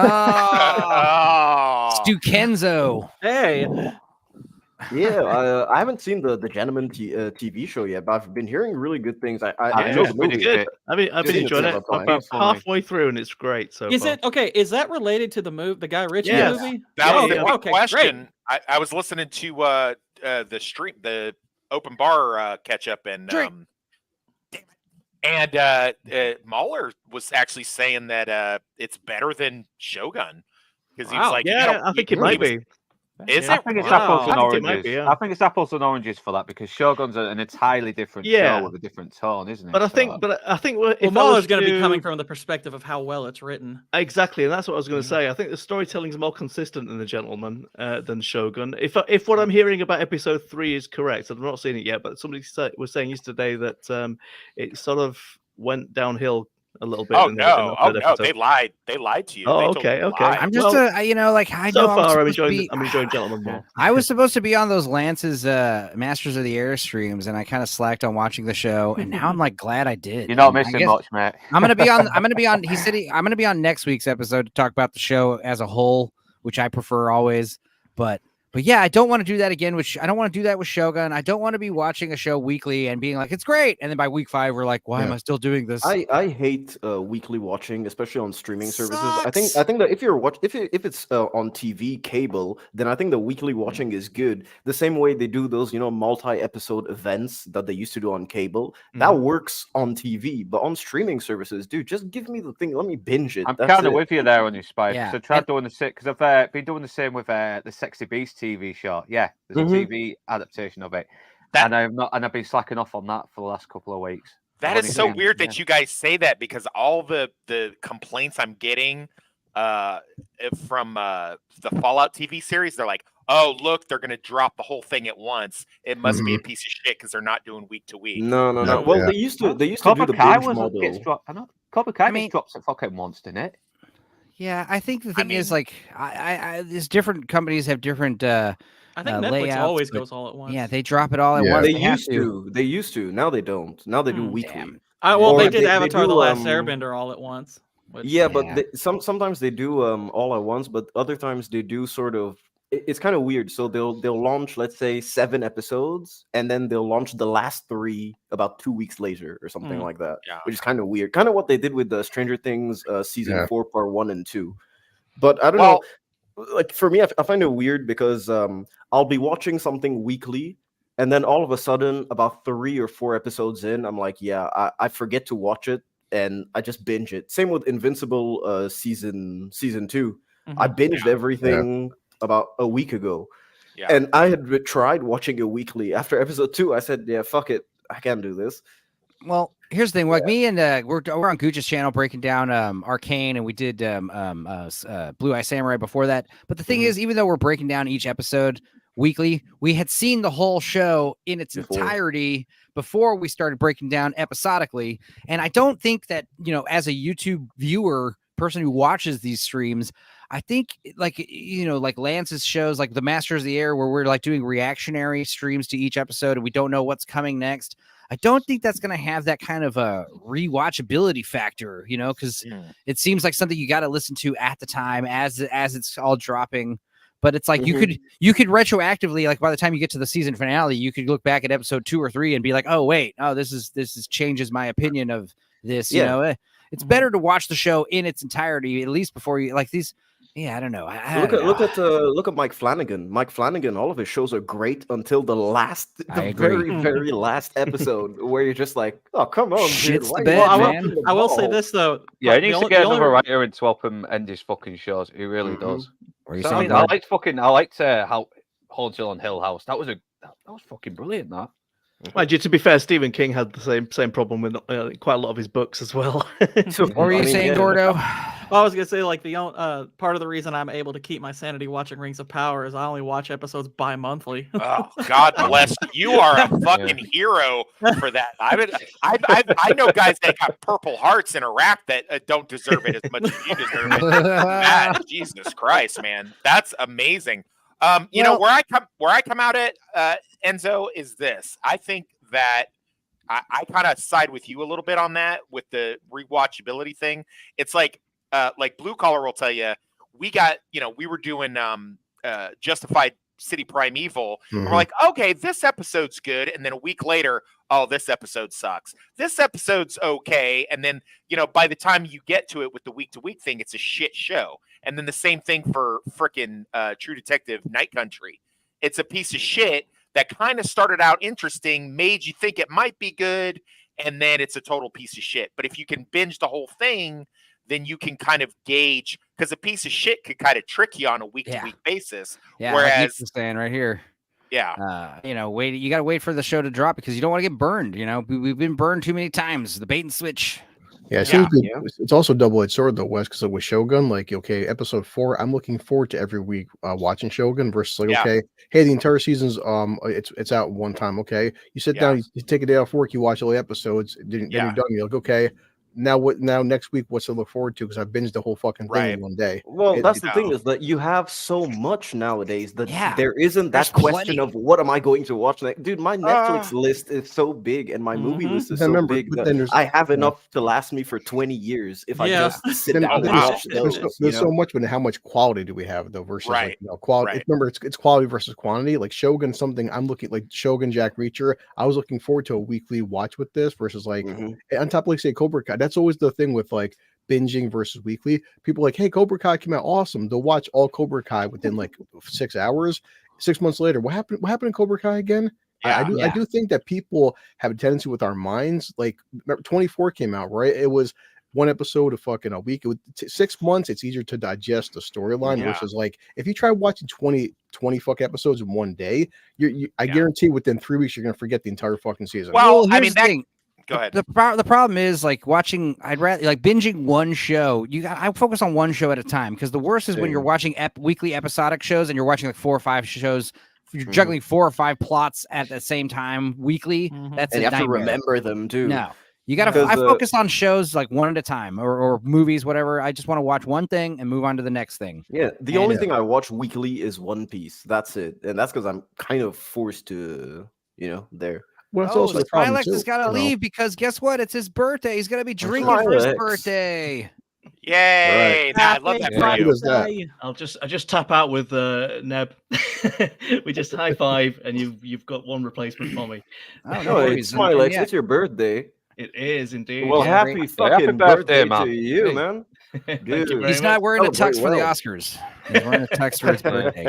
Kenzo. Hey. Yeah, I haven't seen the Gentleman TV show yet, but I've been hearing really good things. I know the pretty movie. good. I've been enjoying it. I'm about halfway through, and it's great. So Is it okay? Is that related to the Guy Ritchie movie? That was the big question. I was listening to the open bar catch up, and Mahler was actually saying that it's better than Shogun because he was like, I think it might be. Is I it? think it's Wow. apples and I think it oranges. might be, yeah. I think it's apples and oranges for that because Shogun's an entirely different show with a different tone, isn't it? But I think if Mahler's going to be coming from the perspective of how well it's written. Exactly, and that's what I was going to say. I think the storytelling is more consistent in The Gentleman than Shogun. If what I'm hearing about episode 3 is correct, and I'm not seeing it yet, but somebody was saying yesterday that it sort of went downhill a little bit. Oh in the no! Oh third no! episode. They lied. They lied to you. Oh, They told okay, you to okay. lie. I'm just Well, I know I so know I'm far, supposed to be. I'm enjoying Gentleman more. I was supposed to be on those Lance's Masters of the Air streams, and I kind of slacked on watching the show. And now I'm like glad I did. You're not And I missing guess much, mate. I'm gonna be on. I'm gonna be on. He said I'm gonna be on next week's episode to talk about the show as a whole, which I prefer always. But yeah, I don't want to do that again. Which I don't want to do that with Shogun. I don't want to be watching a show weekly and being like, it's great, and then by week 5 we're like, why am I still doing this? I hate weekly watching, especially on streaming services. I think that if it's on TV cable, then I think the weekly watching is good. The same way they do those multi-episode events that they used to do on cable. That works on TV, but on streaming services, dude, just give me the thing. Let me binge it. I'm That's kind of it. with you there on your Spike. Yeah. So I tried doing the same because I've been doing the same with the Sexy Beast TV show. Yeah, there's a TV adaptation of it, and I've been slacking off on that for the last couple of weeks. That is so weird that you guys say that, because all the complaints I'm getting from the Fallout TV series, they're like, oh, look, they're going to drop the whole thing at once. It must be a piece of shit because they're not doing week to week. No. Well, they used to do the Kai binge model. gets dropped. I know Cobra Kai gets dropped at fucking once, didn't it? Yeah, I think the thing is like these different companies have different. I think Netflix layouts, always but goes all at once. Yeah, they drop it all at once. They used to. Now they don't. Now they do weekly. Well, Or they did Avatar: do, The Last Airbender all at once. Which, yeah, but sometimes they do all at once, but other times they do sort of. It's kind of weird. So they'll launch, let's say, 7 episodes, and then they'll launch the last 3 about 2 weeks later or something like that. Yeah. Which is kind of weird. Kind of what they did with the Stranger Things season 4, part 1 and 2. But I don't know. Like for me, I find it weird because I'll be watching something weekly, and then all of a sudden, about 3 or 4 episodes in, I'm like, I forget to watch it, and I just binge it. Same with Invincible season 2. I binged everything about a week ago, and I had tried watching it weekly. After episode 2, I said, yeah, fuck it, I can't do this. Well, here's the thing. Like me and we're on Gooch's channel breaking down Arcane, and we did Blue Eye Samurai before that. But the thing is, even though we're breaking down each episode weekly, we had seen the whole show in its entirety before we started breaking down episodically. And I don't think that, as a YouTube viewer, person who watches these streams, I think like Lance's shows, like the Masters of the Air, where we're like doing reactionary streams to each episode and we don't know what's coming next. I don't think that's going to have that kind of a rewatchability factor, because it seems like something you got to listen to at the time as it's all dropping. But it's like you could retroactively, like by the time you get to the season finale, you could look back at episode 2 or 3 and be like, oh wait, this is changes my opinion of this. It's better to watch the show in its entirety, at least before you like these. Yeah, I don't know. Look at Mike Flanagan. Mike Flanagan, all of his shows are great until the very last episode, where you're just like, oh, come on, dude. I will say this though. Yeah, he needs to get another writer in to help him end his fucking shows. He really does. I liked how Haunted on Hill House. That was fucking brilliant. That. Mind you, to be fair, Stephen King had the same problem with quite a lot of his books as well. What were you saying, Gordo? Well, I was gonna say, like, the part of the reason I'm able to keep my sanity watching Rings of Power is I only watch episodes bi-monthly. Oh, God bless you! You are a fucking hero for that. I know guys that got Purple Hearts in Iraq that don't deserve it as much as you deserve it. Jesus Christ, man, that's amazing. Where I come out at Enzo is this. I think that I kind of side with you a little bit on that with the rewatchability thing. It's like Blue Collar will tell you, we were doing Justified City Primeval. And we're like, okay, this episode's good. And then a week later, oh, this episode sucks. This episode's okay. And then, by the time you get to it with the week-to-week thing, it's a shit show. And then the same thing for frickin' True Detective Night Country. It's a piece of shit that kind of started out interesting, made you think it might be good, and then it's a total piece of shit. But if you can binge the whole thing, then you can kind of gauge, because a piece of shit could kind of trick you on a week-to-week basis. Yeah, whereas like saying right here. Yeah. You got to wait for the show to drop because you don't want to get burned. We've been burned too many times. The bait and switch. Yeah, it's also a double-edged sword though, Wes, because with Shogun, like, okay, episode 4, I'm looking forward to every week watching Shogun versus like, okay, hey, the entire season's it's out one time, okay. You sit down, you take a day off work, you watch all the episodes, then you're done. You're like, okay, now next week, what's to look forward to? Because I binged the whole fucking thing in one day. Well, that's the thing is that you have so much nowadays that there isn't there's that question plenty. of what am I going to watch next. Dude, my Netflix list is so big and my movie list is Then so remember, big but that then there's- I have yeah. enough to last me for 20 years if I Yeah. just sit Then- down then and there's- watch there's, those. there's you so know? much, but how much quality do we have though versus like Right. quality? Right. Remember, it's quality versus quantity. Like Shogun, something I'm looking like Shogun, Jack Reacher. I was looking forward to a weekly watch with this versus like on top of like say Cobra Kai. That's always the thing with like binging versus weekly. People are like, hey, Cobra Kai came out awesome. They'll watch all Cobra Kai within like 6 hours. 6 months later, what happened? What happened in Cobra Kai again? I do think that people have a tendency with our minds. Like, remember, 24 came out, right? It was one episode of fucking a week. It would 6 months. It's easier to digest the storyline versus like if you try watching 20 fuck episodes in one day, I guarantee within 3 weeks you're gonna forget the entire fucking season. Well, I here's mean, the thing. Go ahead. The problem is like watching. I'd rather like binging one show. I focus on one show at a time because the worst is when you're watching weekly episodic shows and you're watching like 4 or 5 shows. You're juggling 4 or 5 plots at the same time weekly. That's And a you have to nightmare. remember them too. No, you got to. I focus on shows like one at a time or movies, whatever. I just want to watch one thing and move on to the next thing. Yeah, the only thing I watch weekly is One Piece. That's it, and that's because I'm kind of forced to, there. Well, it's also the problem Smilex has got to leave because guess what? It's his birthday. He's gonna be drinking for his birthday. Yay! I love that for you. That? I just tap out with Neb. We just high five, and you've got one replacement for me. Oh No, it's Smilex. It's your birthday. It is indeed. Well, happy fucking birthday, to you, Hey. man. Thank you Dude. very He's not much. wearing a Celebrate tux for the well. Oscars. He's wearing a tux for his birthday.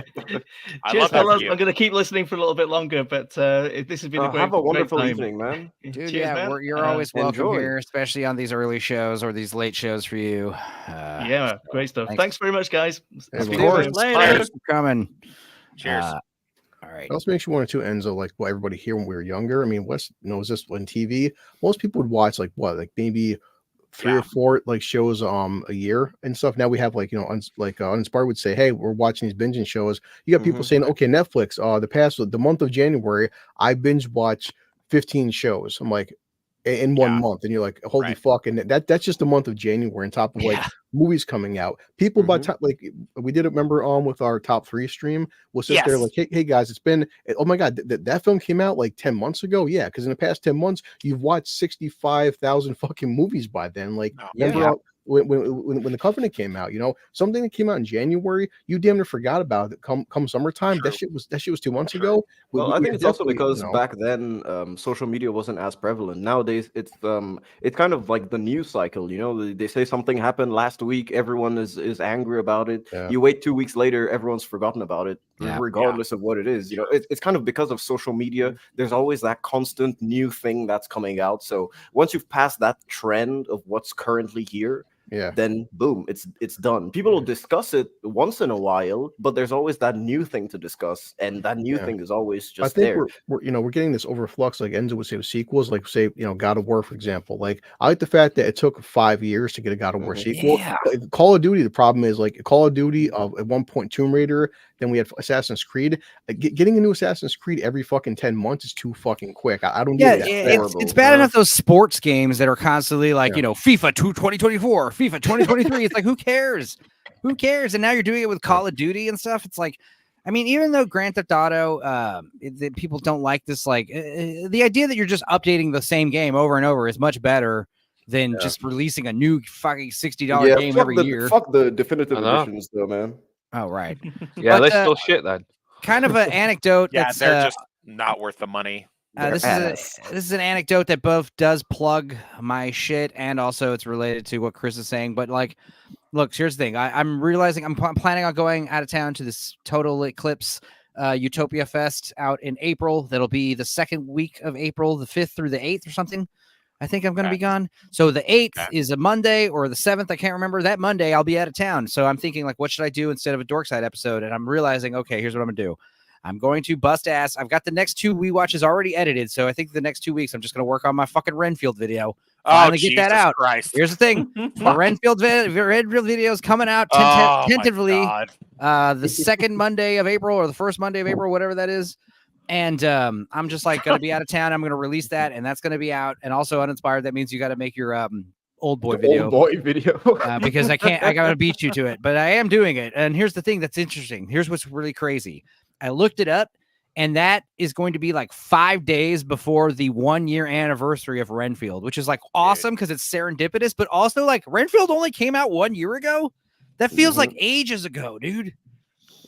Cheers, fellas. I'm going to keep listening for a little bit longer, but this has been a great Have a wonderful great time. evening, man. Dude, Cheers, yeah, man. you're always welcome enjoy. here, especially on these early shows or these late shows for you. Yeah, great stuff. thanks. Thanks very much, guys. Of Speak course. soon. Thanks for coming. Cheers. All right. It also makes you want to Enzo, like what everybody here when we were younger. I mean, was this on TV? Most people would watch like maybe 3 or 4 like shows a year and stuff. Now we have like Uninspired would say, hey, we're watching these binging shows. You got people saying, okay, Netflix, the month of January, I binge watch 15 shows. I'm like, in 1 month, and you're like, holy fuck, and that's just the month of January on top of like movies coming out. People by top, like we did remember with our top 3 stream, we'll sit there like, hey guys, it's been oh my god, that film came out like 10 months ago. Yeah, because in the past 10 months you've watched 65,000 fucking movies by then. Like remember when the Covenant came out, something that came out in January, you damn near forgot about it. Come summertime, that shit was 2 months ago. Well, I think it's also because back then social media wasn't as prevalent. Nowadays, it's kind of like the news cycle. They say something happened last week, everyone is angry about it. Yeah. You wait 2 weeks later, everyone's forgotten about it, Yeah. regardless of what it is. It's kind of because of social media. There's always that constant new thing that's coming out. So once you've passed that trend of what's currently here, then boom, it's done. People will discuss it once in a while, but there's always that new thing to discuss, and that new thing is always just I think there. we're getting this overflux, like Enzo would say with sequels, like say God of War, for example. Like I like the fact that it took 5 years to get a God of War sequel. Yeah. Like, Call of Duty, the problem is like Call of Duty at one point Tomb Raider, then we had Assassin's Creed. Getting a new Assassin's Creed every fucking 10 months is too fucking quick. I don't get it. It's bad enough those sports games that are constantly like FIFA 2024, FIFA 2023. It's like who cares? Who cares? And now you're doing it with Call of Duty and stuff. It's like, I mean, even though Grand Theft Auto, that people don't like this, like the idea that you're just updating the same game over and over is much better than just releasing a new fucking $60 game every year. Fuck the definitive editions, though, man. Oh, right. Yeah, But, they're still shit then. Kind of an anecdote. Yeah, that's, they're just not worth the money. this is an anecdote that both does plug my shit and also it's related to what Chris is saying. But like, look, here's the thing. I'm realizing I'm planning on going out of town to this Total Eclipse Utopia Fest out in April. That'll be the second week of April, the 5th through the 8th or something. I think I'm going to be gone. So the 8th is a Monday or the 7th. I can't remember. That Monday I'll be out of town. So I'm thinking like, what should I do instead of a Dorkside episode? And I'm realizing, okay, here's what I'm going to do. I'm going to bust ass. I've got the next 2 We Watches already edited. So I think the next 2 weeks, I'm just going to work on my fucking Renfield video. Finally get that out. Christ. Here's the thing. The Renfield video is coming out tentatively the second Monday of April or the first Monday of April, whatever that is. And I'm just like going to be out of town. I'm going to release that, and that's going to be out. And also Uninspired, that means you got to make your old boy video. Old boy video. Because I gotta beat you to it, but I am doing it. And here's the thing that's interesting. Here's what's really crazy. I looked it up, and that is going to be like 5 days before the 1 year anniversary of Renfield, which is like awesome because it's serendipitous, but also like Renfield only came out 1 year ago. That feels like ages ago, dude.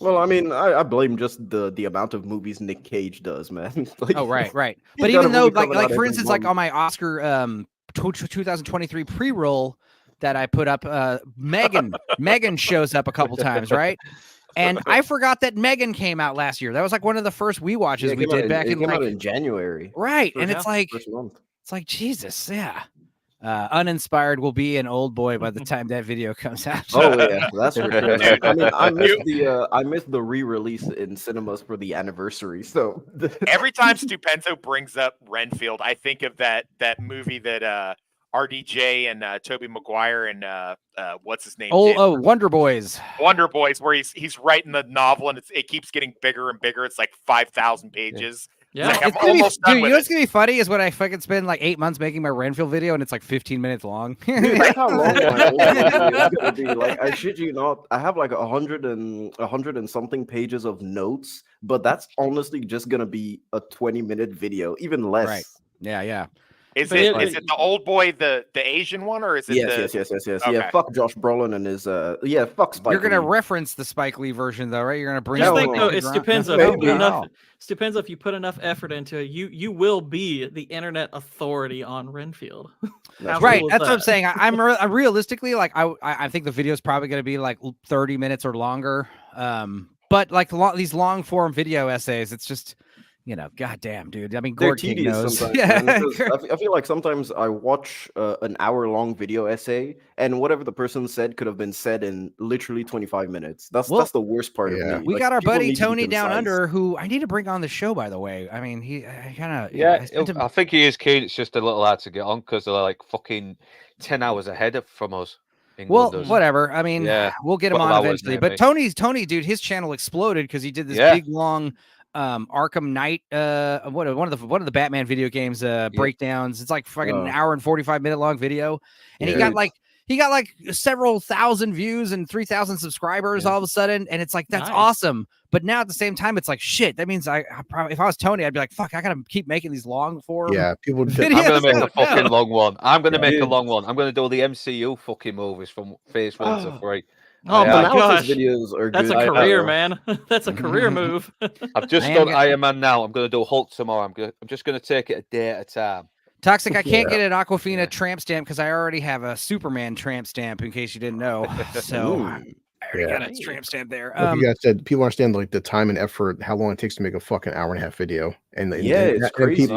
Well, I mean, I blame just the amount of movies Nick Cage does, man. Like, Oh, right. But got a even though, movie like, coming out for every instance, like month. on my Oscar 2023 pre-roll that I put up, Megan shows up a couple times, right? And I forgot that Megan came out last year. That was like one of the first we watches we did back in like January. Right. And First- it's like first month. it's like Jesus, yeah. Uninspired will be an old boy by the time that video comes out. Oh yeah, that's for sure. I mean, I missed the re-release in cinemas for the anniversary. So every time Stupenzo brings up Renfield, I think of that movie that RDJ and Tobey Maguire and what's his name? Oh, Wonder Boys. Wonder Boys, where he's writing the novel and it keeps getting bigger and bigger. It's like 5,000 pages. Yeah, Like, I'm It's gonna be, almost done dude, you with know it. what's gonna be funny is when I fucking spend like 8 months making my Renfield video and it's like 15 minutes long. Dude, that's how long my old video is gonna be. Like, I shit you not, I have like 100 and something pages of notes, but that's honestly just gonna be a 20-minute video, even less. Right. Yeah. Is it the old boy, the Asian one, or is it Yes. Okay. Yeah, fuck Josh Brolin and his fuck Spike You're gonna Lee. reference the Spike Lee version though, right? You're gonna bring Just up think though, it depends if you put enough. Depends if you put enough effort into it. You will be the internet authority on Renfield. Right, that's what I'm saying. I'm realistically like I think the video is probably going to be like 30 minutes or longer. But like these long form video essays, it's just goddamn, dude. I mean, They're Gord King tedious knows. sometimes. Yeah, Man, because I feel like sometimes I watch an hour-long video essay, and whatever the person said could have been said in literally 25 minutes. That's the worst part of me. We Like, got our people buddy need to be Tony Down concise. Under, who I need to bring on the show. By the way, I mean he kind of I think he is keen. It's just a little hard to get on because they're like fucking 10 hours ahead from us. Well, whatever. I mean, we'll get him 12 on hours, eventually. maybe. But Tony, dude, his channel exploded because he did this big long Arkham Knight one of the Batman video games breakdowns. It's like fucking an hour and 45-minute long video, and he got like several thousand views and 3,000 subscribers all of a sudden, and it's like that's awesome. But now at the same time, it's like shit. That means I probably, if I was Tony, I'd be like, fuck, I gotta keep making these long form. Yeah, people. I'm gonna make a fucking long one. I'm gonna make a long one. I'm gonna do the MCU fucking movies from phase 1 to 3. Oh my gosh, videos are that's good. a career, man. That's a career move. I've just done Iron Man now. I'm going to do Hulk tomorrow. I'm just going to take it a day at a time. Toxic, I can't get an Aquafina tramp stamp because I already have a Superman tramp stamp. In case you didn't know, so I already got a tramp stamp there. Like you guys said, people understand like the time and effort, how long it takes to make a fucking hour-and-a-half video, and it's crazy.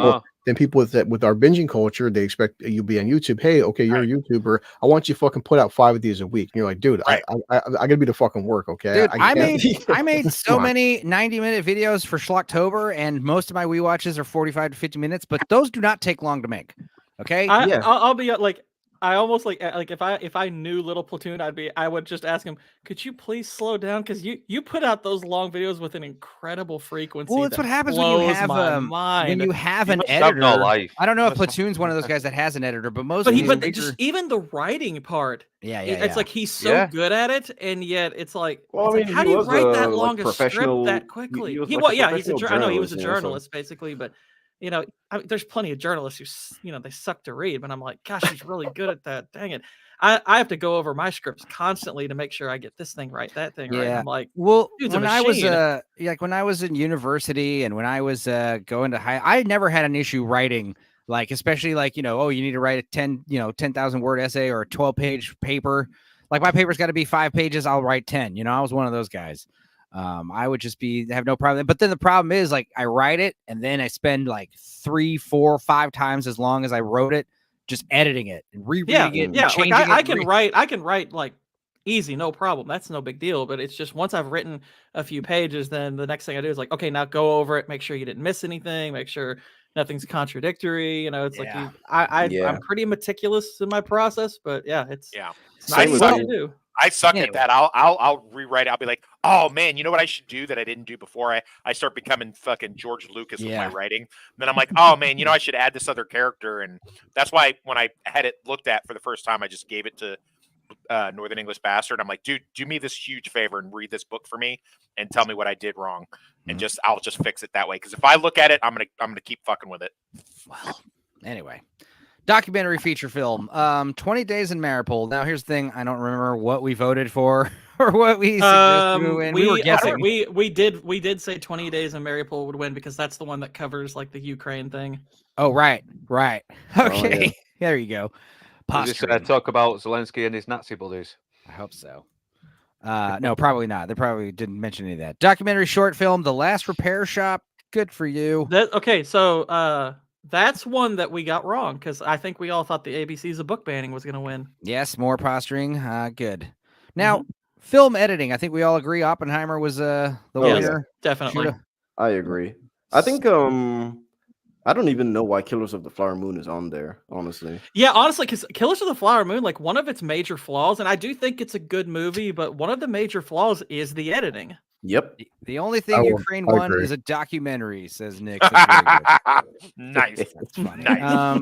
People with our binging culture, they expect you be on YouTube. Hey, okay, you're a YouTuber. I want you to fucking put out 5 of these a week. And you're like, dude, I gotta be the fucking work, okay? Dude, I made so many 90-minute videos for Schlocktober, and most of my Wii watches are 45 to 50 minutes, but those do not take long to make. Okay, I'll be like. I almost like if I knew Little Platoon, I would just ask him, could you please slow down? Because you put out those long videos with an incredible frequency. Well, that's what happens when you have an editor. Have no life. I don't know if Platoon's one of those guys that has an editor, but most. Just even the writing part. It's like he's so Yeah. good at it, and yet it's like, Well, I mean, how he do you was write that like long a script professional- that quickly? he was He's professional I know he was a journalist, journalist basically, but there's plenty of journalists who they suck to read, but I'm like, gosh, he's really good at that. Dang it. I have to go over my scripts constantly to make sure I get this thing right, that thing right. I'm like, well, dude's a when I was machine. when I was in university and when I was going to high, I never had an issue writing, like especially like you need to write a 10,000 word essay or a 12-page paper. Like my paper's got to be 5 pages. I'll write 10. I was one of those guys. I would just have no problem. But then the problem is like I write it and then I spend like 3, 4, 5 times as long as I wrote it, just editing it and rereading it. Yeah. Changing Like I it. can write like easy, no problem. That's no big deal. But it's just once I've written a few pages, then the next thing I do is like, okay, now go over it, make sure you didn't miss anything, make sure nothing's contradictory. It's like I'm pretty meticulous in my process, but it's nice Same with what me. you do. I suck Anyway. at that. I'll rewrite it. I'll be like, oh man, you know what I should do that I didn't do before? I start becoming fucking George Lucas with my writing. And then I'm like, oh man, you know I should add this other character, and that's why when I had it looked at for the first time, I just gave it to Northern English Bastard. I'm like, dude, do me this huge favor and read this book for me and tell me what I did wrong, and I'll just fix it that way. Because if I look at it, I'm gonna keep fucking with it. Well, anyway. Documentary feature film, 20 Days in Mariupol. Now, here's the thing. I don't remember what we voted for or what we suggested we win. We were guessing. We did say 20 Days in Mariupol would win because that's the one that covers like the Ukraine thing. Oh, right. Okay. yeah. There you go. Does this talk about Zelensky and his Nazi buddies? I hope so. No, probably not. They probably didn't mention any of that. Documentary short film, The Last Repair Shop. Good for you. Okay, so that's one that we got wrong because I think we all thought the ABC's of book banning was going to win. Yes, more posturing. Good. Now, film editing. I think we all agree Oppenheimer was the winner. Definitely. I agree. I think I don't even know why Killers of the Flower Moon is on there, honestly. Yeah, honestly, because Killers of the Flower Moon, like one of its major flaws, and I do think it's a good movie, but one of the major flaws is the editing. Yep. The only thing Ukraine won is a documentary, says Nick. Nice. That's funny. Yeah,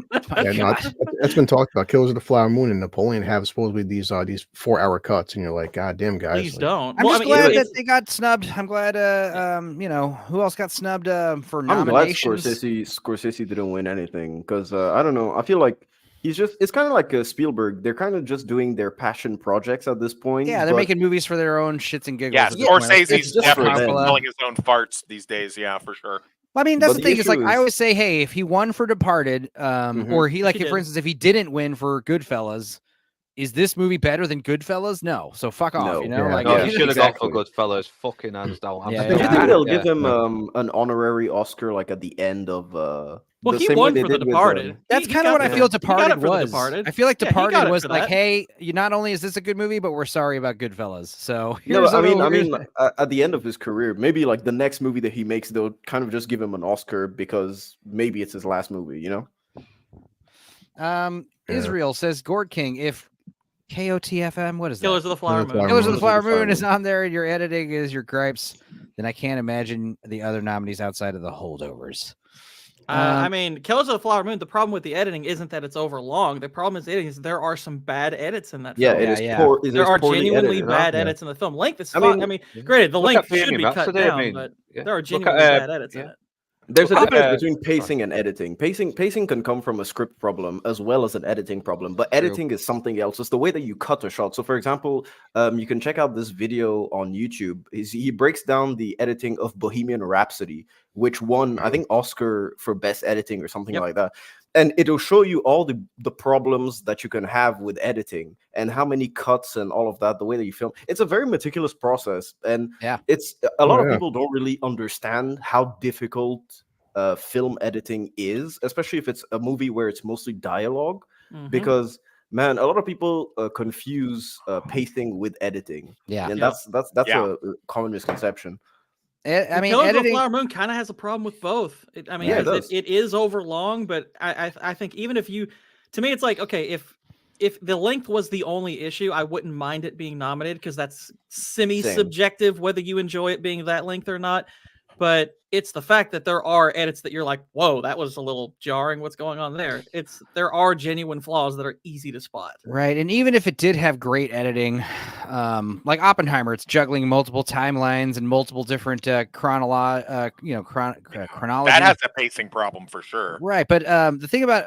no, it's been talked about. Killers of the Flower Moon and Napoleon have supposedly these 4-hour cuts, and you're like, God damn, guys. Please like, don't. I'm just glad that they got snubbed. I'm glad, who else got snubbed for nominations? I'm glad Scorsese didn't win anything because I don't know. I feel like it's kind of like Spielberg. They're kind of just doing their passion projects at this point. Yeah, they're making movies for their own shits and giggles. Yeah, Scorsese's definitely telling his own farts these days. Yeah, for sure. Well, I mean, that's the thing. Is like I always say, hey, if he won for Departed, or he for instance, if he didn't win for Goodfellas, is this movie better than Goodfellas? No. So fuck off. No. You know, he should have gone for Goodfellas. Fucking hands down. I think they'll give him an honorary Oscar like at the end of. Well, he won for The Departed. That's kind of what I feel Departed was. Departed. I feel like Departed was like, hey, you not only is this a good movie, but we're sorry about Goodfellas. So I mean, at the end of his career, maybe like the next movie that he makes, they'll kind of just give him an Oscar because maybe it's his last movie, you know? Israel says Gord King, if KOTFM, what is that? Killers of the Flower Moon. Killers of the Flower Moon is on there and your editing is your gripes, then I can't imagine the other nominees outside of the holdovers. I mean, Killers of the Flower Moon, the problem with the editing isn't that it's over long. The problem is there are some bad edits in that film. There are genuinely bad edits in the film. Length is fine. I mean, granted, the length should be cut down, but there are genuinely bad edits in it. There's a difference between pacing and editing. Pacing can come from a script problem as well as an editing problem, but editing is something else. It's the way that you cut a shot. So, for example, you can check out this video on YouTube. He breaks down the editing of Bohemian Rhapsody, which won, I think, Oscar for best editing or something like that. And it'll show you all the problems that you can have with editing and how many cuts and all of that, the way that you film. It's a very meticulous process. And it's a lot of people don't really understand how difficult film editing is, especially if it's a movie where it's mostly dialogue. Because, man, a lot of people confuse pacing with editing. And that's a common misconception. I mean, Killers of the Flower Moon kind of has a problem with both. It is over long, but I think even if to me, it's like, okay, if the length was the only issue, I wouldn't mind it being nominated because that's semi-subjective whether you enjoy it being that length or not. But it's the fact that there are edits that you're like, whoa, that was a little jarring. What's going on there? There are genuine flaws that are easy to spot. Right. And even if it did have great editing, like Oppenheimer, it's juggling multiple timelines and multiple different chronology. That has a pacing problem for sure. Right. But the thing about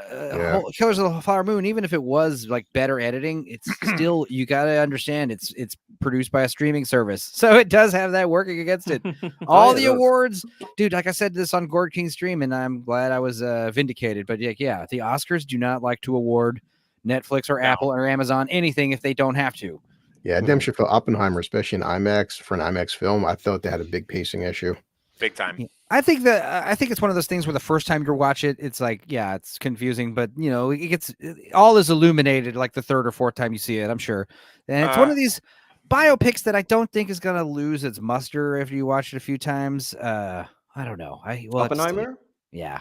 Killers of the Flower Moon, even if it was like better editing, it's still, you got to understand it's produced by a streaming service. So it does have that working against it. All the awards, dude, like I said this on Gord King's stream, and I'm glad I was vindicated. But the Oscars do not like to award Netflix or Apple or Amazon anything if they don't have to. Yeah, damn sure for Oppenheimer, especially in IMAX, for an IMAX film, I thought they had a big pacing issue. Big time. I think it's one of those things where the first time you watch it, it's like, it's confusing, but it all is illuminated like the third or fourth time you see it, I'm sure. And it's one of these biopics that I don't think is going to lose its muster if you watch it a few times. I don't know. Oppenheimer? Yeah.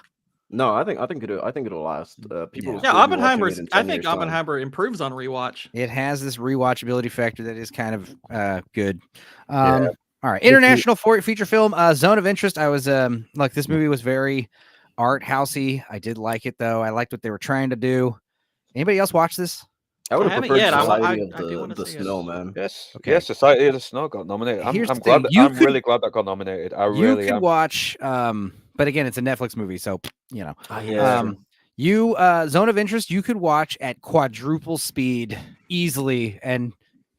No, I think it'll last. People will Yeah, still be watching Oppenheimer's. it in I 10 think years' time. Oppenheimer improves on rewatch. It has this rewatchability factor that is kind of good. Yeah. All right, international feature film, Zone of Interest. I was like, this movie was very art housey. I did like it though. I liked what they were trying to do. Anybody else watch this? I would I have haven't preferred yet. Society I do of wanna the see it. Snow, man. Yes, Okay. yes, Society of the Snow got nominated. Here's I'm the glad. thing, you I'm could- really glad that got nominated. I You really could am. watch, but again, it's a Netflix movie, so you know. Yeah. You Zone of Interest, you could watch at quadruple speed easily and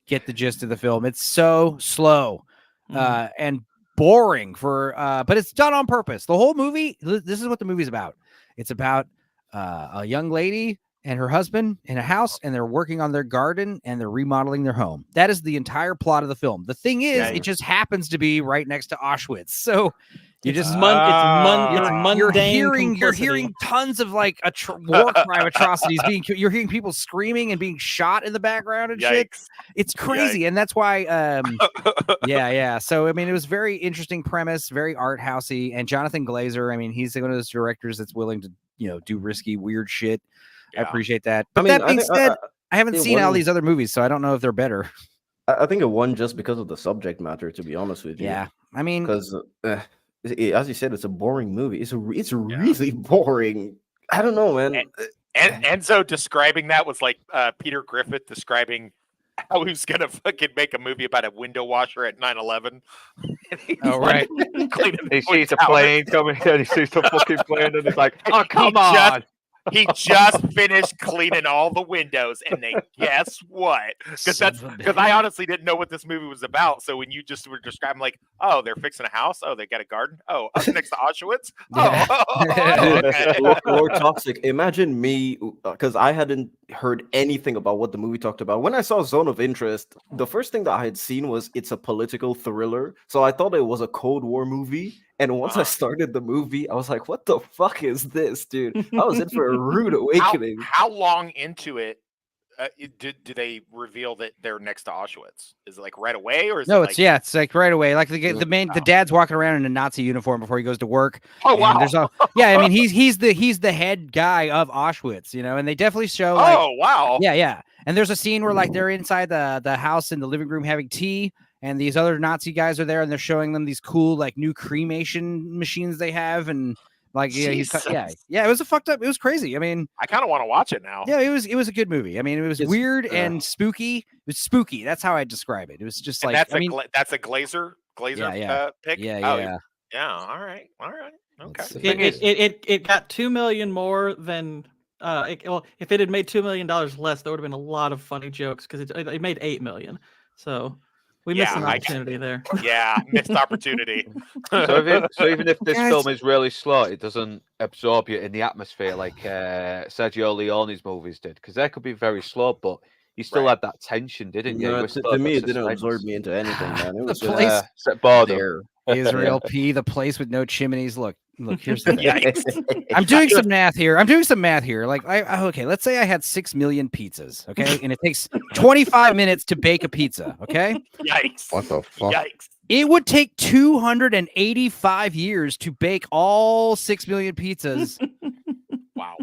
get the gist of the film. It's so slow and boring but it's done on purpose. The whole movie, this is what the movie's about. It's about a young lady and her husband in a house, and they're working on their garden and they're remodeling their home. That is the entire plot of the film. The thing is, it just happens to be right next to Auschwitz. So you It's just mundane. you're hearing complicity. tons of like war crime atrocities being. You're hearing people screaming and being shot in the background and shit. Yikes. It's crazy, and that's why. Yeah. So I mean, it was very interesting premise, very art housey, and Jonathan Glazer. I mean, he's one of those directors that's willing to do risky, weird shit. I appreciate that. But that being said, I haven't seen all these other movies, so I don't know if they're better. I think it won just because of the subject matter, to be honest with you. Yeah, I mean, because as you said, it's a boring movie. It's really boring. I don't know, man. And Enzo describing that was like Peter Griffith describing how he was gonna fucking make a movie about a window washer at 9/11. Oh right. He sees a plane coming in. He sees the fucking plane, and he's like, "Oh come on!" He just finished cleaning all the windows, and then guess what? Because I honestly didn't know what this movie was about. So when you just were describing, like, oh, they're fixing a house. Oh, they got a garden. Oh, up next to Auschwitz. Lord Toxic. Imagine me, because I hadn't heard anything about what the movie talked about. When I saw Zone of Interest, the first thing that I had seen was it's a political thriller. So I thought it was a Cold War movie. And once I started the movie, I was like, what the fuck is this, dude? I was in for a rude awakening. How long into it do they reveal that they're next to Auschwitz? Is it like right away, or is no? it It's like right away. Like the dad's walking around in a Nazi uniform before he goes to work. Oh wow! I mean he's the head guy of Auschwitz, and they definitely show. Oh wow! Yeah. And there's a scene where like they're inside the house in the living room having tea. And these other Nazi guys are there, and they're showing them these cool, like, new cremation machines they have, and like, it was a fucked up. It was crazy. I mean, I kind of want to watch it now. Yeah, it was a good movie. I mean, it was weird and spooky. It was spooky. That's how I describe it. It was just like that's a Glazer pick. Yeah. All right. Okay. It got $2 million more than. If it had made $2 million less, there would have been a lot of funny jokes because it made $8 million. So. We missed an opportunity there. Yeah, missed opportunity. So even if this film is really slow, it doesn't absorb you in the atmosphere like Sergio Leone's movies did, because they could be very slow, but you still had that tension, didn't you? No, to me, it didn't absorb me into anything, man. It was place there. Israel P, the place with no chimneys. Look, here's the thing. I'm doing some math here. Like, okay, let's say I had 6 million pizzas, okay, and it takes 25 minutes to bake a pizza, okay? Yikes! What the fuck? Yikes! It would take 285 years to bake all 6 million pizzas. Wow.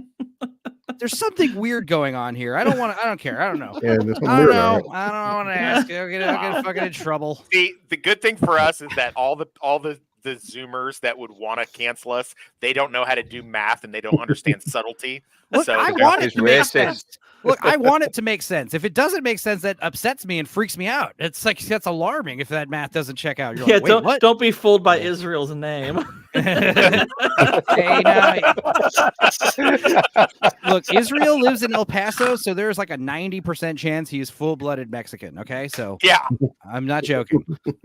There's something weird going on here. I don't care. I don't know. Yeah, I don't know. I don't want to ask. I'll get fucking in trouble. See, the good thing for us is that all the Zoomers that would want to cancel us, they don't know how to do math and they don't understand subtlety. Look, so I want it to make sense. Look, I want it to make sense. If it doesn't make sense, that upsets me and freaks me out. It's like that's alarming if that math doesn't check out. You're like, wait, what? Don't be fooled by Israel's name. Hey, look, Israel lives in El Paso, so there's like a 90% chance he's full-blooded Mexican. Okay, so yeah, I'm not joking.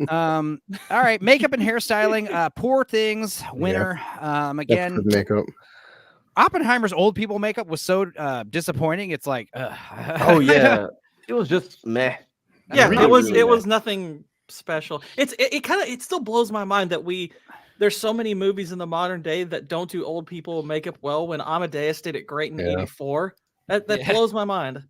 All right, makeup and hairstyling. Poor Things winner. Again, makeup. Oppenheimer's old people makeup was so disappointing. It's like, oh yeah, it was just meh. Yeah, it was nothing special. It still blows my mind that there's so many movies in the modern day that don't do old people makeup well when Amadeus did it great in '84. That blows my mind.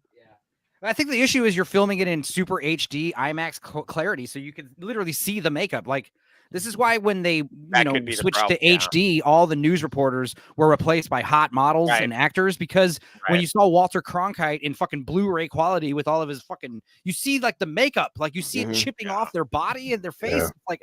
I think the issue is you're filming it in super HD IMAX clarity, so you can literally see the makeup. Like This is why when they could be the switched problem, to HD, all the news reporters were replaced by hot models and actors because when you saw Walter Cronkite in fucking Blu-ray quality with all of his fucking, you see like the makeup, like you see it chipping off their body and their face, like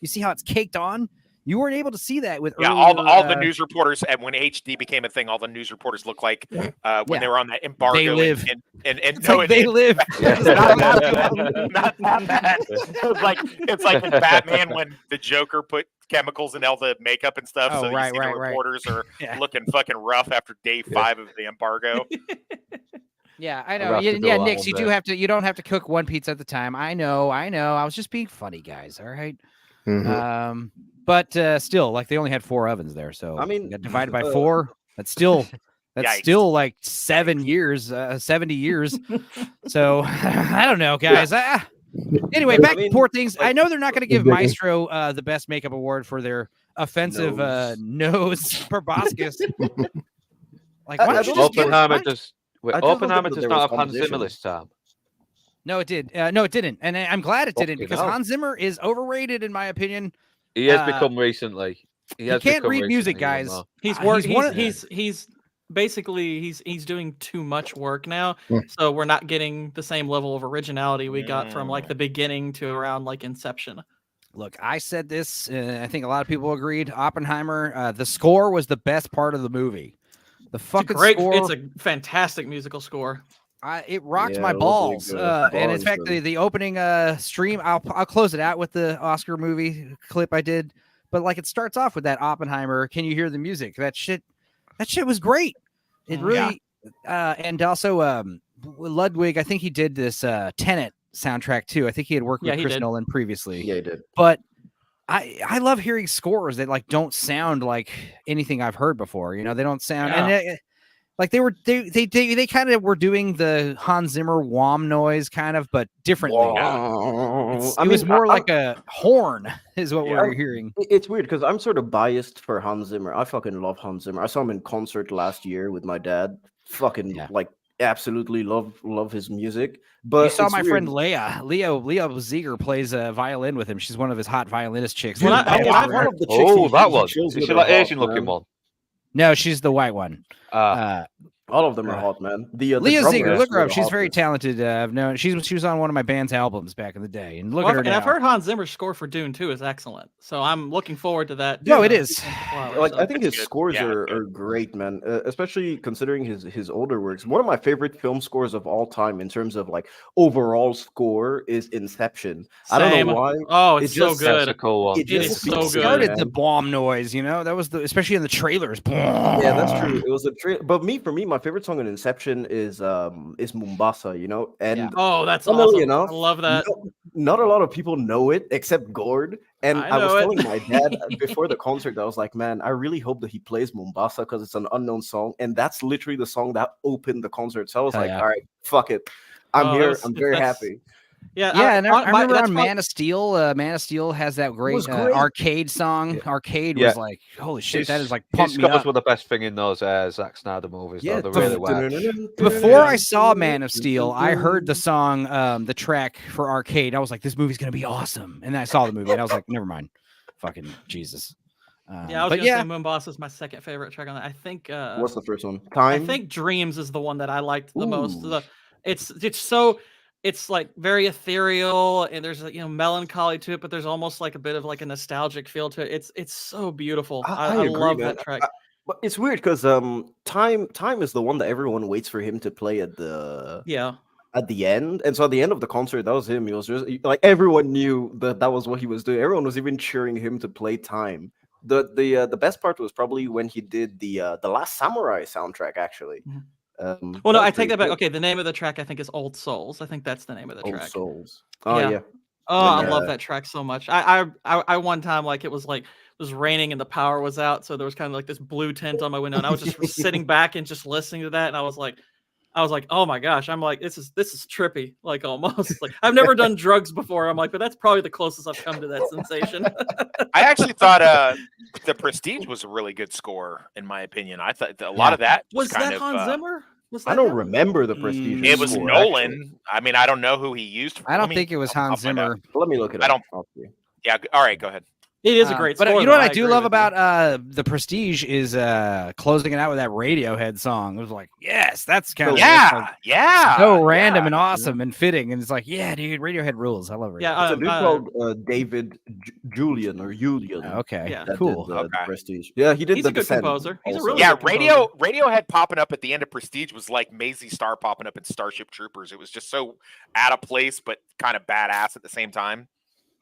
you see how it's caked on. You weren't able to see that with all the news reporters, and when HD became a thing, all the news reporters looked like when they were on that embargo. They live. And no, like they live. Not that bad. It's like in Batman when the Joker put chemicals in all the makeup and stuff. Oh, so you see the reporters are looking fucking rough after day 5 of the embargo. Yeah, I know. Yeah, Nix, you don't have to cook one pizza at a time. I know. I was just being funny, guys. All right. But still, like they only had 4 ovens there, so I mean, divided by 4, that's still like 7 years, 70 years. So I don't know, guys. Anyway, back to Poor Things. I know they're not going to give Maestro the best makeup award for their offensive nose proboscis. Like, why don't you just Oppenheimer does not have Hans Zimmer this time. No, it did. No, it didn't, and I'm glad it didn't because Hans Zimmer is overrated in my opinion. He has become recently. He can't read music, guys. He's basically he's doing too much work now, so we're not getting the same level of originality we got from like the beginning to around like Inception. Look, I said this. I think a lot of people agreed. Oppenheimer. The score was the best part of the movie. The fucking score. It's a fantastic musical score. It rocked my balls. And in fact, the opening stream, I'll close it out with the Oscar movie clip I did. But like it starts off with that Oppenheimer. Can you hear the music? That shit was great. It really. And also Ludwig. I think he did this Tenet soundtrack too. I think he had worked with Chris Nolan previously. Yeah, he did. But I love hearing scores that like don't sound like anything I've heard before. You know, they don't sound and. Like they kind of were doing the Hans Zimmer wham noise kind of, but differently. It was more like a horn is what we were hearing. It's weird because I'm sort of biased for Hans Zimmer. I fucking love Hans Zimmer. I saw him in concert last year with my dad. Fucking like absolutely love his music. But you saw my friend Leah Ziegler plays a violin with him. She's one of his hot violinist chicks. That was. Is she like Asian looking one? No, she's the white one. All of them are hot, man. Leah Ziegler, look her up. She's very talented. I've known she was on one of my band's albums back in the day. And look at her now. And I've heard Hans Zimmer's score for Dune 2 is excellent. So I'm looking forward to that. No, it is. I think his scores are great, man. Especially considering his older works. One of my favorite film scores of all time in terms of like overall score is Inception. I don't know why. Oh, it's so good. That's a cool one. It is so good. Started the bomb noise, you know. That was especially in the trailers. Yeah, that's true. It was a trailer. But for me, my favorite song in Inception is Mombasa, you know. And that's awesome. Enough, I love that. Not a lot of people know it except Gord. And I was telling my dad before the concert, I was like, man, I really hope that he plays Mombasa because it's an unknown song. And that's literally the song that opened the concert. So I was all right, fuck it. I'm here. I'm very happy. Yeah, and I remember on Man of Steel. Man of Steel has that great arcade song. Yeah. Arcade was like, holy shit, that is like pumped me up. Scores were the best thing in those Zack Snyder movies. Yeah, they really were. Before I saw Man of Steel, I heard the song, the track for Arcade. I was like, this movie's gonna be awesome. And then I saw the movie, and I was like, never mind, fucking Jesus. I was gonna say Mombasa is my second favorite track on that. I think. What's the first one? Time. I think Dreams is the one that I liked the most. It's like very ethereal and there's melancholy to it, but there's almost like a bit of like a nostalgic feel to it. It's so beautiful. I love that track. But it's weird because time is the one that everyone waits for him to play at the end. And so at the end of the concert, that was him. He was just like everyone knew that was what he was doing. Everyone was even cheering him to play Time. The best part was probably when he did the Last Samurai soundtrack actually. Mm-hmm. Well, no, I take that back. Okay, the name of the track I think is Old Souls. I think that's the name of the track. Old Souls. Oh yeah. Oh, I love that track so much. I one time like it was raining and the power was out, so there was kind of like this blue tint on my window, and I was just sitting back and just listening to that, and I was like, oh my gosh, I'm like, this is trippy, like almost like I've never done drugs before. I'm like, but that's probably the closest I've come to that sensation. I actually thought The Prestige was a really good score, in my opinion. I thought a lot of that was kind of Hans Zimmer. I don't remember The Prestige. It was Nolan. Actually. I mean, I don't know who he used. I don't think it was Hans Zimmer. Let me look it up. Yeah. All right. Go ahead. It is a great But score. you know what though, I do agree love with you. about The Prestige is closing it out with that Radiohead song. It was like, yes, that's kind of so random and awesome and fitting. And it's like, yeah, dude, Radiohead rules. I love Radiohead. Yeah, It's a dude called David Julian or Julian. Okay, Yeah. that cool. did, The Prestige. Yeah, he did He's the a good Descent composer. He's a also. really Yeah, good composer. Radiohead popping up at the end of Prestige was like Maisie Star popping up in Starship Troopers. It was just so out of place, but kind of badass at the same time.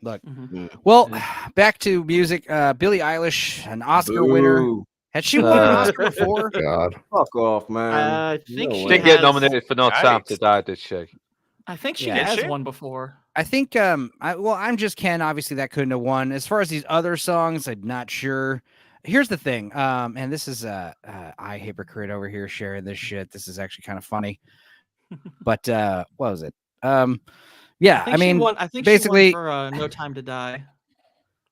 Look, Mm-hmm. well, back to music. Billie Eilish, an Oscar winner. Boo. Had she won an Oscar before? God. Fuck off, man. I think No she way. Didn't get has- nominated for No Time to Die, did she? I think she Yeah. has Did she? one before. I think I'm Just Ken. Obviously, that couldn't have won. As far as these other songs, I'm not sure. Here's the thing, and this is I hypocrite over here sharing this shit. This is actually kind of funny. But what was it? Yeah, I mean, I think basically, she won for No Time to Die.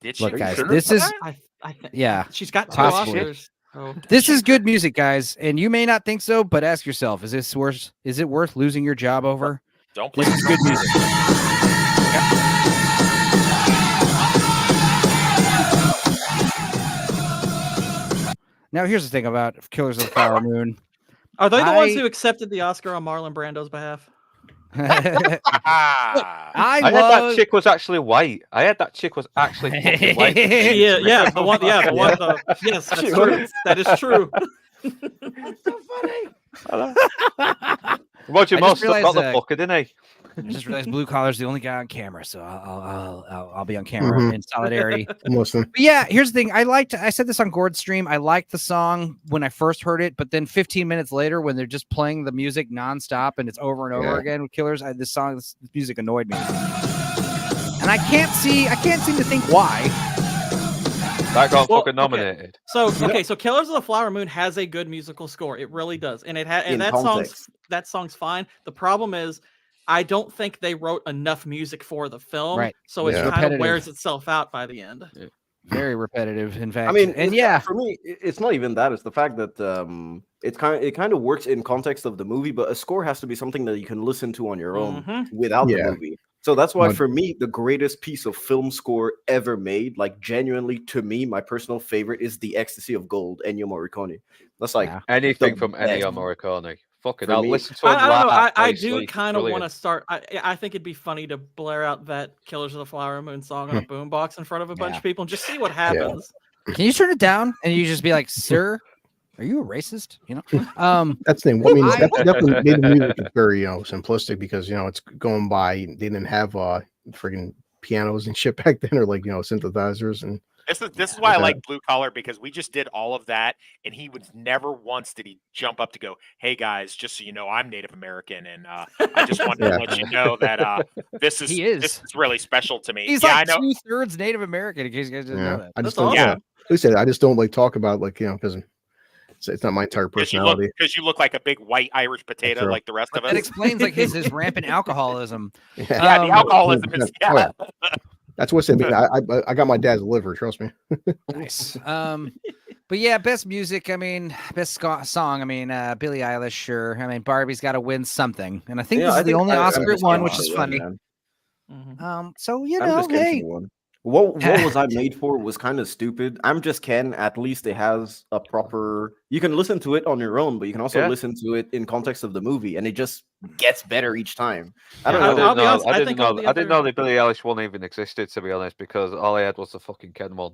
Did she? look, guys, Sure this about is that? I think yeah, she's got 2 possibly. Oscars. So. This is good music, guys, and you may not think so, but ask yourself: is this worth? Is it worth losing your job over? Don't play This is good music. Now, here's the thing about Killers of the Flower Moon. Are they the ones who accepted the Oscar on Marlon Brando's behalf? I heard that chick was actually white. I heard that chick was actually fucking white. Yeah, the one. Yeah, the one. Yes, that's true. That is true. Roger I Moore just still got realized, the fucker, didn't he? I just realized Blue Collar's the only guy on camera, so I'll be on camera in solidarity. I'm listening. But yeah, here's the thing. I said this on Gord's stream. I liked the song when I first heard it, but then 15 minutes later, when they're just playing the music nonstop and it's over and over again with Killers, this music annoyed me, and I can't seem to think why. That got fucking nominated. So Killers of the Flower Moon has a good musical score. It really does, and that song's fine. The problem is, I don't think they wrote enough music for the film, Right. so it kind of Repetitive. wears itself out by the end. Very repetitive, in fact. I mean, and yeah, for me, it's not even that. It's the fact that it kind of works in context of the movie, but a score has to be something that you can listen to on your own without the movie. So that's why, for me, the greatest piece of film score ever made, like genuinely to me, my personal favorite is "The Ecstasy of Gold," Ennio Morricone. That's like anything the from Ennio best. Morricone. Fucking, For I'll me- listen to him. I don't know. live, I obviously. do kind of want to Brilliant. start. I think it'd be funny to blare out that Killers of the Flower Moon song on a boombox in front of a bunch of people and just see what happens. can you turn it down and you just be like, "Sir, are you a racist?" You know. That's the thing. I mean, that definitely made the music very simplistic because it's going by. They didn't have friggin' pianos and shit back then, or like synthesizers and. This is why I like Blue Collar, because we just did all of that, and he would never once did he jump up to go, "Hey guys, just so you know, I'm Native American, and I just wanted to let you know that this is really special to me." He's like 2/3 Native American. In case you guys didn't know that. I just don't. Like I said, I just don't like talk about because it's not my entire personality. Because you look like a big white Irish potato, like the rest of us. That explains like his rampant alcoholism. The alcoholism is That's what I said. I got my dad's liver. Trust me. Nice. But yeah, best music. I mean, best song. I mean, Billie Eilish. Sure. I mean, Barbie's got to win something, and I think this is the only Oscar it won, which is funny. So hey. What was I made for was kind of stupid. I'm Just Ken. At least it has a proper. You can listen to it on your own, but you can also listen to it in context of the movie, and it just gets better each time. I don't know. I didn't know that Billie Eilish one even existed, to be honest, because all I had was the fucking Ken one.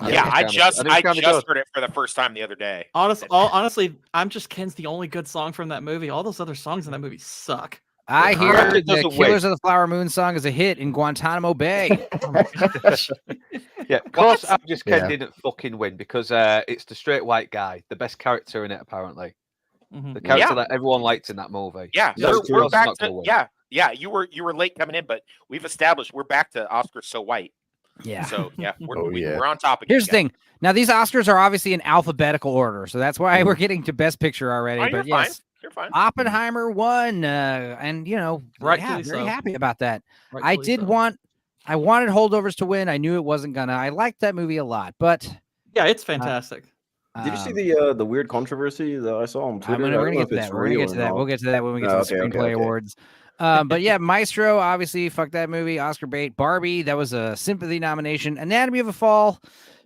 Yeah, I just heard it for the first time the other day. Honestly, I'm Just Ken's the only good song from that movie. All those other songs in that movie suck. I hear the Killers of the Flower Moon song is a hit in Guantanamo Bay. Yeah, of course, I'm Just Ken didn't fucking win because it's the straight white guy, the best character in it, apparently. The character that everyone liked in that movie. Yeah, we're back to yeah. You were late coming in, but we've established we're back to Oscars so white. Yeah. So yeah, we're on top again. Here's the thing. Now these Oscars are obviously in alphabetical order, so that's why we're getting to Best Picture already. Oh, but you're yes, fine. You're fine. Oppenheimer won, and Rightfully very so. happy about that. Rightfully I wanted Holdovers to win. I knew it wasn't gonna. I liked that movie a lot, but yeah, it's fantastic. Did you see the weird controversy that I saw on Twitter? We're gonna get to that. We'll get to that when we get to the Screenplay Awards. But yeah, Maestro, obviously, fuck that movie. Oscar bait. Barbie, that was a sympathy nomination. Anatomy of a Fall,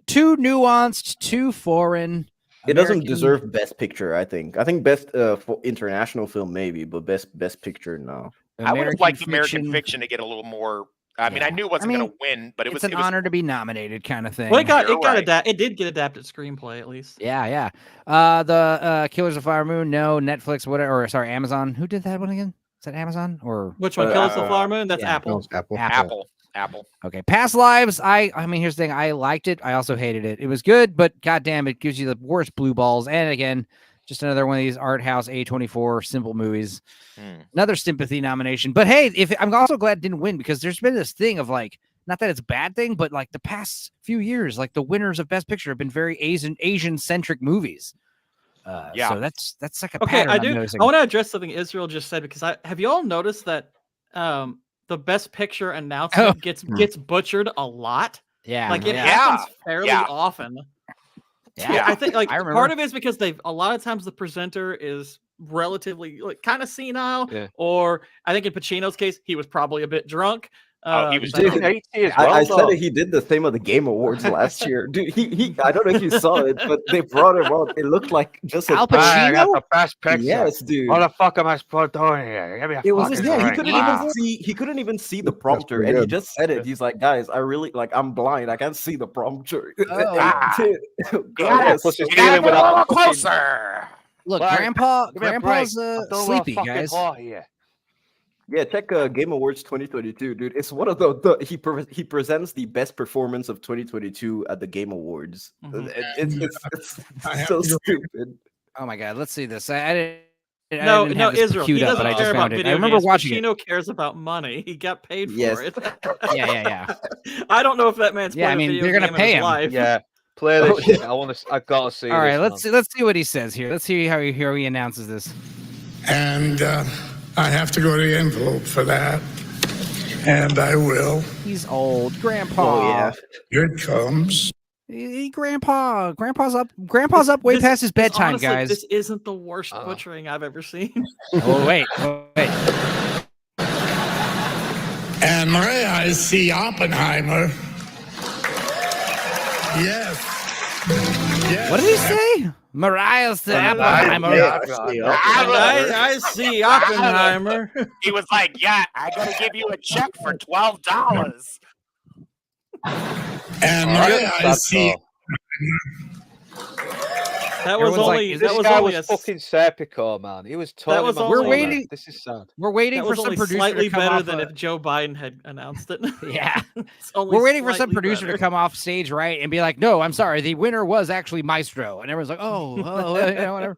too nuanced, too foreign. It doesn't deserve Best Picture, I think. I think best for international film maybe, but best picture no. I would have liked American Fiction to get a little more. I mean, I knew it wasn't going to win, but it was an honor to be nominated, kind of thing. Well, it did get adapted screenplay at least. Yeah. The Killers of Flower Moon, no. Netflix, whatever. Or sorry, Amazon. Who did that one again? Is that Amazon or which one? Killers of the Flower Moon? That's Apple. Apple. Okay. Past Lives. I mean, here's the thing. I liked it. I also hated it. It was good, but goddamn, it gives you the worst blue balls. And again, just another one of these art house A24 simple movies. Another sympathy nomination. But hey, I'm also glad it didn't win because there's been this thing of like, not that it's a bad thing, but like the past few years, like the winners of Best Picture have been very Asian centric movies. So that's like a pattern. I want to address something Israel just said because have you all noticed that the Best Picture announcement gets butchered a lot? Yeah, like it happens fairly often. Yeah, I think like part of it is because a lot of times the presenter is relatively like kind of senile, or I think in Pacino's case he was probably a bit drunk. He was Dude, I said that he did the same at the Game Awards last year. Dude, he I don't know if you saw it, but they brought him up. It looked like just Al Pacino. I got the Best Picture. Yes, dude. What the fuck am I supposed to do here? Give me a It was fucking he break. couldn't even see the prompter, and he just said it. He's like, guys, I really I'm blind. I can't see the prompter. You gotta get a little closer. Look, Grandpa's sleepy, guys. Yeah, check Game Awards 2022, dude. It's one of the he presents the best performance of 2022 at the Game Awards. It's so stupid. Oh my god, let's see this. I didn't No, have this Israel. queued He up, doesn't but I care just about found it. video I remember games. watching it. Pacino cares about money. He got paid for it. Yeah. I don't know if that man's Yeah, playing I mean, a video they're gonna game pay in his him. life. Yeah, play this shit. I gotta see. All right, this, let's see what he says here. Let's see how he announces this. And I have to go to the envelope for that. And I will. He's old, Grandpa. Oh yeah. Here it comes. Grandpa's up way past his bedtime, honestly, guys. This isn't the worst butchering I've ever seen. Oh wait. And Maria, I see Oppenheimer. Yes. What did he say? Mariah said Oppenheimer. I see Oppenheimer. He was like, "Yeah, I gotta give you a check for $12." And Maria, I see. That was only. This guy was fucking Serpico, man. He was talking about. We're waiting. This is sad. We're waiting That for was some only producer slightly to come better off than if Joe Biden had announced it. Yeah. It's only We're waiting for some slightly producer better. to come off stage, right, and be like, "No, I'm sorry, the winner was actually Maestro," and everyone's like, "Oh, whatever."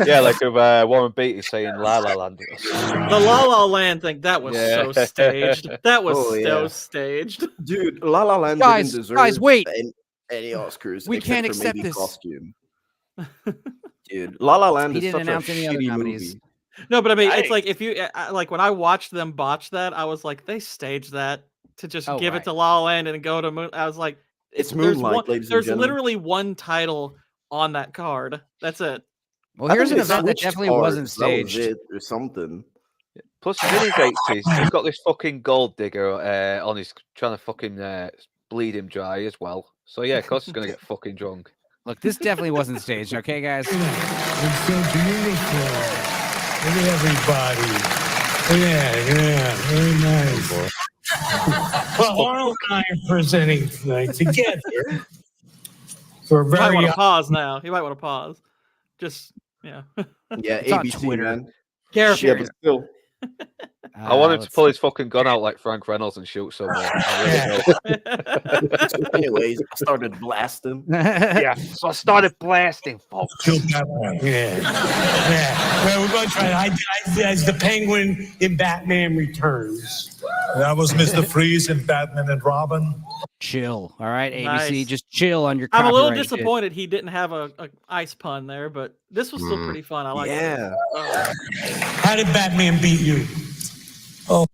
Yeah, like of Warren Beatty saying La La Land. The La La Land thing, that was so staged. That was so staged. Dude, La La Land Guys, didn't deserve guys, wait. any Oscars. We can't except for accept maybe this. Costume. Dude, La La Land He is didn't such a announce any other shitty nominees. movie. No, but I mean, it's like if you like when I watched them botch that, I was like, they staged that to just give it to La La Land and go to Moon. I was like, It's Moonlight, ladies and There's gentlemen. literally one title on that card. That's it. Well, here's an event that definitely wasn't staged. That was it or something. Plus, he's in his 80s. He's got this fucking gold digger on his trying to fucking bleed him dry as well. So yeah, of course he's gonna get fucking drunk. Look, this definitely wasn't staged, okay, guys? It's so beautiful. Look at everybody. Look at that. Very nice. Well, Arnold and I are presenting tonight together. For a He might very want to pause now. He might want to pause. Just yeah. Yeah, It's on ABC, Twitter. man. Character. Yeah, but still. I want him to pull his fucking gun out like Frank Reynolds and shoot someone. Anyways, I started blasting. Yeah, so I started blasting, folks. Kill Batman. Yeah. Well, we're going to try as the Penguin in Batman Returns. That was Mr. Freeze in Batman and Robin. Chill, all right, ABC, Nice. just chill on your. I'm a little copyright shit. disappointed he didn't have a ice pun there, but this was still pretty fun. I like it. How did Batman beat you?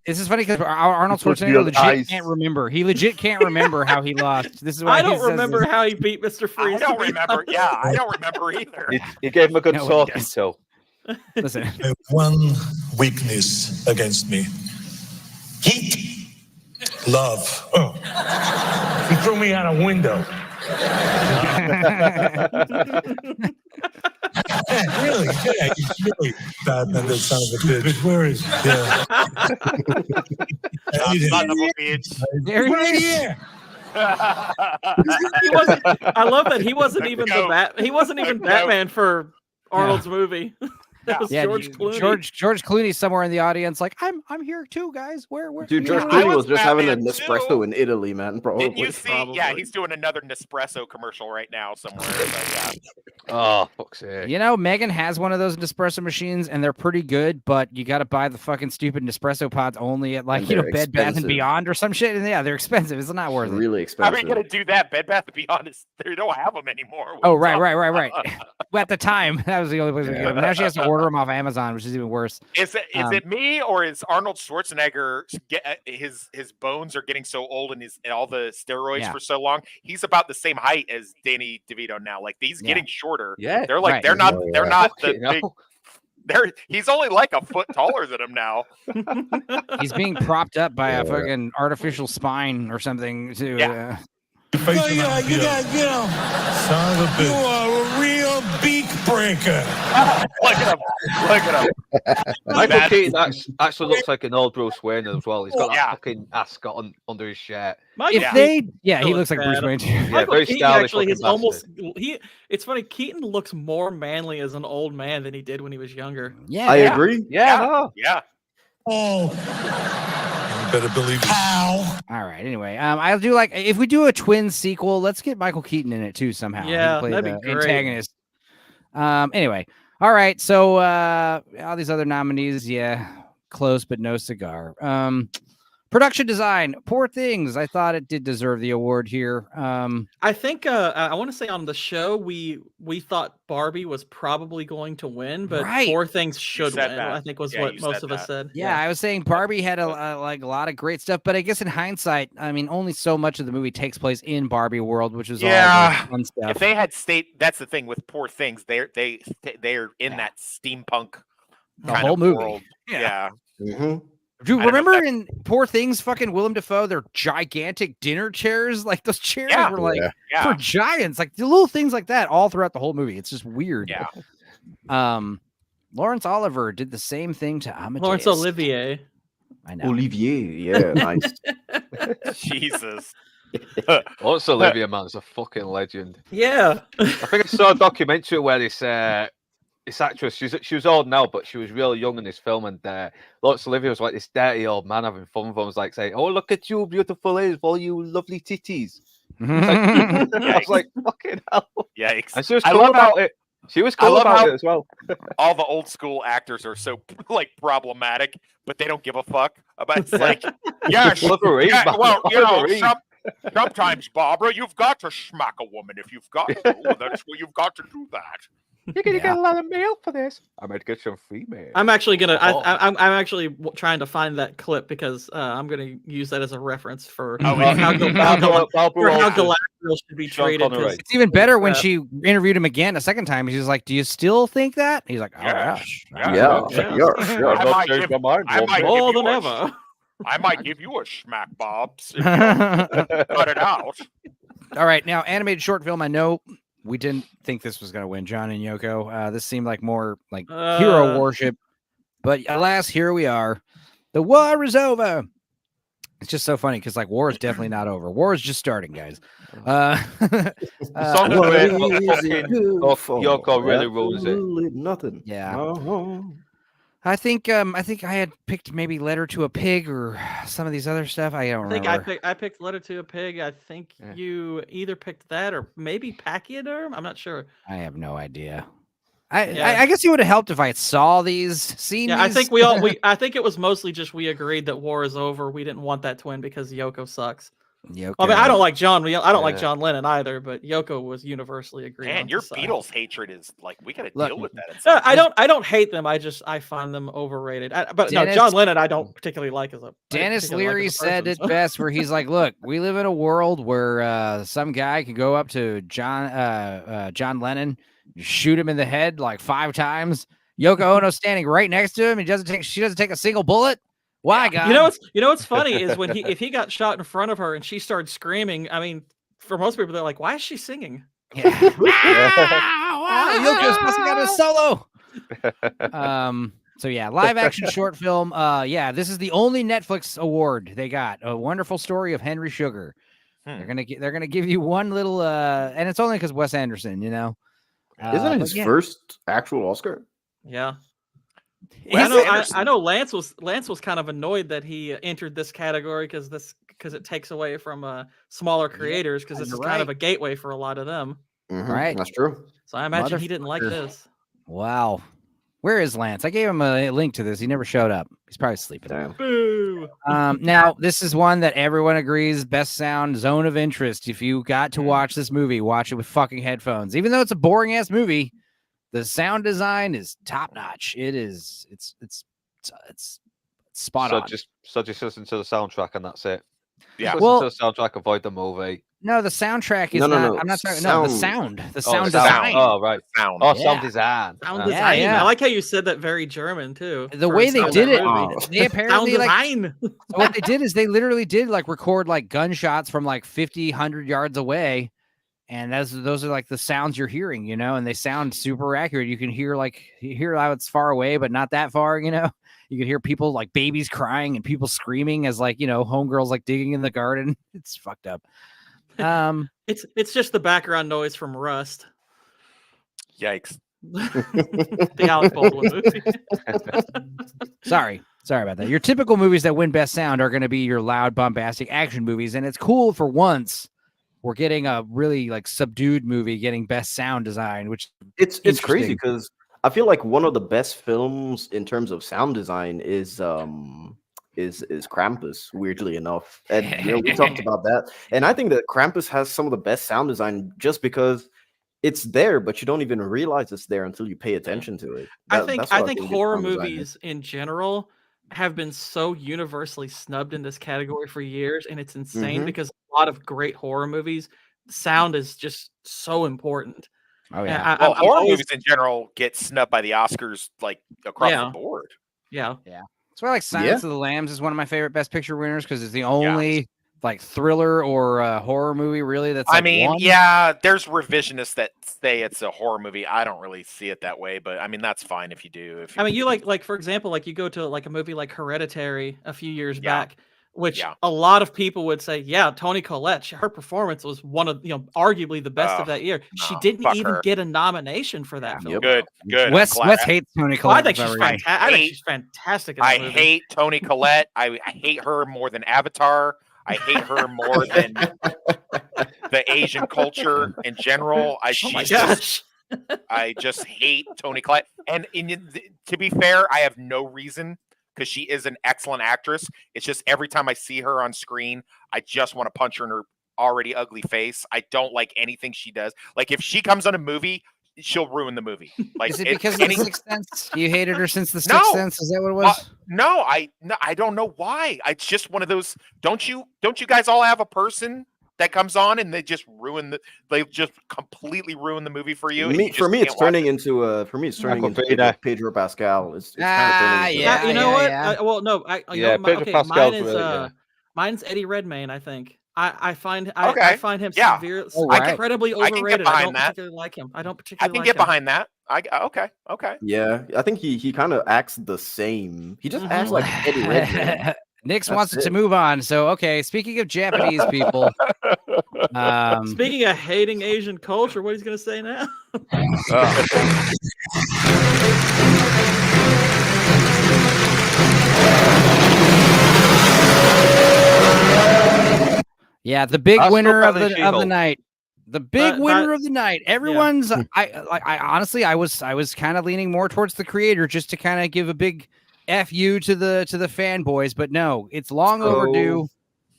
This is funny because Arnold Schwarzenegger legit can't remember. He legit can't remember how he lost. This is why I he don't says remember this. how he beat Mr. Freeze. I don't remember. Yeah, I don't remember either. He gave him a good No, he talking does. to. Listen. I have one weakness against me. Heat. Love. Oh. He threw me out a window. Yeah, really? Yeah, he's really Batman, that son of a bitch. Where is he? Yeah. Son of a bitch. There he Right is. here. He wasn't. I love that he wasn't even He wasn't even Batman for Arnold's movie. That was George Clooney. George Clooney's somewhere in the audience, like I'm here too, guys. Where? Dude, George Clooney was just having an Nespresso in Italy, man. Probably. Didn't you see? Yeah, he's doing another Nespresso commercial right now somewhere. But Oh, fuck's sake. You know, Megan has one of those Nespresso machines, and they're pretty good, but you got to buy the fucking stupid Nespresso pods only at like Bed Bath and Beyond or some shit. And yeah, they're expensive. It's not worth it. Really How expensive. are you gonna do that? Bed Bath and Beyond they don't have them anymore. Oh, right. Well, at the time, that was the only place we could get them. Now she has to order them off Amazon, which is even worse. Is it me or is Arnold Schwarzenegger his bones are getting so old and all the steroids for so long? He's about the same height as Danny DeVito now. Like he's getting shorter. Yeah, they're like they're not the big. He's only like a foot taller than him now. He's being propped up by a fucking artificial spine or something. To You gotta get him. Son of a bitch. You are a real beak breaker. Look at him. Michael Keaton actually looks like an old Bruce Wayne as well. He's got that fucking ascot under his shirt. he looks like Bruce Wayne too. Yeah, Michael very Keaton stylish. actually is looking almost bastard. It's funny. Keaton looks more manly as an old man than he did when he was younger. Yeah, I agree. Yeah. Oh. You better believe it. How? All right. Anyway, I'll do like if we do a twin sequel, let's get Michael Keaton in it too somehow. Yeah, He can that'd play be the great. antagonist. Anyway, all right. So all these other nominees, close but no cigar. Production design, Poor Things. I thought it did deserve the award here. I think I want to say on the show we thought Barbie was probably going to win, but Poor Things should win. I think was what most of us said. Yeah, I was saying Barbie had a lot of great stuff, but I guess in hindsight, I mean, only so much of the movie takes place in Barbie world, which was all the fun stuff. If they had that's the thing with Poor Things. They're in that steampunk the whole movie. World. Yeah. Mm-hmm. Do you remember in Poor Things, fucking Willem Dafoe, their gigantic dinner chairs? Like those chairs were like for giants, like the little things like that all throughout the whole movie. It's just weird. Yeah. Lawrence Oliver did the same thing to Amadeus. Lawrence Olivier. I know. Olivier, yeah, nice. Jesus. Lawrence Olivier, man, is a fucking legend. Yeah. I think I saw a documentary where this actress, she was old now, but she was really young in this film, and Lawrence Olivier was like this dirty old man having fun with him. Was like saying, "Oh, look at you, beautiful ladies, all you lovely titties." I was like, "Fucking hell!" Yikes! And she was cool about it. She was cool about it as well. All the old school actors are so like problematic, but they don't give a fuck about. It's like, well, you know, sometimes, Barbara, you've got to smack a woman if you've got to. That's what you've got to do that. You're gonna get a lot of mail for this. I might get some free mail. I'm actually gonna. I'm actually trying to find that clip because I'm gonna use that as a reference for how Galadriel should be treated. It's even better when she interviewed him again a second time. She's like, "Do you still think that?" He's like, "Oh yeah, more than ever." I might give you a smack, Bobs. If you cut it out. All right, now animated short film. I know we didn't think this was going to win, John and Yoko. This seemed like more like hero worship, but alas, here we are. The war is over. It's just so funny because like war is definitely not over. War is just starting, guys. Yoko really rules it. Nothing. Yeah. I think I had picked maybe Letter to a Pig or some of these other stuff. I don't remember. I picked Letter to a Pig. I think you either picked that or maybe Pachyderm. I'm not sure. I have no idea. I guess it would have helped if I saw these scenes. Yeah, I think I think it was mostly just we agreed that war is over. We didn't want that twin because Yoko sucks. Yoko. I mean, I don't like John. I don't like John Lennon either, but Yoko was universally agreed. Man, on your Beatles hatred is like we gotta deal with that. I don't hate them. I find them overrated. But no, John Lennon I don't particularly like as a. Dennis Leary said it best, where he's like, "Look, we live in a world where some guy can go up to John Lennon, shoot him in the head like 5 times, Yoko Ono standing right next to him. She doesn't take a single bullet. Why, God? You know what's funny is when if he got shot in front of her and she started screaming. I mean, for most people, they're like, "Why is she singing?" Wow, Yoko's busting out a solo. So yeah, live action short film. Yeah, this is the only Netflix award they got. A Wonderful Story of Henry Sugar. They're gonna give you one little and it's only because Wes Anderson, you know. Isn't it his first actual Oscar? Yeah. I know Lance was kind of annoyed that he entered this category because it takes away from smaller creators because this is kind of a gateway for a lot of them. Right. That's true. So I imagine he didn't like this. Wow. Where is Lance? I gave him a link to this. He never showed up. He's probably sleeping. Damn. Boo. Now, this is one that everyone agrees best sound, Zone of Interest. If you got to watch this movie, watch it with fucking headphones. Even though it's a boring ass movie, the sound design is top notch. It's spot on. Just listen to the soundtrack and that's it. Yeah. Listen to the soundtrack, avoid the movie. No, the soundtrack is No. I'm not talking. No, the sound. The sound sound. design. Oh, right. Sound. Oh, sound design. Sound design. Yeah. I like how you said that very German too. The way they did it, they Sound apparently design. so what they did is they literally did like record like gunshots from like 50, 100 yards away. And those are like the sounds you're hearing, you know, and they sound super accurate. You can hear how it's far away, but not that far, you know. You can hear people like babies crying and people screaming as like, you know, homegirls like digging in the garden. It's fucked up. It's just the background noise from Rust. Yikes. The Alec Baldwin movie. Sorry about that. Your typical movies that win best sound are going to be your loud, bombastic action movies, and it's cool for once. We're getting a really like subdued movie getting best sound design, which it's crazy because I feel like one of the best films in terms of sound design is Krampus, weirdly enough. And you know, we talked about that. And I think that Krampus has some of the best sound design just because it's there, but you don't even realize it's there until you pay attention to it. I think horror movies in general have been so universally snubbed in this category for years, and it's insane because a lot of great horror movies, sound is just so important. Oh yeah. Horror movies in general get snubbed by the Oscars like across the board. Yeah. That's why like Silence of the Lambs is one of my favorite Best Picture winners because it's the only like thriller or horror movie really that's. I mean, there's revisionists that say it's a horror movie. I don't really see it that way, but I mean that's fine if you do. I mean, you like for example, like you go to like a movie like Hereditary a few years back, which a lot of people would say, Toni Collette, her performance was one of arguably the best of that year. She didn't even get a nomination for that film. Good. Wes hates Toni Collette. I think she's fantastic. I think she's fantastic. In that movie. Hate Toni Collette. I hate her more than Avatar. I hate her more than the Asian culture in general. I just hate Toni Collette. And to be fair, I have no reason because she is an excellent actress. It's just every time I see her on screen, I just want to punch her in her already ugly face. I don't like anything she does. Like if she comes on a movie, she'll ruin the movie. Like is it because of the Sixth Sense? You hated her since the Sixth Sense? Is that what it was? No, I don't know why. It's just one of those. Don't you guys all have a person that comes on and they just completely ruin the movie for you? For me, it's turning into Pedro Pascal. It's kind of turning into you know what? Well, no, Pedro Pascal's mine is really mine's Eddie Redmayne. I think. I find him incredibly overrated. I don't particularly like him. I can get behind that. Okay. Yeah, I think he kind of acts the same. He just acts like Eddie Redmayne. Nix wants to move on. So, okay, speaking of Japanese people. Speaking of hating Asian culture, what he's going to say now? Yeah, the big winner of the night. The big winner of the night. Everyone's I honestly I was kind of leaning more towards the creator just to kind of give a big F you to the fanboys, but no, it's long overdue.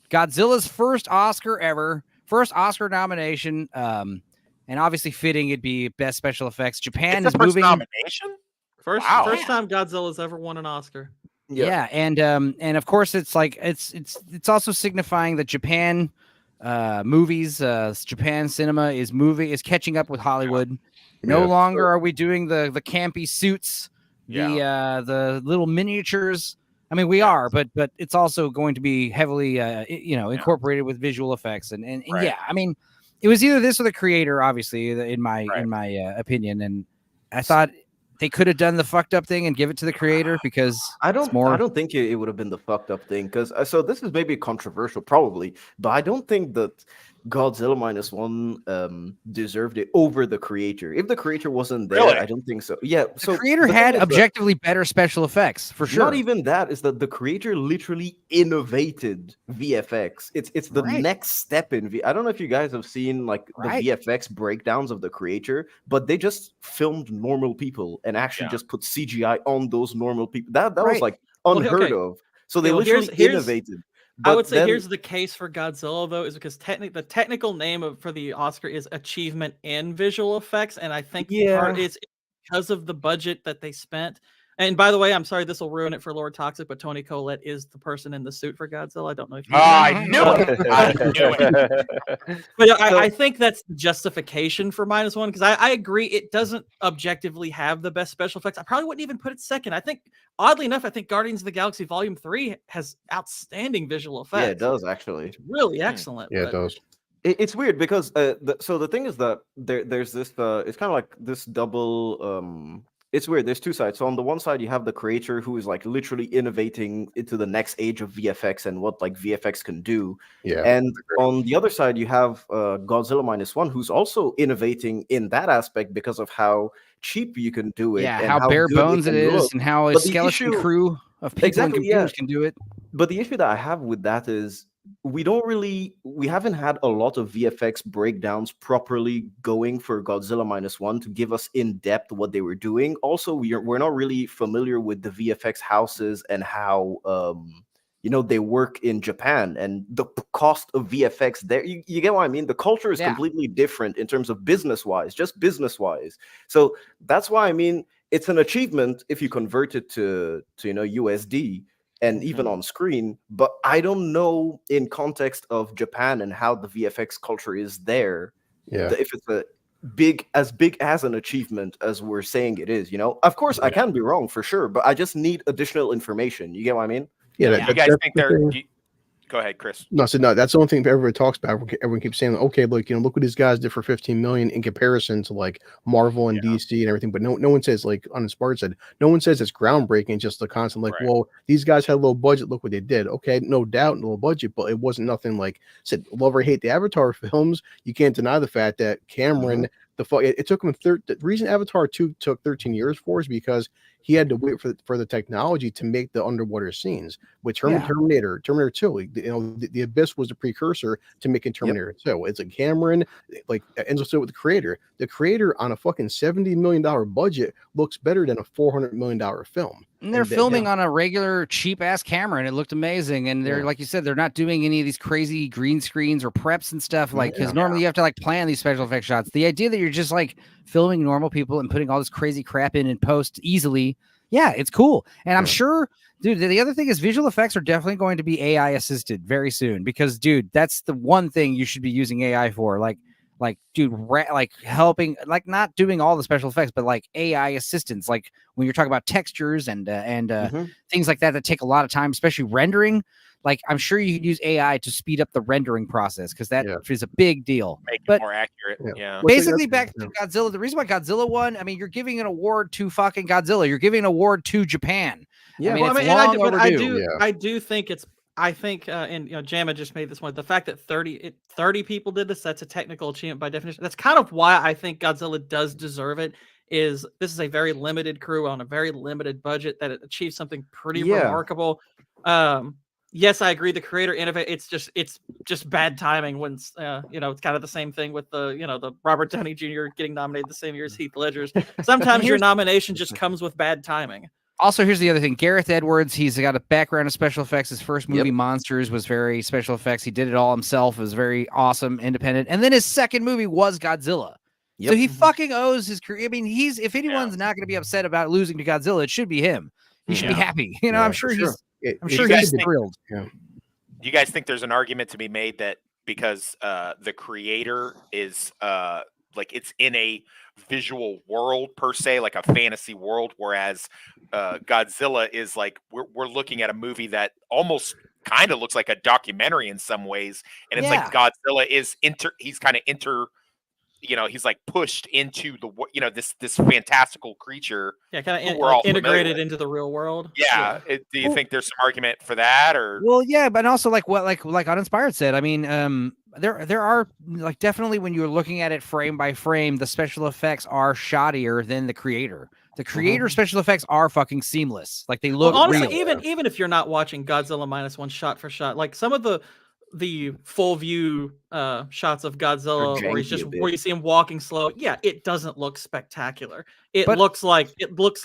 Godzilla's first Oscar ever, first Oscar nomination, and obviously fitting it'd be best special effects. Japan is moving. Nomination? First time Godzilla's ever won an Oscar. Yeah, and of course it's like it's also signifying that Japan movies, Japan cinema is catching up with Hollywood. No longer are we doing the campy suits the little miniatures. I mean, we are, but it's also going to be heavily, incorporated with visual effects, and yeah, I mean, it was either this or the creator, obviously, in my opinion, and I thought they could have done the fucked up thing and give it to the creator because I don't think it would have been the fucked up thing because so this is maybe controversial, probably, but I don't think that Godzilla -1 deserved it over the creator. If the creator wasn't there, I don't think so. Yeah, so the creator had objectively better special effects for sure. Not even that, is that the creator literally innovated VFX. It's the next step in I don't know if you guys have seen like the VFX breakdowns of the creator, but they just filmed normal people and actually just put CGI on those normal people. That was like unheard of. So they literally innovated. I would say here's the case for Godzilla, though, is because the technical name for the Oscar is Achievement in Visual Effects, and I think part is because of the budget that they spent. And by the way, I'm sorry, this will ruin it for Lord Toxic, but Tony Collette is the person in the suit for Godzilla. I don't know if you know I knew it. I knew it. But I think that's the justification for -1, because I agree it doesn't objectively have the best special effects. I probably wouldn't even put it second. I think, oddly enough, Guardians of the Galaxy Volume 3 has outstanding visual effects. Yeah, it does, actually. It's really excellent. Yeah, it does. It's weird because so the thing is that there's this it's kind of like this double it's weird. There's two sides. So on the one side, you have the creator who is like literally innovating into the next age of VFX and what like VFX can do. Yeah. And on the other side, you have Godzilla -1, who's also innovating in that aspect because of how cheap you can do it. Yeah, and how bare good bones it is, look. and how a But the skeleton issue- crew of people and computers can do it. But the issue that I have with that is we haven't had a lot of VFX breakdowns properly going for Godzilla -1 to give us in depth what they were doing. Also, we're not really familiar with the VFX houses and how they work in Japan and the cost of VFX there. You get what I mean? The culture is completely different in terms of business wise. So that's why I mean it's an achievement if you convert it to USD. And even on screen, but I don't know in context of Japan and how the VFX culture is there. Yeah. If it's big as an achievement as we're saying it is, Of course, I can be wrong for sure, but I just need additional information. You get what I mean? Yeah. You guys think they're? Go ahead, Chris. No, that's the only thing everybody talks about. Everyone keeps saying, okay, look what these guys did for 15 million in comparison to like Marvel and DC and everything. But no one says, like on the smart side, no one says it's groundbreaking. Just the constant like, well, these guys had a low budget. Look what they did. Okay, no doubt, low budget, but it wasn't nothing like said. Love or hate the Avatar films, you can't deny the fact that Cameron. It took him the reason Avatar 2 took 13 years for is because he had to wait for the technology to make the underwater scenes. With Terminator 2, the Abyss was a precursor to making Terminator 2. It's a Cameron, like ends with the creator. The creator on a fucking $70 million budget looks better than a $400 million film. And they're filming on a regular cheap ass camera, and it looked amazing. And they're like you said, they're not doing any of these crazy green screens or preps and stuff. Like because normally you have to like plan these special effects shots. The idea that you're just like filming normal people and putting all this crazy crap in post easily, it's cool. And I'm sure, dude. The other thing is visual effects are definitely going to be AI assisted very soon because, dude, that's the one thing you should be using AI for. Like, dude, like helping, like not doing all the special effects, but like AI assistance, like when you're talking about textures and things like that take a lot of time, especially rendering. Like I'm sure you could use AI to speed up the rendering process because that is a big deal. Make it more accurate. Yeah. Basically, back to Godzilla. The reason why Godzilla won, I mean, you're giving an award to fucking Godzilla. You're giving an award to Japan. Yeah, I do think it's. I think, and Jamma just made this one. The fact that 30 people did this, that's a technical achievement by definition. That's kind of why I think Godzilla does deserve it. This is a very limited crew on a very limited budget that it achieved something pretty remarkable. Yes, I agree. The creator innovate. It's just bad timing when it's kind of the same thing with the Robert Downey Jr. getting nominated the same year as Heath Ledger's. Sometimes your nomination just comes with bad timing. Also, here's the other thing. Gareth Edwards, he's got a background of special effects. His first movie, Monsters, was very special effects. He did it all himself. It was very awesome, independent. And then his second movie was Godzilla. So he fucking owes his career. I mean, if anyone's not going to be upset about losing to Godzilla, it should be him. He should be happy. I'm sure he's thrilled. Do you guys think there's an argument to be made that because the creator is like it's in a visual world per se, like a fantasy world, whereas Godzilla is like we're looking at a movie that almost kind of looks like a documentary in some ways, and it's like Godzilla is he's kind of he's like pushed into the this fantastical creature. Yeah, kind of we're all integrated into the real world. Yeah. Do you think there's some argument for that, or? Well, yeah, but also like Uninspired said. I mean, there are like definitely when you're looking at it frame by frame, the special effects are shoddier than the creator. The creator special effects are fucking seamless. Like they look honestly, real. even if you're not watching Godzilla -1 shot for shot, like some of the full view shots of Godzilla where you see him walking slow, it doesn't look spectacular. It looks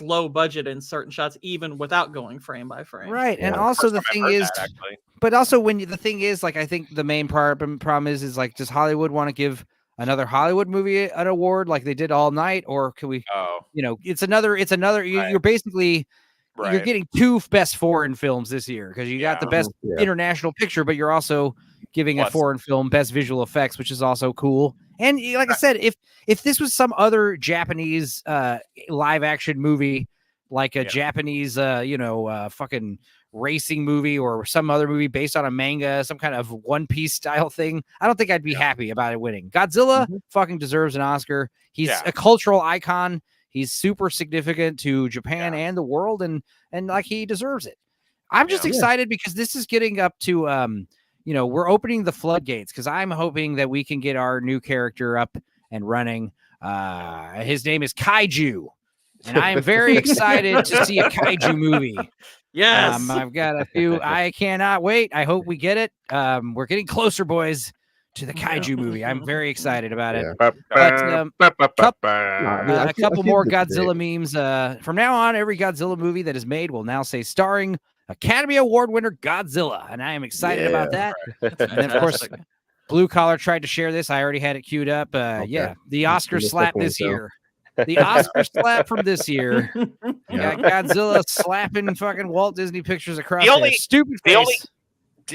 low budget in certain shots, even without going frame by frame. Right. And also the thing is, but also the thing is, like, I think the main problem is like, does Hollywood want to give another Hollywood movie an award like they did All Night, or can we, it's another, you're basically, you're getting 2 best foreign films this year because you got the best international picture, but you're also giving a foreign film best visual effects, which is also cool. And like I said, if this was some other Japanese live action movie, like a Japanese fucking racing movie or some other movie based on a manga, some kind of One Piece style thing, I don't think I'd be happy about it winning. Godzilla fucking deserves an Oscar. He's a cultural icon. He's super significant to Japan and the world, and like he deserves it. I'm just excited because this is getting up to we're opening the floodgates because I'm hoping that we can get our new character up and running. His name is Kaiju, and I am very excited to see a Kaiju movie. Yes, I've got a few. I cannot wait. I hope we get it. We're getting closer, boys, to the Kaiju movie. I'm very excited about it. But a couple more Godzilla memes. From now on, every Godzilla movie that is made will now say starring Academy Award winner Godzilla, and I am excited about that. And then, of course, Blue Collar tried to share this. I already had it queued up. The Oscar slap this year. The Oscar slap from this year. You got Godzilla slapping fucking Walt Disney Pictures across the stupid face. The only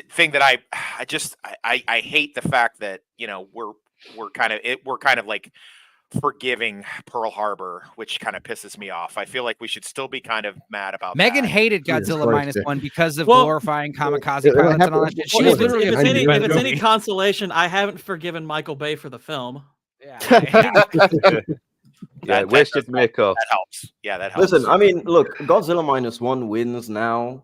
thing that I hate the fact that we're kind of like forgiving Pearl Harbor, which kind of pisses me off. I feel like we should still be kind of mad about Megan that. hated Godzilla -1 because of glorifying kamikaze pilots and all that shit. She was literally if it's any consolation, I haven't forgiven Michael Bay for the film. Wasted makeup. That helps. Yeah, that helps. Listen, I mean, look, Godzilla -1 wins now.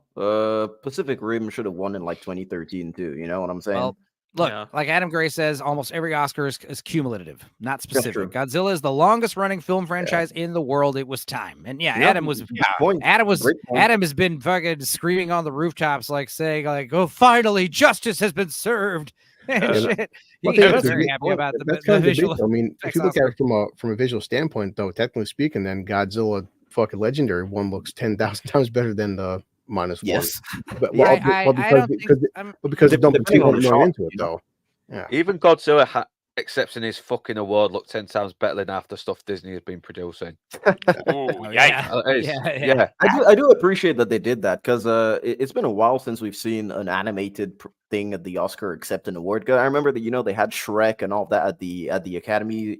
Pacific Rim should have won in like 2013 too. You know what I'm saying? Well, look, like Adam Gray says, almost every Oscar is cumulative, not specific. Godzilla is the longest running film franchise in the world. It was time. And Adam has been fucking screaming on the rooftops, like saying, like, "Oh, finally, justice has been served." And shit. He was very happy about the visual. I mean, if you look at it from a visual standpoint, though, technically speaking, then Godzilla fucking Legendary 1 looks 10,000 times better than the -1. Yes. But because they don't put too much into it, though. Yeah. Even Godzilla accepting his fucking award looked 10 times better than half the stuff Disney has been producing. I do appreciate that they did that because it's been a while since we've seen an animated thing at the Oscar accept an award. I remember that they had Shrek and all that at the Academy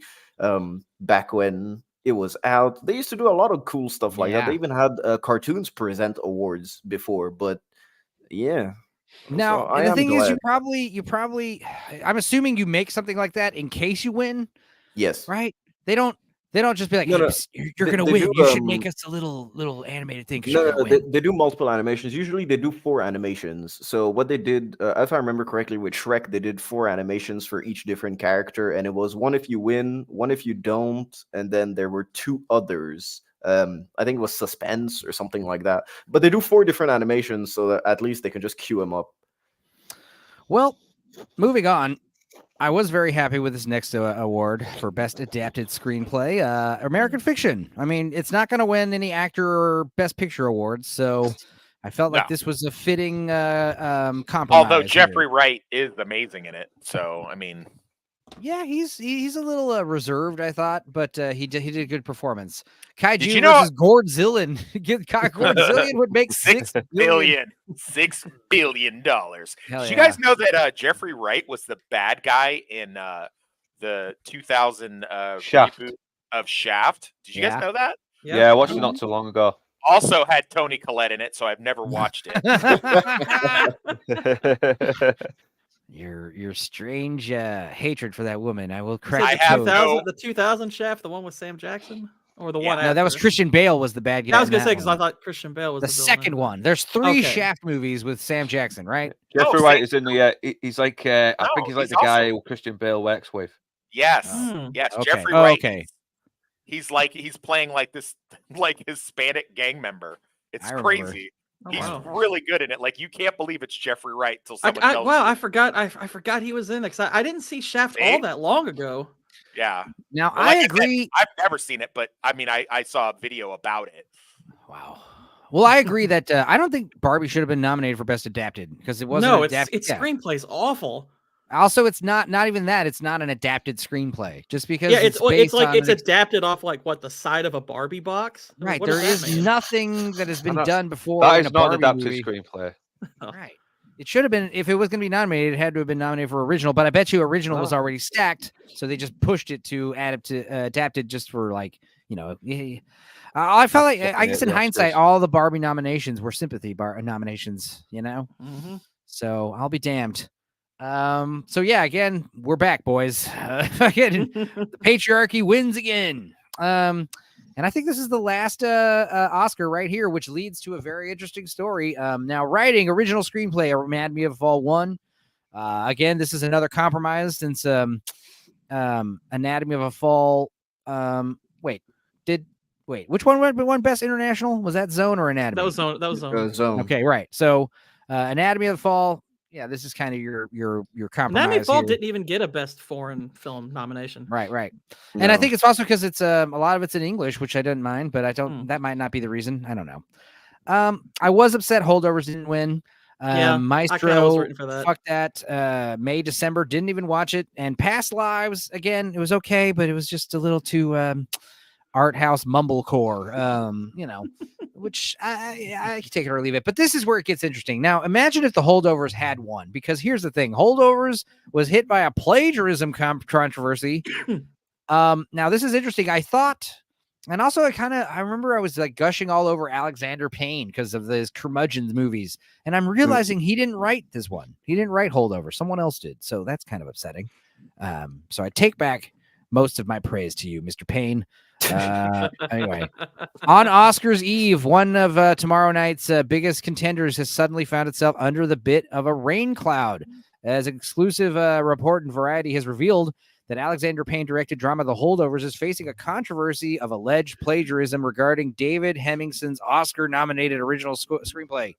back when it was out. They used to do a lot of cool stuff like that. They even had cartoons present awards before, but Now, so the thing is, you probably, I'm assuming you make something like that in case you win. Yes. Right? They don't just be like, you're going to win. You should make us a little animated thing. They do multiple animations. Usually they do 4 animations. So what they did, if I remember correctly, with Shrek, they did 4 animations for each different character. And it was 1 if you win, 1 if you don't. And then there were 2 others. I think it was suspense or something like that. But they do 4 different animations so that at least they can just queue them up. Well, moving on. I was very happy with this next award for Best Adapted Screenplay, American Fiction. I mean, it's not going to win any actor or Best Picture awards, so I felt like this was a fitting compromise. Although Jeffrey Wright is amazing in it, so I mean, yeah, he's a little reserved, I thought, but he did a good performance. Kaiju versus Godzilla. Godzilla would make $6 billion. $6 billion. Hell Did you guys know that Jeffrey Wright was the bad guy in the 2000 reboot of Shaft. Did you guys know that? Yeah, I watched it not too long ago. Also had Toni Collette in it, so I've never watched it. Your strange hatred for that woman. I will You crack said the code. the 2000 Shaft, the one with Sam Jackson, or the one after? No, that was Christian Bale was the bad guy. I was in gonna that say because I one. thought Christian Bale was The the villain second in it. one. There's 3 Okay. Shaft movies with Sam Jackson, right? Jeffrey Wright is in the. He's like. I No, think he's like he's the guy also- who Christian Bale works with. Yes, Hmm. yes. Okay. Jeffrey Oh, Wright. okay. He's playing like this like Hispanic gang member. It's I remember. crazy. Oh, He's wow. really good in it. Like you can't believe it's Jeffrey Wright till someone tells Wow, you. I forgot. I forgot he was in it. 'Cause I didn't see Shaft See? all that long ago. Yeah. Now Well, I like said, agree. I've never seen it, but I mean, I saw a video about it. Wow. Well, I agree that I don't think Barbie should have been nominated for Best Adapted because it wasn't. No, its adapted. Yeah. screenplay's awful. Also, it's not even that. It's not an adapted screenplay. Just because Yeah, it's based like on it's an adapted off like what the side of a Barbie box. right. What There does that is mean? nothing that has been done before. That in is a not an Barbie adapted movie. screenplay. Right. It should have been if it was going to be nominated. It had to have been nominated for original. But I bet you original was already stacked, so they just pushed it to adapted just for like I felt like I guess in hindsight, all the Barbie nominations were sympathy nominations. Mm-hmm. So I'll be damned. So yeah, again, we're back, boys. Again, the patriarchy wins again. And I think this is the last Oscar right here, which leads to a very interesting story. Now, writing original screenplay, Anatomy of a Fall won. Again, this is another compromise since Anatomy of a Fall. Which one won Best International? Was that Zone or Anatomy? That was Zone. That was Zone. Zone. Okay, right. So Anatomy of the Fall. Yeah, this is kind of your compromise. Anatomy of the Fall here. didn't even get a Best Foreign Film nomination. Right. And I think it's also because it's a lot of it's in English, which I didn't mind, but I don't. That might not be the reason. I don't know. I was upset Holdovers didn't win. Yeah, Maestro, I kinda was rooting for that. fuck that. May, December, didn't even watch it. And Past Lives, again, it was okay, but it was just a little too art house mumblecore. Which I can take it or leave it. But this is where it gets interesting. Now, imagine if the Holdovers had won, because here's the thing: Holdovers was hit by a plagiarism controversy. Now this is interesting. I thought, and also I remember I was like gushing all over Alexander Payne because of those curmudgeons movies, and I'm realizing he didn't write this one. He didn't write Holdovers. Someone else did. So that's kind of upsetting. So I take back most of my praise to you, Mr. Payne. Anyway, on Oscars Eve, one of tomorrow night's biggest contenders has suddenly found itself under the bit of a rain cloud. As an exclusive report in Variety has revealed that Alexander Payne directed drama The Holdovers is facing a controversy of alleged plagiarism regarding David Hemingson's Oscar-nominated original screenplay.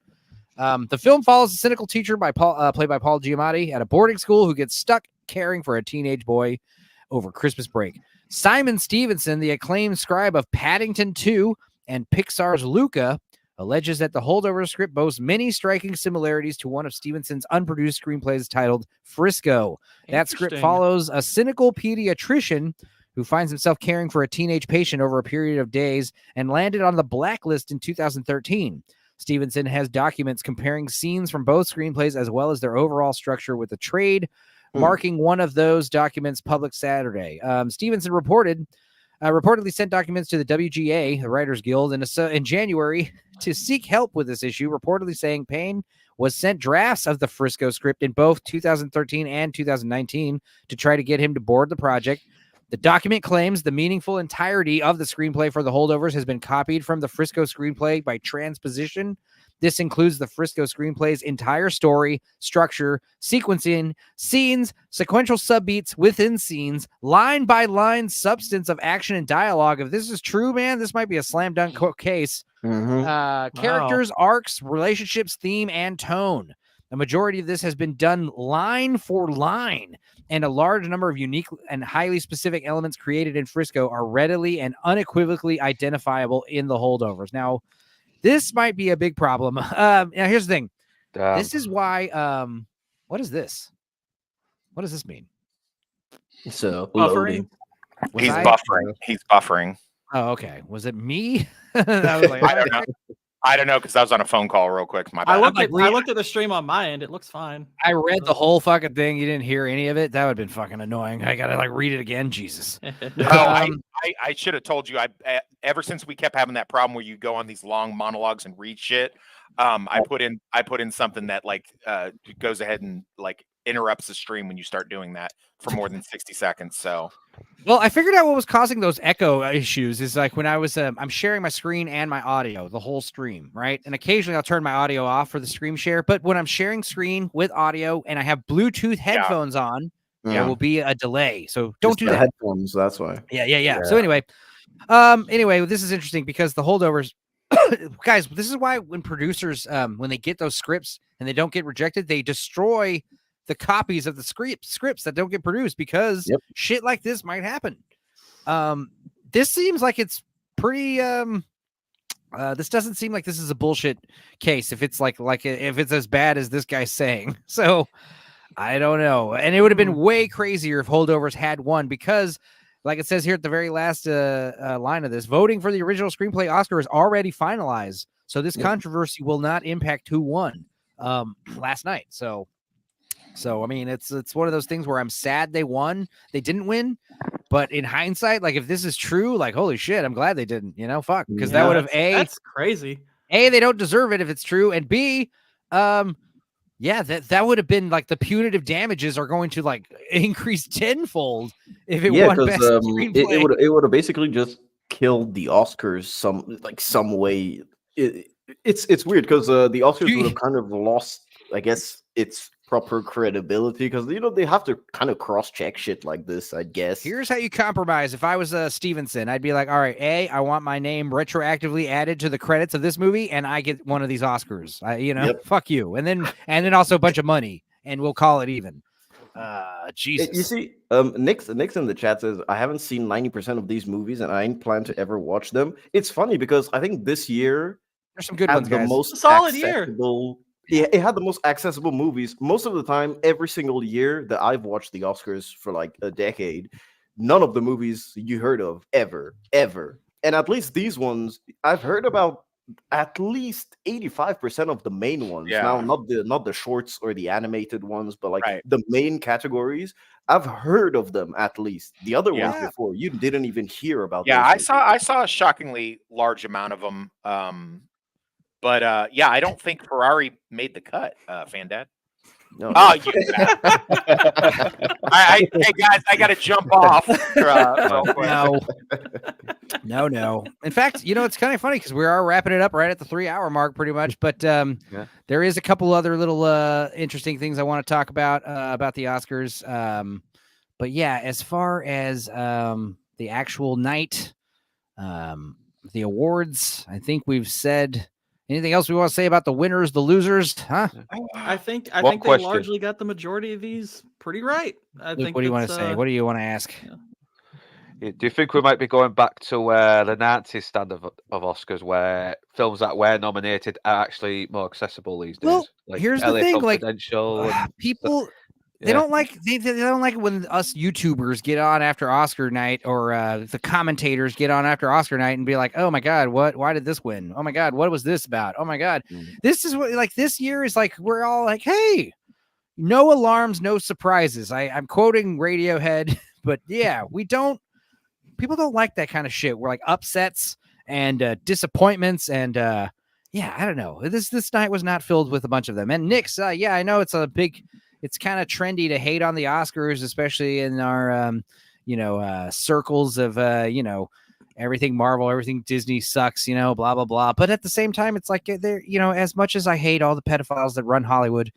The film follows a cynical teacher played by Paul Giamatti at a boarding school who gets stuck caring for a teenage boy over Christmas break. Simon Stevenson, the acclaimed scribe of Paddington 2 and Pixar's Luca, alleges that the Holdovers script boasts many striking similarities to one of Stevenson's unproduced screenplays titled Frisco. That script follows a cynical pediatrician who finds himself caring for a teenage patient over a period of days and landed on the blacklist in 2013. Stevenson has documents comparing scenes from both screenplays as well as their overall structure with the trade, marking one of those documents public Saturday. Stevenson reportedly sent documents to the WGA, the Writers Guild, in January to seek help with this issue, reportedly saying Payne was sent drafts of the Frisco script in both 2013 and 2019 to try to get him to board the project. The document claims the meaningful entirety of the screenplay for The Holdovers has been copied from the Frisco screenplay by transposition. This includes the Frisco screenplay's entire story, structure, sequencing, scenes, sequential subbeats within scenes, line-by-line substance of action and dialogue. If this is true, man, this might be a slam dunk case. Characters, arcs, relationships, theme, and tone. The majority of this has been done line for line, and a large number of unique and highly specific elements created in Frisco are readily and unequivocally identifiable in The Holdovers. Now, this might be a big problem. Now, here's the thing. This is why. What is this? What does this mean? So buffering. He's buffering. He's buffering. Oh, okay. Was it me? I was like, I don't know. I don't know because I was on a phone call real quick. My bad. I looked at the stream on my end. It looks fine. I read the whole fucking thing. You didn't hear any of it. That would have been fucking annoying. I gotta like read it again. Jesus. I should have told you. Ever since we kept having that problem where you go on these long monologues and read shit, I put in something that like goes ahead and like interrupts the stream when you start doing that for more than 60 seconds. So, well, I figured out what was causing those echo issues is like when I was I'm sharing my screen and my audio, the whole stream, right? And occasionally I'll turn my audio off for the screen share, but when I'm sharing screen with audio and I have Bluetooth headphones on, there will be a delay. So don't do that. Headphones, that's why. Yeah. So anyway, this is interesting because the holdovers, guys, this is why when producers, when they get those scripts and they don't get rejected, they destroy the copies of the scripts that don't get produced because shit like this might happen. This seems like it's pretty, this doesn't seem like this is a bullshit case. If it's like if it's as bad as this guy's saying, so I don't know. And it would have been way crazier if holdovers had won because like it says here at the very last line of this, voting for the original screenplay Oscar is already finalized. So this controversy will not impact who won last night. So I mean, it's one of those things where I'm sad they won. They didn't win, but in hindsight, like if this is true, like holy shit, I'm glad they didn't. You know, fuck, because that would have that's crazy. They don't deserve it if it's true, and B, that would have been like the punitive damages are going to like increase tenfold if it won best screenplay. It would have basically just killed the Oscars some way. It's weird because the Oscars would have kind of lost, I guess, its proper credibility because they have to kind of cross-check shit like this, I guess. Here's how you compromise. If I was Stevenson, I'd be like, all right, I want my name retroactively added to the credits of this movie and I get one of these Oscars. Fuck you. And then also a bunch of money and we'll call it even. Jesus. You see, Nick's in the chat says, I haven't seen 90% of these movies and I ain't plan to ever watch them. It's funny because I think this year there's some good ones, guys. Most solid year. Yeah, it had the most accessible movies. Most of the time, every single year that I've watched the Oscars for like a decade, none of the movies you heard of ever. And at least these ones, I've heard about at least 85% of the main ones. Yeah. Now, not the shorts or the animated ones, but like the main categories. I've heard of them at least. The other ones before, you didn't even hear about. Yeah, I saw a shockingly large amount of them. But I don't think Ferrari made the cut, Fandad. No. Oh, you hey guys, I gotta jump off. No. In fact, it's kind of funny because we are wrapping it up right at the 3-hour mark, pretty much. But there is a couple other little interesting things I want to talk about the Oscars. But yeah, as far as the actual night, the awards, I think we've said. Anything else we want to say about the winners, the losers? Huh? I think they largely got the majority of these pretty right. Luke, what do you want to say? What do you want to ask? Do you think we might be going back to the 90s standard of Oscars, where films that were nominated are actually more accessible these days? Well, like here's the thing: like people. They don't like they don't like it when us YouTubers get on after Oscar night or the commentators get on after Oscar night and be like, oh my God, why did this win? Oh my God, what was this about? Oh my God. This is what like this year is like we're all like, hey, no alarms, no surprises. I'm quoting Radiohead, but yeah, people don't like that kind of shit. We're like upsets and disappointments and I don't know. This night was not filled with a bunch of them. And Nick's I know it's kind of trendy to hate on the Oscars, especially in our, circles of, everything Marvel, everything Disney sucks, blah, blah, blah. But at the same time, it's like, as much as I hate all the pedophiles that run Hollywood,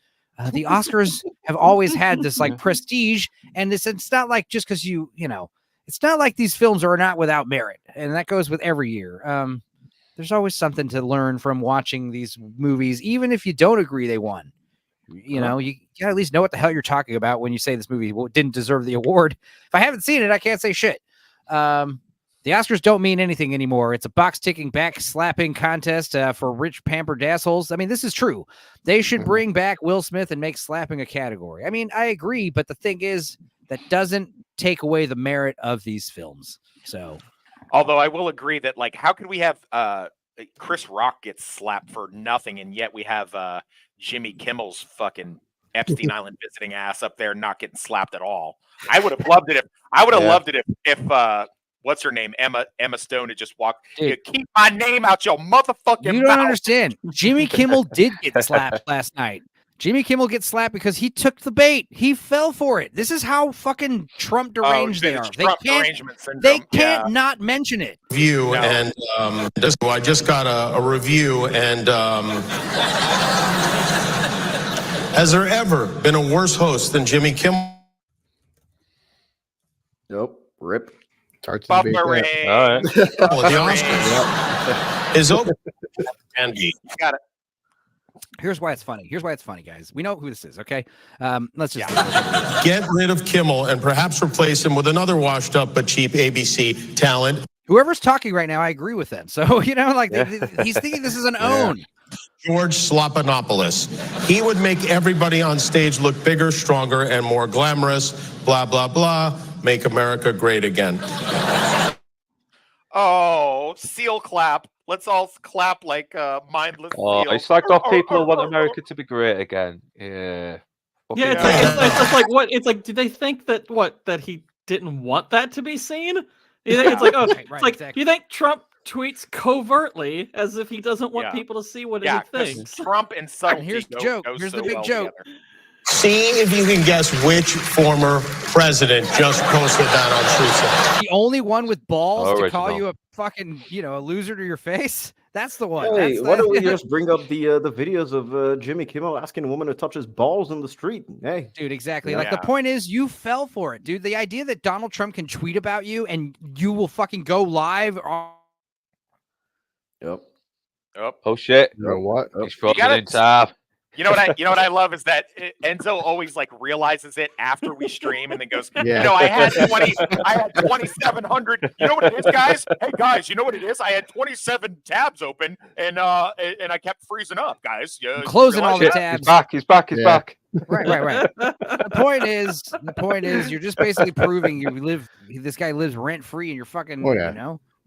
the Oscars have always had this like prestige. And it's not like just because it's not like these films are not without merit. And that goes with every year. There's always something to learn from watching these movies, even if you don't agree they won. You gotta at least know what the hell you're talking about when you say this movie didn't deserve the award. If I haven't seen it, I can't say shit. The Oscars don't mean anything anymore. It's a box ticking, back slapping contest for rich pampered assholes. I mean, this is true. They should bring back Will Smith and make slapping a category. I mean, I agree, but the thing is that doesn't take away the merit of these films. So, although I will agree that like, how could we have Chris Rock gets slapped for nothing, and yet we have Jimmy Kimmel's fucking Epstein Island visiting ass up there not getting slapped at all. I would have loved it if what's her name, Emma Stone had just walked. Keep my name out your motherfucking You mouth. don't understand. Jimmy Kimmel did get slapped last night. Jimmy Kimmel gets slapped because he took the bait. He fell for it. This is how fucking Trump deranged they are. They can't not mention it. Review and I just got a review and has there ever been a worse host than Jimmy Kimmel? Nope. Rip. Bubba Ray. All right. The Oscars is open. Andy. Got it. Here's why it's funny. Guys. We know who this is, okay? Let's just Get rid of Kimmel and perhaps replace him with another washed up but cheap ABC talent. Whoever's talking right now, I agree with them. So, he's thinking this is an own. George Slopanopoulos. He would make everybody on stage look bigger, stronger, and more glamorous. Blah, blah, blah. Make America great again. Oh, seal clap. Let's all clap like mindless. Oh, it's like off people who want America to be great again. Yeah. It's like what? It's like, do they think that he didn't want that to be seen? It's like, okay, it's like, exactly. You think Trump tweets covertly as if he doesn't want people to see what he thinks? Trump and subtlety. Here's the joke. Here's the big joke. Together. See if you can guess which former president just posted that on Truth. The only one with balls to call you a fucking, a loser to your face. That's the one. Hey, why don't we just bring up the videos of Jimmy Kimmel asking a woman to touch his balls in the street? Hey, dude, exactly. Like the point is, you fell for it, dude. The idea that Donald Trump can tweet about you and you will fucking go live. Yep. Oh shit. You know what? He's frozen in time. You know what I love is that Enzo always realizes it after we stream and then goes, I had 2,700. You know what it is, guys? Hey guys, you know what it is? I had 27 tabs open and I kept freezing up, guys. Closing all the tabs. He's back. Right. The point is, you're just basically proving this guy lives rent free and you're fucking,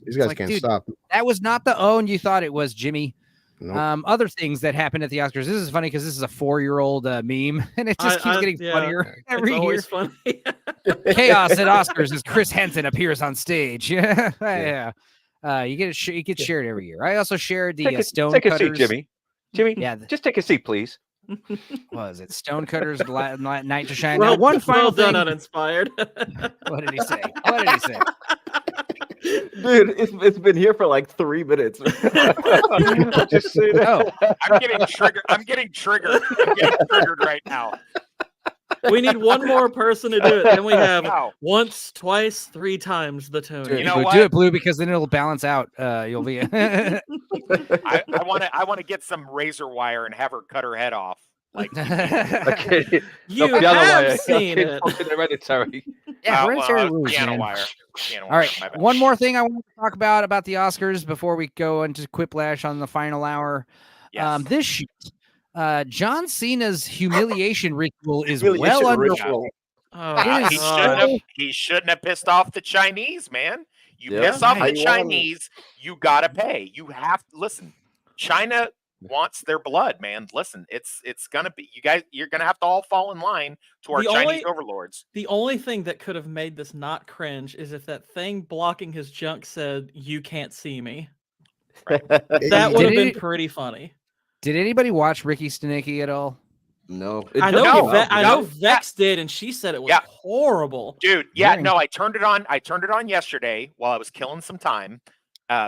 These guys can't stop. That was not the own you thought it was, Jimmy. Nope. Other things that happened at the Oscars. This is funny because this is a 4-year-old meme, and it just keeps getting funnier every year. Always funny. Chaos at Oscars as Chris Henson appears on stage. Yeah. You get it. It gets shared every year. I also shared the Stone Take Cutters. a seat, Jimmy. Just take a seat, please. Was it Stone Cutters Night to Shine? Well, now, one final done, thing. Uninspired. What did he say? Dude, it's been here for like 3 minutes. Just say that. I'm getting triggered. I'm getting triggered right now. We need one more person to do it. Then we have once, twice, 3 times the Tony. You know what? Do it, Blue, because then it'll balance out. You'll be. I want to get some razor wire and have her cut her head off. Like Okay. You have seen it. Hereditary. Yeah, Hereditary rules, piano man. wire. All right, one more thing I want to talk about the Oscars before we go into Quiplash on the final hour. Yes. This shit, John Cena's humiliation ritual is well underway. He shouldn't have pissed off the Chinese, man. You piss off the Chinese, you gotta pay. You have to listen. China wants their blood, man. Listen, it's gonna be you're gonna have to all fall in line to our Chinese overlords. The only thing that could have made this not cringe is if that thing blocking his junk said, "You can't see me." Right. That would have been pretty funny. Did anybody watch Ricky Stenicki at all? No. I know Vex did, and she said it was horrible. Dude, no, I turned it on yesterday while I was killing some time.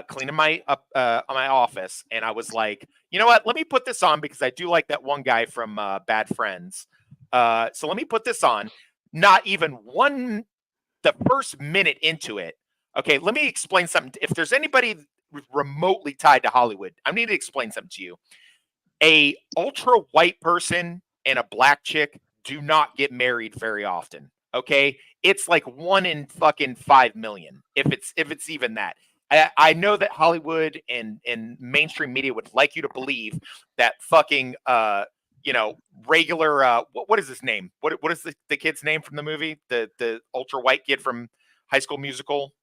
Cleaning my office, and I was like, you know what? Let me put this on because I do like that one guy from Bad Friends. So let me put this on. Not even the first minute into it. Okay, let me explain something. If there's anybody remotely tied to Hollywood, I need to explain something to you. A ultra white person and a black chick do not get married very often. Okay, it's like 1 in fucking 5 million, if it's even that. I know that Hollywood and mainstream media would like you to believe that fucking regular what is his name? What is the kid's name from the movie? The ultra white kid from High School Musical?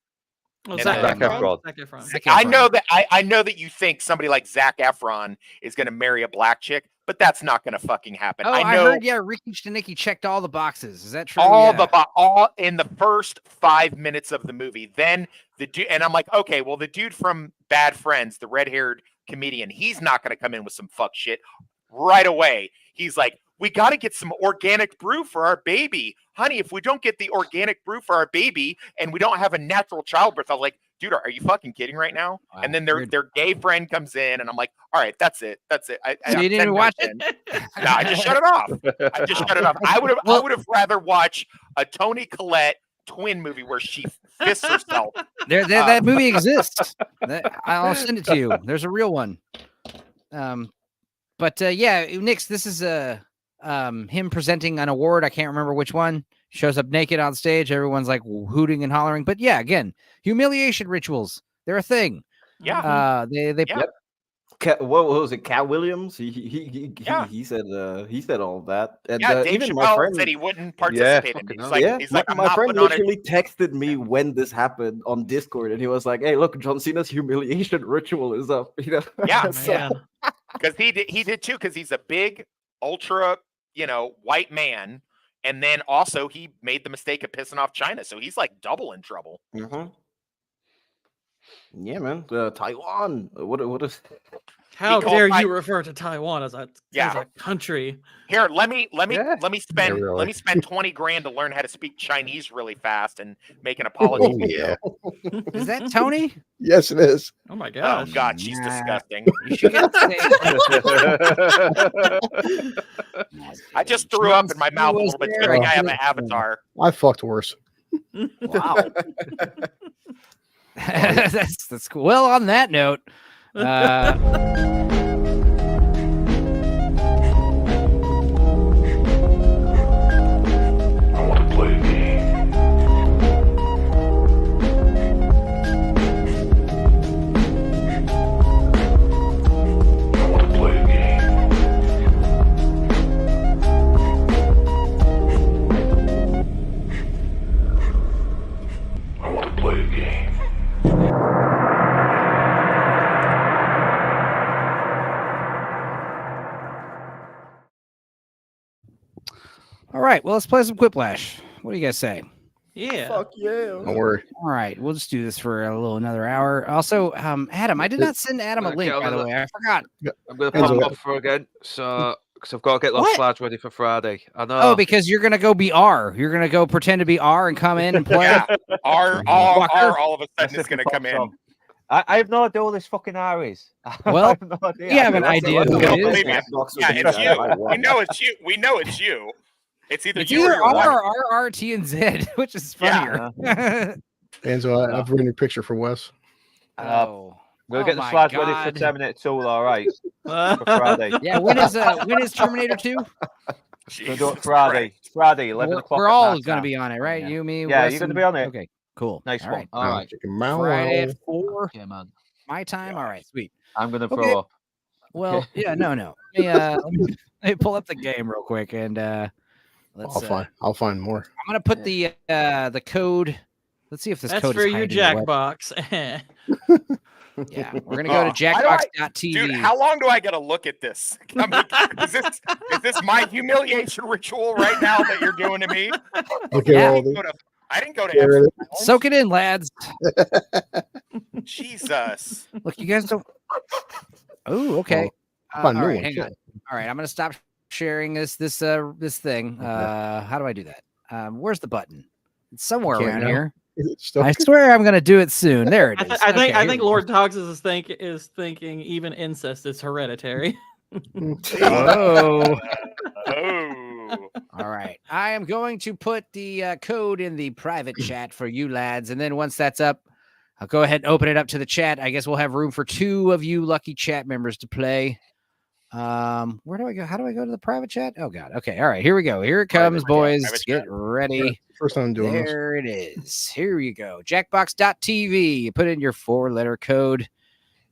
Oh, And Zac then- Efron? Zac Efron. Zac I Efron. know that I know that you think somebody like Zac Efron is going to marry a black chick, but that's not going to fucking happen. Oh, I I know heard. Yeah, Ricky Stenicki checked all the boxes. Is that true? all Yeah. all in the first 5 minutes of the movie. Then the dude, and I'm like, okay, well, the dude from Bad Friends, the red-haired comedian, he's not going to come in with some fuck shit right away. He's like, we got to get some organic brew for our baby, honey. If we don't get the organic brew for our baby, and we don't have a natural childbirth, I'm like, dude, are you fucking kidding right now? Wow, and then their gay friend comes in, and I'm like, all right, that's it. So you didn't even watch it? No, I just shut it off. I just shut it off. I would have rather watch a Toni Collette twin movie where she fists herself. That movie exists. I'll send it to you. There's a real one. But yeah, Nix, this is him presenting an award. I can't remember which one. Shows up naked on stage. Everyone's like hooting and hollering. But yeah, again, humiliation rituals. They're a thing. Yeah. They What was it? Cat Williams? He said all of that. And, Yeah, Dave even my Chappelle friend said he wouldn't participate in it. He's like, I'm my not friend putting on it. literally texted me when this happened on Discord, and he was like, "Hey, look, John Cena's humiliation ritual is up." You know? Yeah, So- because he did too. Because he's a big, ultra, white man, and then also he made the mistake of pissing off China, so he's like double in trouble. Mhm. Yeah, man. Taiwan. What is? How He called dare my- you refer to Taiwan as a country? Here, let me spend really. let me spend 20 grand to learn how to speak Chinese really fast and make an apology. Oh, yeah. Is that Tony? Yes, it is. Oh my Oh gosh. God, she's disgusting. You should get I just threw up in my mouth a little bit. It's good thing I have an avatar. I fucked worse. Wow. that's cool. Well, on that note, I want to play a game. I want to play a game. I want to play a game. all right. Well, let's play some Quiplash. What do you guys say? Yeah. Fuck yeah. Don't worry. All right, we'll just do this for another hour. Also, Adam, I did not send Adam a Okay, link, I'm by the gonna- way. I forgot. I'm going to Enzo, pop what- off for again, so because I've got to get those What? slides ready for Friday. I know. Oh, because you're gonna go be R. You're gonna go pretend to be R and come in and play. Yeah, R all of a sudden is going to come in. I have no idea what this fucking R is. Well, I have no idea. you have an idea who No, it is. believe me. Yeah, it's you. We know it's you. We know it's you. It's either It's you or either your wife. R, R, R, T, and Z, which is funnier. Enzo, I've written a picture for Wes. Oh. We'll Oh get the my slides ready God. for Terminator 2, all right. For Friday. Yeah, when is Terminator 2? We'll do it Friday. Friday, 11 o'clock. We're at all night gonna now. be on it, right? Yeah. You, me, Yeah, Wes, you're gonna and- be on it. Okay, cool. Nice All one. right. All right. Chicken Mao. Friday at 4. Yeah, man. My time. All right, sweet. I'm gonna Okay. throw up. Well, yeah, no. Let me pull up the game real quick and let's. I'll find more. I'm gonna put the code. Let's see if this That's code for is you, hiding away. Jackbox. Yeah, we're gonna go to How do I- jackbox.tv. Dude, how long do I got to look at this? I'm like, is this my humiliation ritual right now that you're doing to me? Okay, Yeah. well, I didn't go to There it Epsom. Soak it in, lads. Jesus. Look, you guys don't. Oh, okay. Fun all new right, one, hang too. on. All right, I'm gonna stop sharing this thing. How do I do that? Where's the button? It's somewhere Can't around now. here. Is it still- I swear I'm gonna do it soon. There it is. I think Okay, I here think we go. Lord Togs is thinking even incest is hereditary. Oh. Oh. All right. I am going to put the code in the private chat for you lads. And then once that's up, I'll go ahead and open it up to the chat. I guess we'll have room for 2 of you lucky chat members to play. Where do I go? How do I go to the private chat? Oh, God. Okay. All right. Here we go. Here it comes, boys. Get ready. First time doing this. There it is. Here you go. Jackbox.tv. You put in your 4-letter code.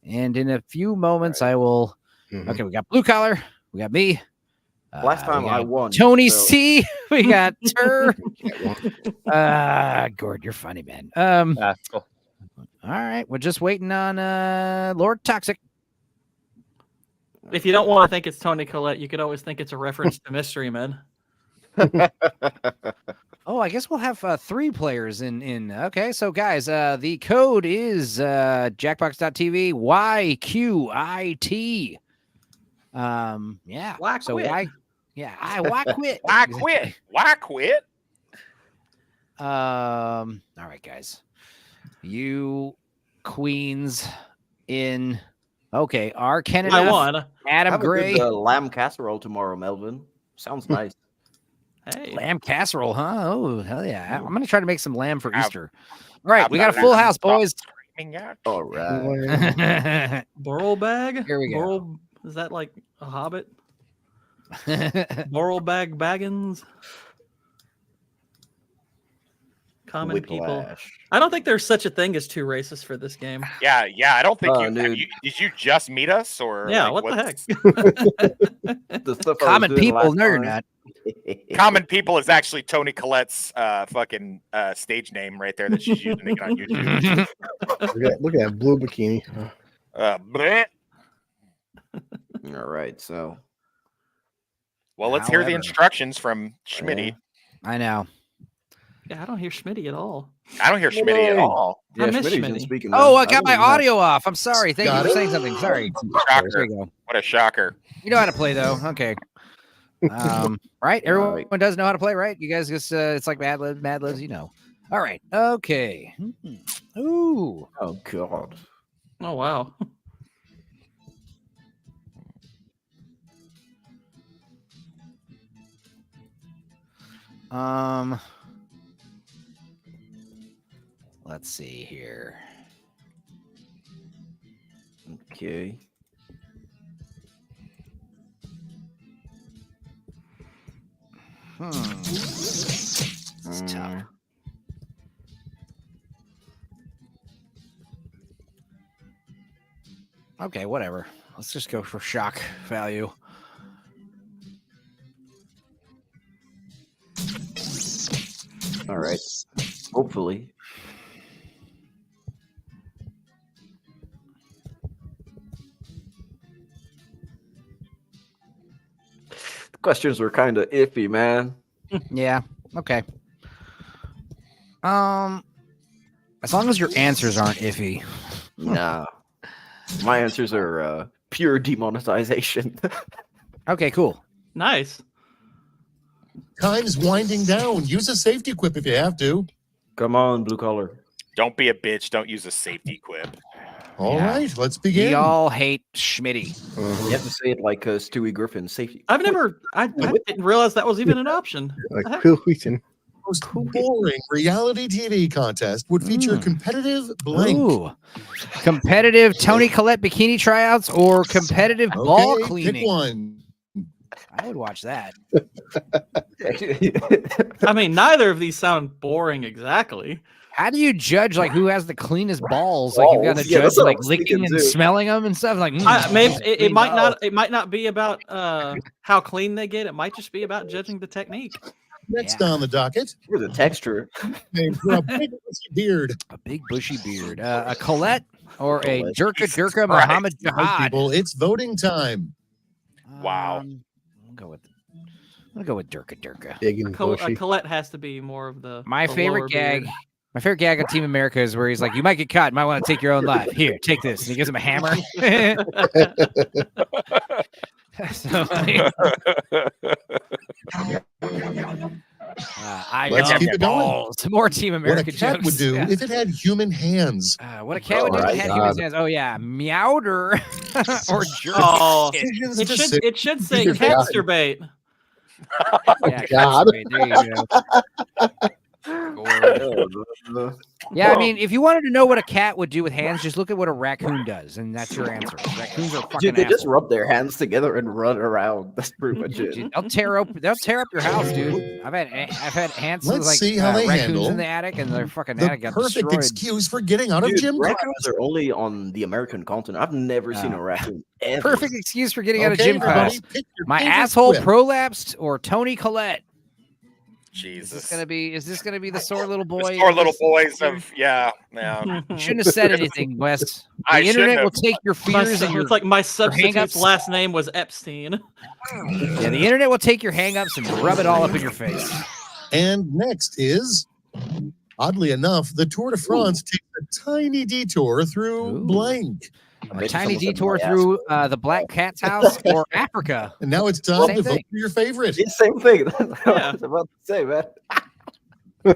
And in a few moments, I will. Mhm. Okay. We got Blue Collar. We got me. Last time we I got won. Tony so- C. We got Tur. Gord, you're funny, man. Yeah, cool. All right, we're just waiting on Lord Toxic. If you don't want to think it's Tony Collette, you could always think it's a reference to Mystery Men. Oh, I guess we'll have 3 players in. Okay, so guys, the code is jackbox.tv YQIT. Yeah. Why so quit? why? Yeah, why quit? Why quit? Why quit? All right, guys. You queens in. Okay, R. Kennedy. I won. Adam Have Gray. a good lamb casserole tomorrow, Melvin. Sounds nice. Hey. Lamb casserole, huh? Oh, hell yeah. I'm going to try to make some lamb for Easter. All right, we got a full house, boys. All right. Burl bag? Here we go. Burl, is that like a hobbit? Burl bag baggins? Common people. Whiplash. I don't think there's such a thing as 2 races for this game. Yeah. I don't think dude. did you just meet us or Yeah, like, what the heck? The stuff I was Common doing people, last no, you're time. not. Common People is actually Tony Collette's fucking stage name right there that she's using to get on YouTube. Look at that blue bikini. Bleh. All right, so Well, let's hear the However. instructions from Schmitty. I know. Yeah, I don't hear Schmitty at all. I don't hear Schmitty at all. I miss Schmitty's Schmitty. speaking. Oh, I now. got my wouldn't have- audio off. I'm sorry. Thank you Got for it? saying something. Sorry. Shocker. There you go. What a shocker. You know how to play, though. Okay. Right? Everyone does know how to play, right? You guys just, it's like Mad Libs, you know. All right. Okay. Ooh. Oh, God. Oh, wow. Let's see here. Okay. It's tough. Okay, whatever. Let's just go for shock value. All right. Hopefully. The questions were kind of iffy, man. Yeah. Okay. As long as your answers aren't iffy. Nah. My answers are pure demonetization. Okay, cool. Nice. Time's winding down. Use a safety quip if you have to. Come on, blue collar. Don't be a bitch. Don't use a safety quip. All Yeah. right, let's begin. We all hate Schmitty. You have to say it like Stewie Griffin. Safety. I didn't realize that was even an option. Like The heck? Will Wheaton. Most boring reality TV contest would feature competitive blank. Ooh. Competitive Tony Collette bikini tryouts or competitive ball Okay, cleaning. pick one. I would watch that. I mean, neither of these sound boring exactly. How do you judge like who has the cleanest balls? Like you've got to Yeah, judge that's what I like was licking thinking, and too. smelling them and stuff. Like Maybe it clean might balls. not. It might not be about how clean they get. It might just be about judging the technique. Next on the docket, For the texture. name for a big bushy beard. A big bushy beard. A Colette or a Colette. Durka Christ. Muhammad Right, Jihad. people, it's voting time. Wow. I'll go with Durka. Big and bushy. Colette has to be more of the My the favorite lower gag. beard. My favorite gag on Team America is where he's like, "You might get caught. You might want to take your own life. Here, take this." And he gives him a hammer. So, I Let's love keep it going. balls. More Team What a America cat jokes. would do Yeah. if it had human hands. What a cat would do if it had human hands. Oh yeah, meowder or jerk. Oh, Decisions it to should sit- it should say Dear God. Catsturbate. Yeah, God. Catsturbate. There you go. Yeah, I mean, if you wanted to know what a cat would do with hands, just look at what a raccoon does, and that's your answer. Raccoons are fucking Dude, they just assholes. rub their hands together and run around. That's pretty much it. Dude, they'll tear up your house, dude. I've had ants Let's like see how they raccoons handle in the attic, and their fucking The attic got perfect destroyed. excuse for getting out of Dude, gym class. raccoons are only on the American continent. I've never seen a raccoon ever. Perfect excuse for getting out of Okay, gym everybody, class. pick your My favorite asshole quip. prolapsed or Tony Collette. Jesus. Is this gonna be the sore little boy? The sore little boys of yeah. You shouldn't have said anything, Wes. The I internet will shouldn't take your fears and your It's like my your substitute's hang-ups. last name was Epstein. Yeah, the internet will take your hang-ups and rub it all up in your face. And next is, oddly enough, the Tour de France takes a tiny detour through blank. A tiny detour through the Black Cat's house or Africa. And now it's time Same to vote thing. for your favorite. It's the same thing. That's what I was about to say, man. A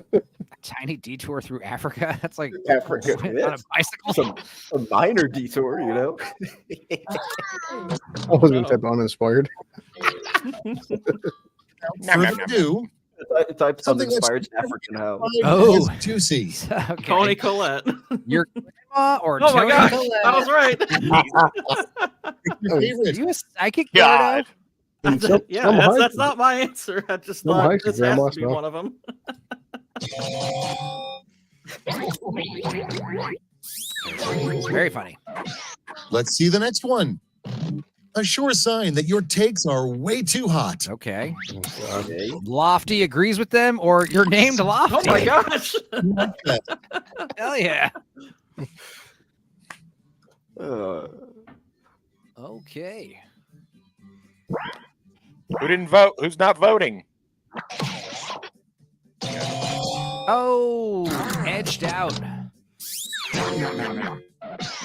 tiny detour through Africa. That's like Africa, on a yes. bicycle. A minor detour, you know. I was going to type uninspired. Further ado, Type something uninspired African house. Oh. juicy. Okay. Tony Collette. Your grandma or Oh my Tony gosh, Collette? I was right. Your Are favorite. you a psychic, God. Birdo? That's not my answer. I just Some thought hikes this are has grandma's to be stuff. one of them. Very funny. Let's see the next one. A sure sign that your takes are way too hot. Okay. Lofty agrees with them, or you're named Lofty. Oh my gosh. Hell yeah. Uh, Okay. Who didn't vote? Who's not voting? Oh, edged out.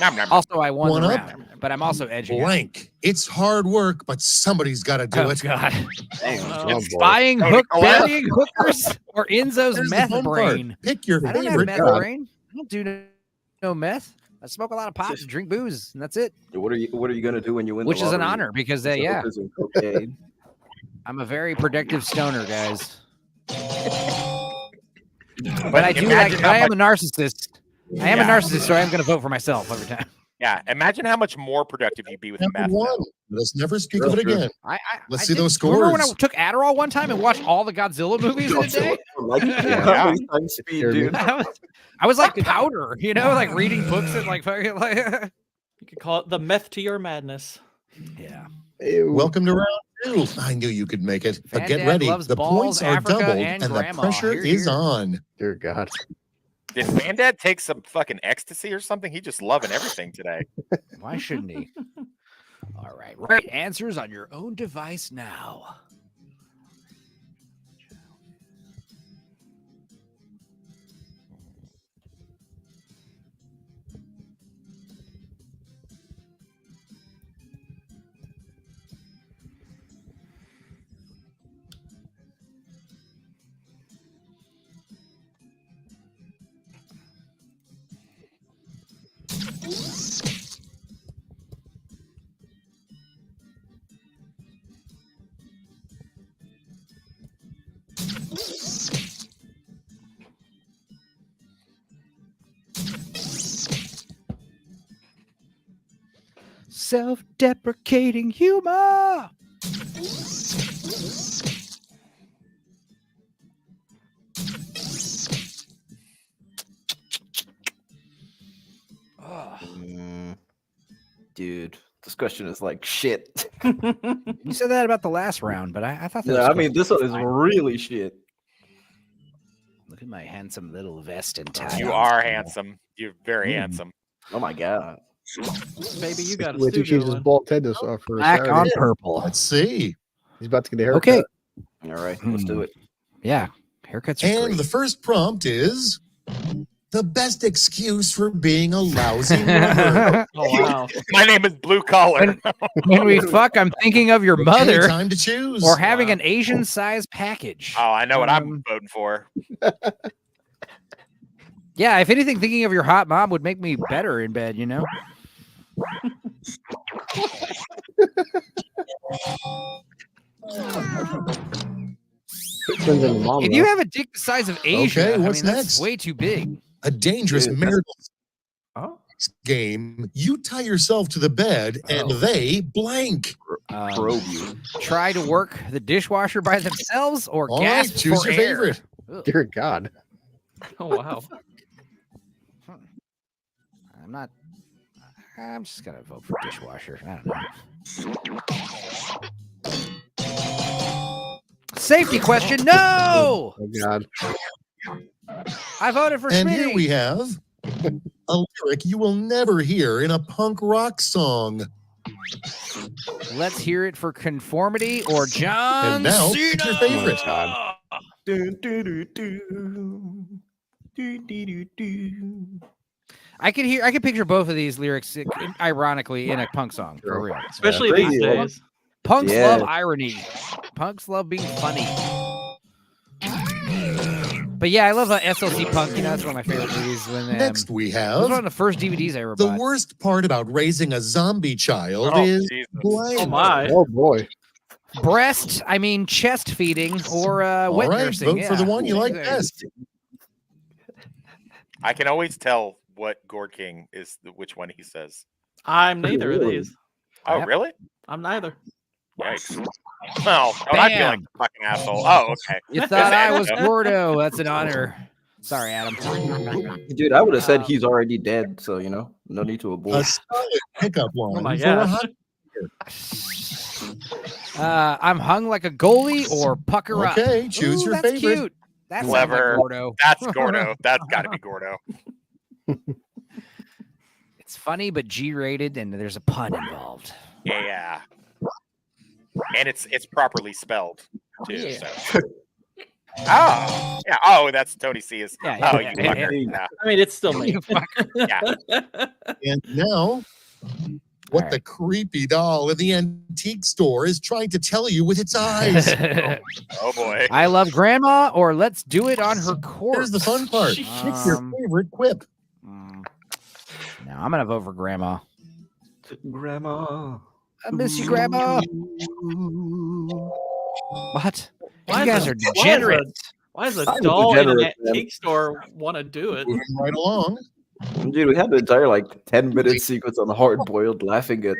Nom, nom. Also, I won One the up. round, but I'm also edging out. Blank. It's hard work, but somebody's got to do Oh, it. God. Oh, boy. Buying Tony Collette. burying hookers or Enzo's Here's the meth fun part. brain. Pick your I don't have favorite. meth God. brain. I don't do no meth. I smoke a lot of pot and drink booze, and that's it. what are you gonna do when you win? Which the is an lottery? honor because, Besides yeah, hookers and cocaine? I'm a very productive stoner, guys. But But I do imagine like. how I am a much- narcissist. I am a Yeah. narcissist, so I am going to vote for myself every time. Yeah, imagine how much more productive you'd be with Number meth. one. though. Let's never speak of it again. Let's see those Remember when I scores. took Adderall one time and watched all the Godzilla movies in a day? Like, Yeah. how many times speed, dude? I was like powder, you know, like reading books and like fucking like. You could call it the meth to your madness. Yeah. Ew. Welcome to round two. I knew you could make it. But Fan get Dad ready. loves The balls, points are Africa, doubled and and the grandma. pressure Here, is here. on. Dear God. Did Fandad take some fucking ecstasy or something? He just loving everything today. Why shouldn't he? All right. Right answers on your own device now. Self-deprecating humor. Dude, this question is like shit. You said that about the last round, but I thought that. Yeah, I mean, this one is really shit. Look at my handsome little vest and tie. You are handsome. You're very handsome. Oh my god. Baby, you got a Wait till studio change his one. bald head this for Black Saturday. on purple. Let's see. He's about to get a haircut. Okay. All right, let's do it. Yeah. Haircuts are And great. the first prompt is the best excuse for being a lousy lover. Oh wow. My name is Blue Collar. When we fuck, I'm thinking of your mother Any time to choose. or having an Asian size package. Oh, I know what I'm voting for. Yeah, if anything, thinking of your hot mom would make me better in bed, you know? Depends on the mom, If though. you have a dick the size of Asia, Okay, what's that's next? way too big. A dangerous Dude, marital Oh. game. You tie yourself to the bed and they blank. Probe you. Try to work the dishwasher by themselves or All right, gasp choose for your air. favorite. Ugh. Dear God. Oh wow. I'm just gonna vote for dishwasher. I don't know. safety question. No. Oh God. I voted for And Schmitty. here we have a lyric you will never hear in a punk rock song. Let's hear it for conformity or John And now, Cena. pick your favorite. I can picture both of these lyrics ironically in a punk song for real. Especially these days. Punks love irony. Punks love being funny. But yeah, I love SLC Punk. You know, that's one of my favorite movies. When Next, we have those were one of the first DVDs I ever the bought. worst part about raising a zombie child Oh, is Jesus. blank. Oh my. Oh boy. Chest feeding or All wet right, nursing. vote for the one you like best. I can always tell what Gore King is, which one he says. I'm neither of these. Oh, really? I'm neither. Yikes. Well, don't I feel like a fucking asshole? Oh, okay. You thought I was Adam. Gordo. That's an honor. Sorry, Adam. Dude, I would have said he's already dead, so no need to A abort. solid pickup line. Oh my for a gosh. hot- I'm hung like a goalie or pucker up. Okay, choose Ooh, your that's favorite. Cute. That's Clever. Like Gordo. That's Gordo. That's got to be Gordo. It's funny, but G-rated, and there's a pun involved. Yeah. And it's properly spelled too. Yeah. So. Oh, yeah. Oh, that's Tony C's. Yeah, Oh, yeah, you yeah, fucker. Yeah. I mean, it's still me. Yeah. And now, what the creepy doll in the antique store is trying to tell you with its eyes. Oh boy. I love Grandma, or let's do it on her corpse. Here's the fun part. Pick your favorite quip. No, I'm gonna vote for Grandma. Grandma. I miss you, Grandma. What? You guys are Why degenerate. Why does a I'm doll in an degenerate, man. antique store want to do it? Moving right along. Dude, we had the entire 10-minute sequence on Hard Boiled laughing at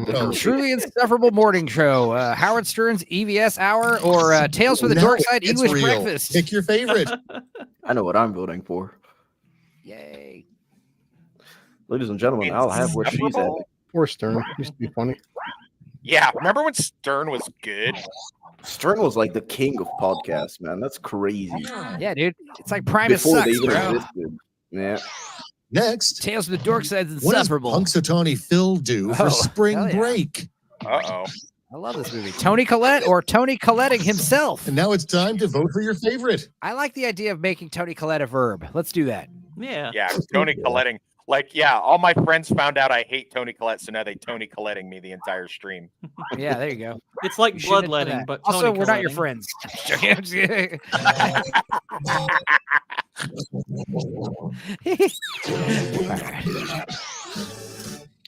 Oh, Truly insufferable morning show. Howard Stern's EVS hour or Tales from the Now Dorkside it's English real. Breakfast. Pick your favorite. I know what I'm voting for. Yay. Ladies and gentlemen, I'll have what she's having. Poor Stern. Used to be funny. Yeah. Remember when Stern was good? Stern was like the king of podcasts, man. That's crazy. Yeah, dude. It's like Primus Before they sucks, even bro. existed. Yeah. Next, Tales from the Dorkside's what does insufferable. Punxsutawney Phil do for Oh, spring hell yeah. break? Uh-oh. I love this movie. Tony Collette or Tony Colletting himself. And now it's time to vote for your favorite. I like the idea of making Tony Collette a verb. Let's do that. Yeah. Yeah. Tony Colletting. All my friends found out I hate Tony Collette, so now they Tony Colletting me the entire stream. Yeah, there you go. It's like You shouldn't have done bloodletting, that. but also, Tony we're not your Colletting. friends.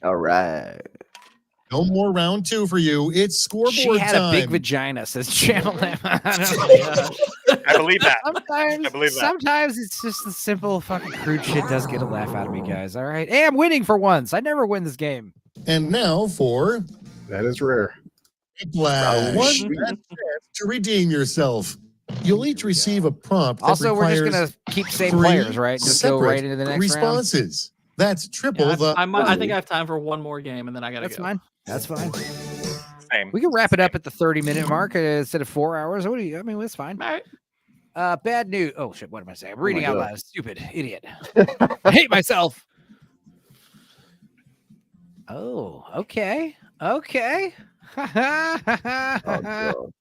All right. No more round two for you. It's scoreboard She had time. a big vagina, says Channel M. I believe that. Sometimes, I believe that. sometimes it's just the simple fucking crude shit does get a laugh out of me, guys. All right. Hey, I'm winning for once. I never win this game. And now for That is rare. Flash. One chance to redeem yourself. You'll each receive a prompt. That Also, we're just requires gonna keep same 3 players, right? Just go separate right into the next responses. That's triple the. I think I have time for one more game, and then I gotta That's go. fine. That's fine. Same. We can wrap it up at the 30-minute mark instead of 4 hours. What do you? I mean, that's fine. All right. Bad news. Oh shit! What am I saying? I'm reading my out God. loud. Stupid idiot. I hate myself. Oh, okay. Okay. Oh, God.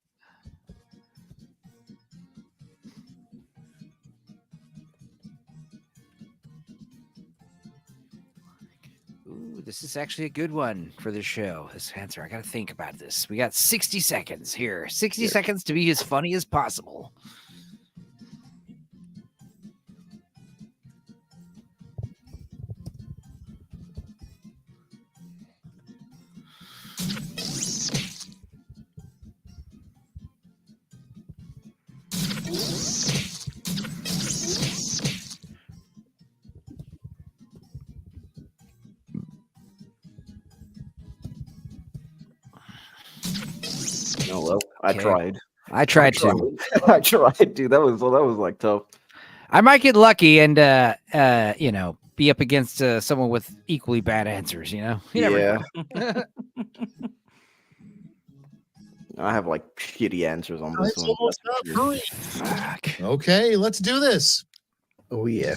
Ooh, this is actually a good one for the show. This answer, I got to think about this. We got 60 seconds here. 60 seconds to be as funny as possible. Oh well, I Okay. tried. I tried to. I tried, dude. That was like tough. I might get lucky and be up against someone with equally bad answers. You never Yeah. know. I have like shitty answers on this It's one. almost up. Hurry. Okay, let's do this. Oh yeah.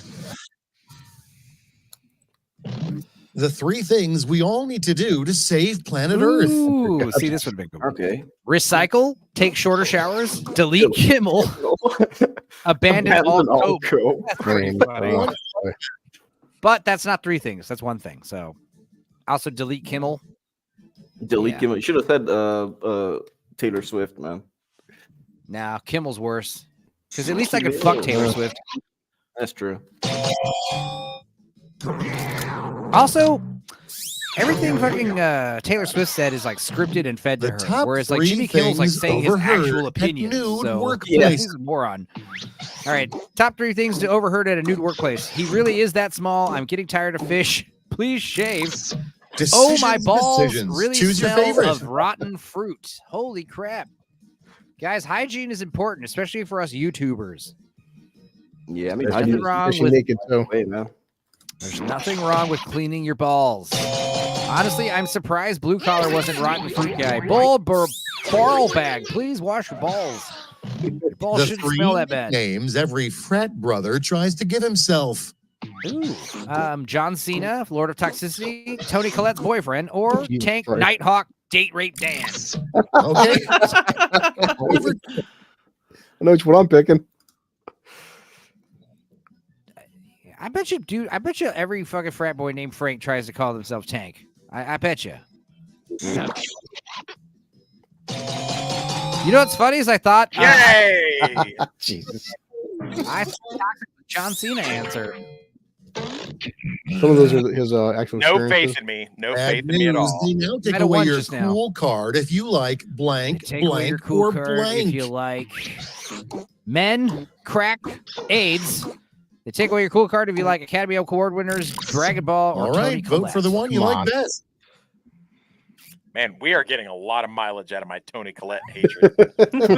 The 3 things we all need to do to save planet Earth. Ooh, see, this would be good. Okay. Recycle, take shorter showers, delete Kimmel, abandon all coke. That's pretty funny. But that's not 3 things. That's 1 thing. So, also delete Kimmel. Delete Kimmel. You should have said Taylor Swift, man. Nah, Kimmel's worse. Because at least I could fuck Taylor Swift. That's true. Also, everything fucking Taylor Swift said is like scripted and fed to her, whereas like Jimmy Kimmel's like saying his actual opinions. So he's a moron. All right, top 3 things to overheard at a nude workplace. He really is that small. I'm getting tired of fish. Please shave. Oh, my balls really Choose your smell favorite. of rotten fruit. Holy crap. Guys, hygiene is important, especially for us YouTubers. Yeah, I mean, There's nothing wrong with naked too. Wait, man. There's nothing wrong with cleaning your balls. Honestly, I'm surprised Blue Collar wasn't rotten fruit guy. Barrel bag, please wash your balls. Your balls The shouldn't 3 smell that bad. names every frat brother tries to give himself. Ooh, John Cena, Lord of Toxicity, Tony Collette's boyfriend, or Jesus Tank Christ. Nighthawk Date Rape Dan. Okay. I know which one I'm picking. I bet you, dude. I bet you every fucking frat boy named Frank tries to call themselves Tank. I bet you. You know what's funny is I thought. Yay! Jesus. I thought the John Cena answer. Some of those are his actual. No experiences. faith in me. No Bad faith in me at news. all. They now take Might have away won your just now. cool card if you like blank, Take away your blank, cool or card blank. if you like men, crack, AIDS. They take away your cool card if you like Academy Award winners, Dragon Ball, or All Tony right, vote Collette. for the one you Come like on. best. Man, we are getting a lot of mileage out of my Tony Collette hatred.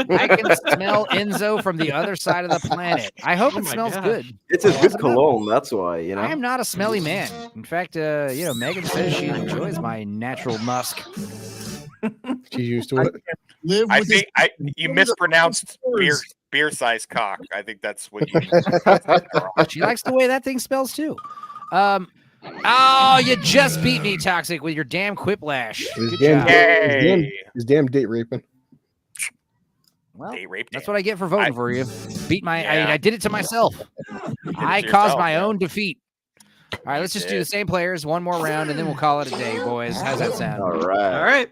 I can smell Enzo from the other side of the planet. I hope it my smells gosh. good. It's a good cologne. That's why, you know. I am not a smelly man. In fact, Megan says she enjoys my natural musk. She's used to it. Live I with think this- you mispronounced beer size cock. I think that's what you. She likes the way that thing smells too. Oh, you just beat me, Toxic, with your damn quiplash. His Good damn, job. his damn date raping. Well, They raped that's him. what I get for voting for you. Beat my. Yeah. I did it to myself. I to caused yourself, my yeah. own defeat. All right, let's just do the same players, one more round, and then we'll call it a day, boys. How's that sound? All right. All right.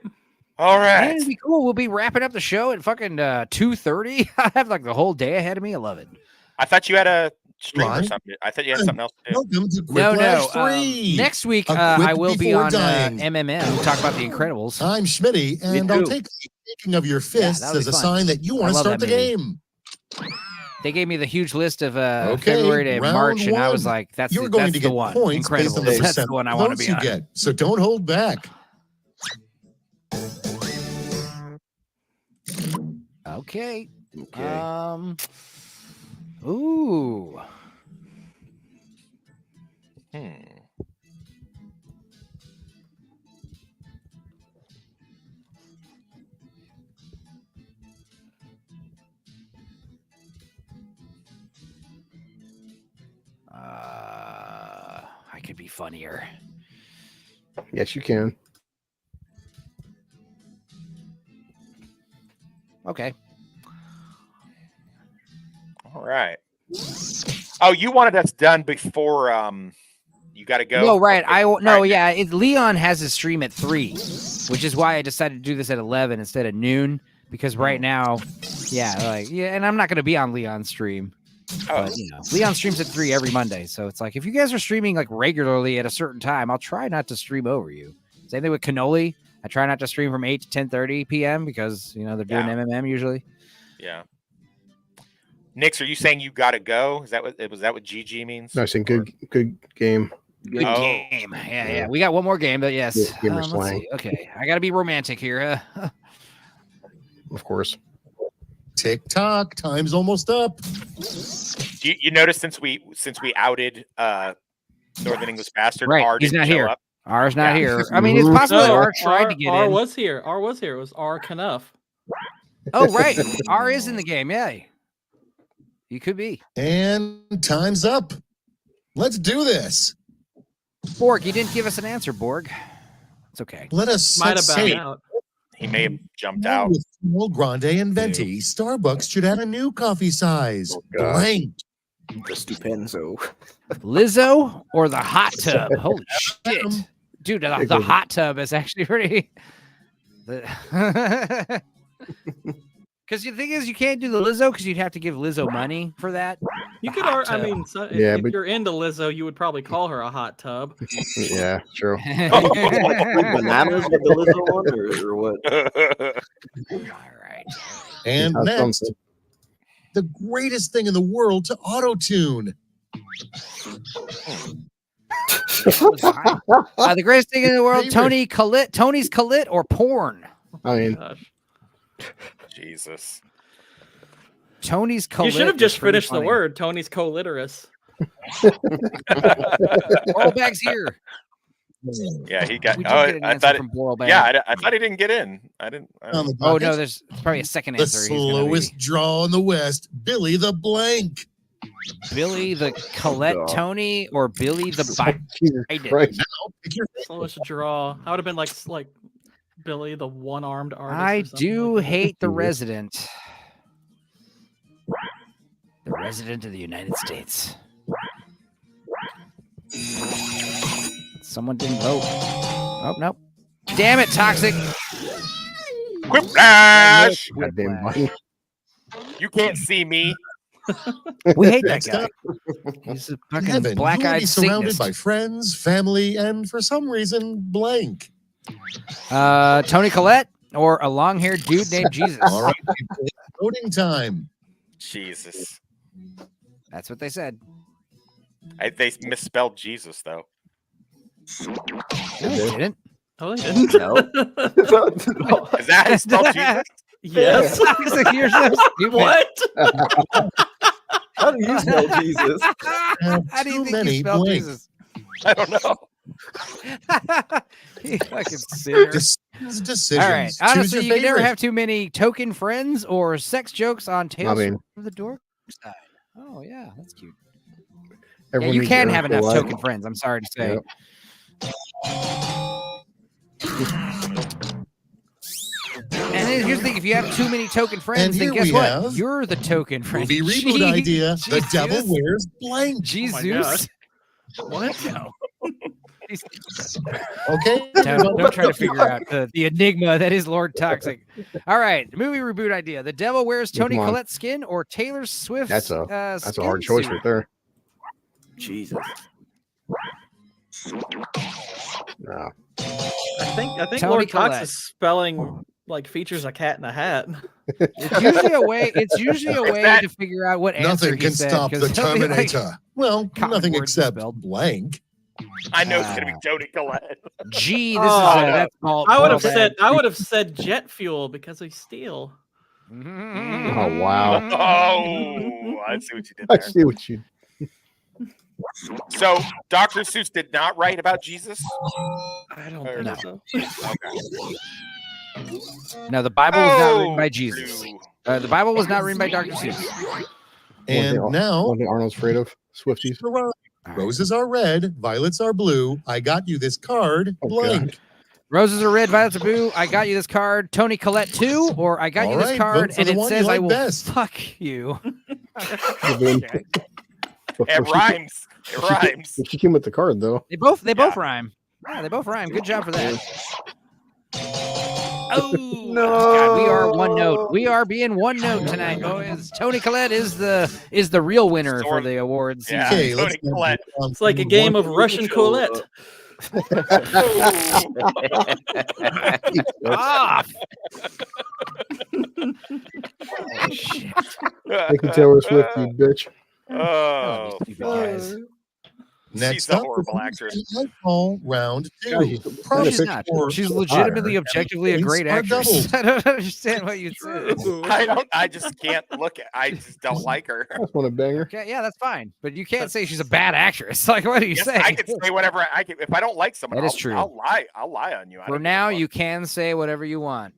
All Man, right. it'd be cool. We'll be wrapping up the show at fucking 2:30. I have like the whole day ahead of me. I love it. I thought you had a stream or What? something. I thought you had something else to do. Welcome to No. Quiplash 3. Next week, A I quick will be before on dying. MMM. Talk about The Incredibles. I'm Schmitty, and I'll too. take the shaking of your fists that'll be as a fun. sign that you I want to love start the that movie. game. They gave me the huge list of Okay, February to round March, and I was one. like, "That's You're the, going that's to the get one." points based on Incredibles. the That's percent the one I of want to votes be you on. get. So don't hold back. Okay. Okay. Ooh. I could be funnier. Yes, you can. Okay. All right. Oh, you wanted us done before you got to go. No, right. Okay. No, All right. yeah. Leon has his stream at 3, which is why I decided to do this at 11 instead of noon. Because right now, and I'm not going to be on Leon's stream. Oh. But, Leon streams at 3 every Monday. So it's like, if you guys are streaming like regularly at a certain time, I'll try not to stream over you. Same thing with Cannoli. I try not to stream from 8 to 10:30 p.m. because, they're doing MMM usually. Yeah. Nix, are you saying you got to go? Was that what GG means? No, I think good game. Good game. Yeah. We got one more game, but yes. Good gamer Let's slang. see. Okay. I got to be romantic here. Of course. Tick tock, time's almost up. You notice since we outed Northern English Bastard, Right, R he's didn't not show here. up. R's not here. I mean, it's possible that No, R tried to get R in. was here. R was here. It was R Knuff. Oh, right. R is in the game. Yeah. You could be. And time's up. Let's do this. Borg, you didn't give us an answer, Borg. It's okay. Let us Might have say bowed out. He may have jumped now out. with Fuel Grande and Venti, Starbucks should add a new coffee size. Blank. The Stupenzo. Lizzo or the hot tub? Holy shit. Dude, the hot tub is actually pretty. Because the thing is, you can't do the Lizzo because you'd have to give Lizzo money for that. You The could, hot I tub. mean, so Yeah, if but- you're into Lizzo, you would probably call her a hot tub. Yeah, true. Bananas with the Lizzo one, or what? All right. And That's next, something. the greatest thing in the world to auto-tune. The greatest thing in the world, Favorite. Tony Collette, Tony's Collette or porn? I mean, Jesus. Tony's Collette. You should have is just pretty finished the funny. word. Tony's co-literous. Oral bags here. Yeah, he got. We did Oh, get an I answer thought. from Boral Bag. Yeah, I thought he didn't get in. I didn't. On the Oh no, docket, there's probably a second the answer. He's gonna slowest draw in the West, Billy the Blank. be Billy the Collette Tony or Billy the Jesus Biden. Christ. Now, pick your Slowest draw. I would have been like Billy, the one-armed artist. I or something do like that. hate the resident. The resident of the United States. Someone didn't vote. Oh, no. Damn it, Toxic. Whiplash! Goddamn button. You can't see me. We hate that Next guy. up, He's a Heaven, fucking you will black-eyed be surrounded Satanist. by friends, family, and for some reason, blank. Tony Collette or a long-haired dude named Jesus. All right, people, it's voting time. Jesus. That's what they said. They misspelled Jesus though. No, they didn't. Oh, they didn't. No. Is that how you spell Jesus? Yes. Toxic, you're so stupid. What? How do you spell Jesus? How do you Too think many you spell blank. Jesus? I don't know. You fucking sinner. Decisions. All right. Choose Honestly, your you can never favorite. have too many token friends or sex jokes on Tales mean- from the Dorkside. Oh, yeah. That's cute. Yeah, Everyone you needs can their have own enough life. token friends. I'm sorry to say. Yep. And then here's the thing: if you have too many token friends, then here guess we what? have You're the token friend. Movie reboot idea. The Jesus. devil wears blank. Jesus. What? No. Okay. Don't try to figure out the enigma that is Lord Toxic. All right, movie reboot idea: The Devil Wears Toni Come on. Collette's skin or Taylor Swift's. That's a hard skin choice suit? right there. Jesus. No. I think Toni Lord Collette. Toxic's spelling like features a cat in a hat. It's usually a way. It's usually a way to figure out what answer Nothing he can said, stop 'cause the he'll be like, Terminator. Well, common nothing words except spelled. blank. I know it's gonna be Tony Collette. Gee, this Oh, is that's called. I would have Boiled said Egg. I would have said jet fuel because of steel. Oh wow. Oh, I see what you did I there. see what you. So Dr. Seuss did not write about Jesus? I don't Or- think so. Okay. No, the Bible was not written by Oh, Jesus. blue. The Bible was not written by Dr. Seuss. And now, one thing Arnold's afraid of Swifties. roses are red, violets are blue. I got you this card, Oh, blank. Roses are red, violets are blue. I got you this card, Tony Collette 2, or I got All you this right, card, vote for and the it one you says I like will best. fuck you. Okay. It rhymes. It rhymes. She came with the card though. They both rhyme. Yeah, they both rhyme. Good job for that. Oh No. God, we are one note. We are being one note tonight, boys. Tony Collette is the real winner for the awards. Yeah, Okay, Tony let's not Collette. go on It's like a from game one of Russian Colette. Off. Thank you, Taylor Swift, you bitch. Oh, Stupid guys. Next she's a up, horrible the actress. Nightfall round Yeah, 2. she's- Project She's not. for She's Fire. legitimately, objectively a Points great are actress. doubled. I don't understand what you said. I just can't look at. I just don't like her. I just want to bang her. Okay, yeah, that's fine, but you can't say she's a bad actress. Like, what do you Yes, say? I can say whatever I can. If I don't like someone, That is I'll, true. I'll lie. I'll lie on you. I For don't give a now, fuck. you can say whatever you want.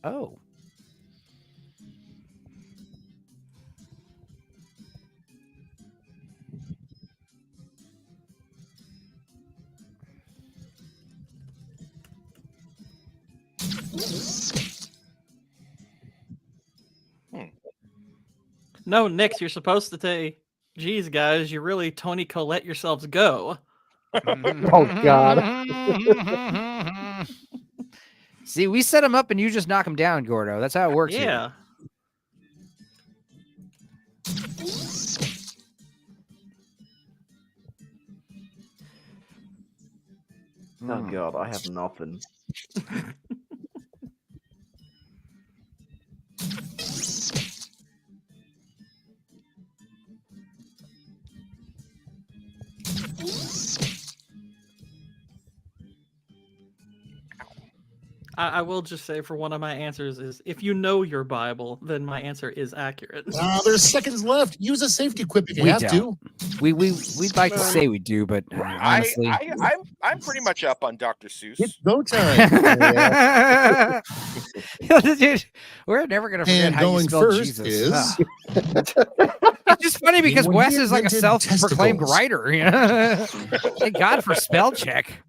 Oh. No, Nix, you're supposed to say, geez, guys, you really Tony Collette yourselves go. Oh, God. See, we set him up and you just knock him down, Gordo. That's how it works. Yeah. Oh, God, I have nothing. I will just say for one of my answers is if you know your Bible, then my answer is accurate. There's seconds left. Use a safety quip if you We have don't. We'd like to say we do, but honestly, I'm pretty much up on Dr. Seuss. It's go time. Dude, we're never gonna forget And how you going spelled first Jesus. is- It's just funny because When Wes he is like a invented self-proclaimed testicles. writer. You know? Thank God for spell check.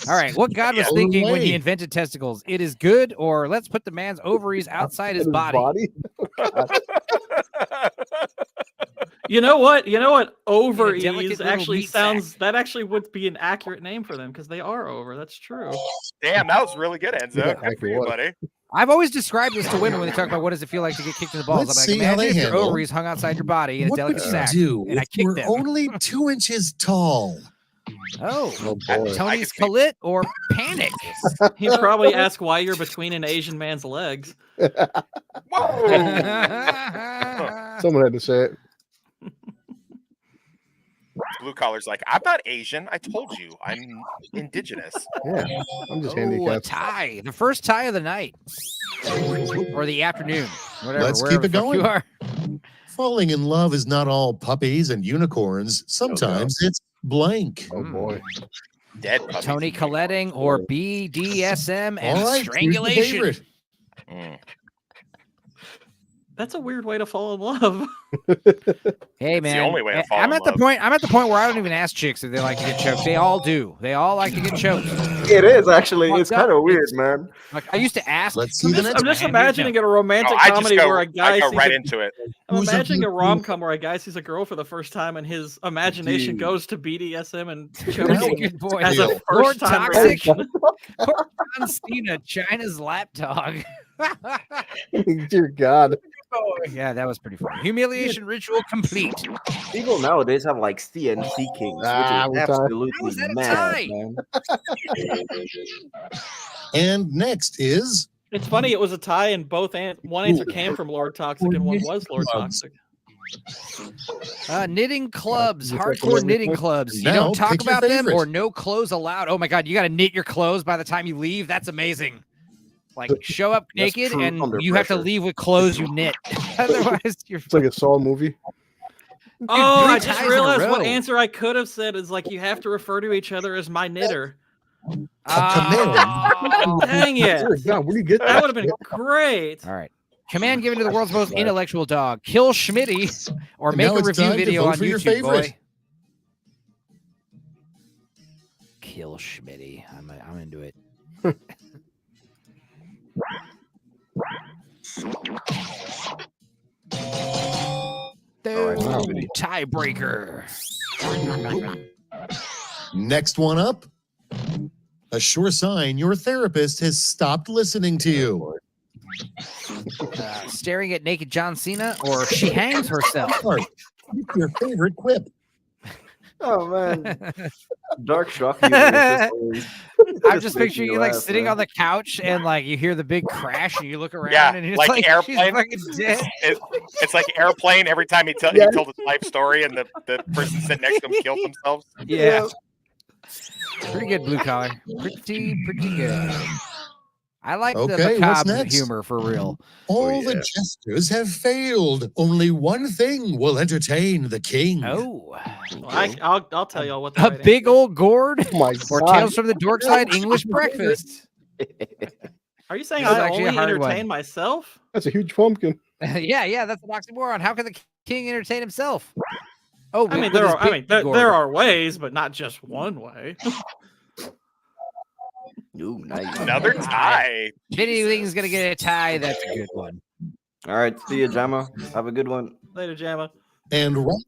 All right, what God was thinking when he invented testicles? It is good, or let's put the man's ovaries outside his body. You know what? Ovaries delicate little actually meat sounds that actually would be an accurate name for them because they are over. That's true. Damn, that was really good, Enzo. Yeah, Good for you, buddy. I've always described this to women when they talk about what does it feel like to get kicked in the balls. Let's I'm see like, how imagine they if your handle. ovaries hung outside your body in a What delicate would you sack, do and I if kicked we're them. only 2 inches tall? Oh, boy. Tony's Colette or Panic? He'd probably ask why you're between an Asian man's legs. Whoa! Someone had to say it. Blue collar's like, I'm not Asian. I told you, I'm indigenous. Yeah, I'm just Oh, a handicapped. tie. The first tie of the night. Or the afternoon. Whatever. Let's wherever keep it the fuck going. You are. Falling in love is not all puppies and unicorns. Sometimes it's blank. Oh, boy. Dead puppies. Tony Coletting or BDSM and All right, here's the strangulation. favorite. That's a weird way to fall in love. Hey man, the only way to fall I'm in at the love. point. I'm at the point where I don't even ask chicks if they like to get choked. They all do. They all like to get choked. It is actually. It's Fucked up. kind of weird, It's- man. Like I used to ask. Let's see the next I'm just one. imagining a romantic I just comedy go, where a guy I go sees right a, into it. I'm Who's up imagining a here? rom-com where a guy sees a girl for the first time and his imagination Dude. goes to BDSM and That's a choking good boy. as a Lord first-time Toxic. reaction. Poor John Cena, China's lapdog. Dear God. Yeah, that was pretty funny. Humiliation ritual complete. People nowadays have like CNC kings, Ah, which we're is tired. absolutely How is that a mad, tie? man. And next is It's funny, it was a tie and one answer came from Lord Toxic and one was Lord Toxic. Knitting clubs, Is that hardcore the knitting one? clubs. You Now, don't talk pick your about them favorite. or no clothes allowed. Oh my God, you got to knit your clothes by the time you leave. That's amazing. Like show up That's naked true and under you have to pressure. leave with clothes you knit. Otherwise, you're It's like a Saw movie. Oh, three I just ties in a realized what row. answer I could have said is like you have to refer to each other as my knitter. Dang it. Dear God, where do you get That that? would have been great. All right. Command given to the world's most intellectual dog. Kill Schmitty or And make now a it's review time to video vote on for your YouTube, favorite. boy. Kill Schmitty. I'm into it. Tiebreaker. next one up. A sure sign your therapist has stopped listening to you. Staring at naked John Cena or she hangs herself. Pick your favorite quip. Oh man, Dark Shock. I'm I'm just picturing you like sitting on the couch and like you hear the big crash and you look around Yeah, and it's like like she's Airplane. fucking dead. It's like Airplane. Every time he told his life story, and the person sitting next to him killed themselves. Yeah. Pretty good blue collar. Pretty good. I like the Okay, what's macabre next? humor for real. All the jesters have failed. Only one thing will entertain the king. Oh. Well, I'll tell y'all what the A right big old gourd Oh my or God. Tales from the Dorkside English breakfast. Are you saying This is I actually a only hard entertain one. myself? That's a huge pumpkin. Yeah, that's an oxymoron. How can the king entertain himself? Oh, I mean, with there his are. I mean, big there gourd. are ways, but not just one way. Ooh, nice. Another tie. If anything's gonna get a tie, that's a good one. All right, see you, Jamma. Have a good one. Later, Jamma. And the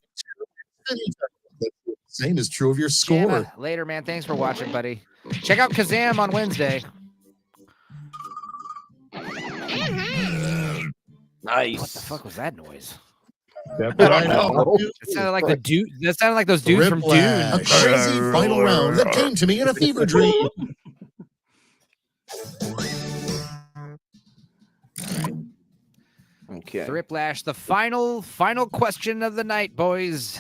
same is true of your score. Jamma, later, man. Thanks for watching, buddy. Check out Kazam on Wednesday. Nice. What the fuck was that noise? I know. That sounded like the dude. That sounded like those dudes from Dune. A crazy final round that came to me in a fever dream. Okay. Thriplash, the final question of the night, boys.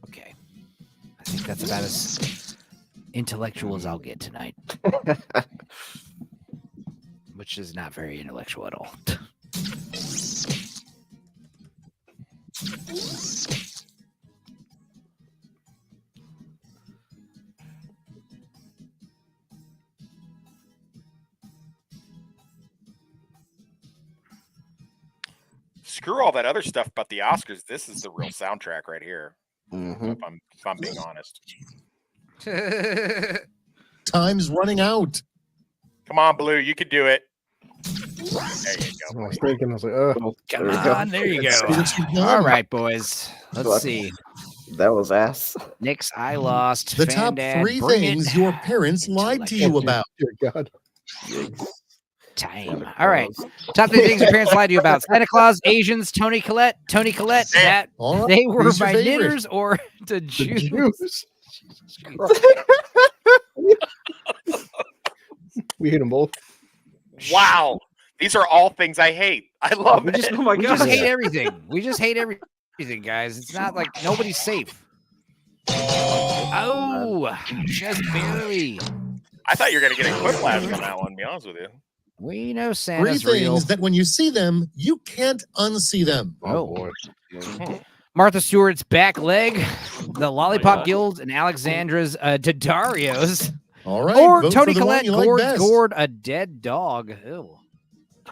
Okay. I think that's about as intellectual as I'll get tonight. Which is not very intellectual at all. Screw all that other stuff about the Oscars. This is the real soundtrack right here. Mm-hmm. If I'm being honest. Time's running out. Come on, Blue. You can do it. There you I was thinking, I was like, oh, Come on, there you go. All right, boys. Let's see. That was ass. Nix, I lost. The top Fandad, three bring things it. your parents lied to you about. Dear God. Time. All right. Top three things your parents lied to you about: Santa Claus, Asians, Tony Collette. That All right, they were who's your my favorite? knitters or the Jews. We hate them both. Wow. These are all things I hate. I love it. Oh my We god. just hate everything. We just hate everything, guys. It's not like nobody's safe. Oh, just barely. I thought you were going to get a quiplash on that one, to be honest with you. We know Three Santa's things real. that when you see them, you can't unsee them. Oh, boy. Martha Stewart's back leg, the Lollipop Guild, and Alexandra's Daddario's. All right. Or vote Tony for the one Collette you like best. gored a dead dog. Ew.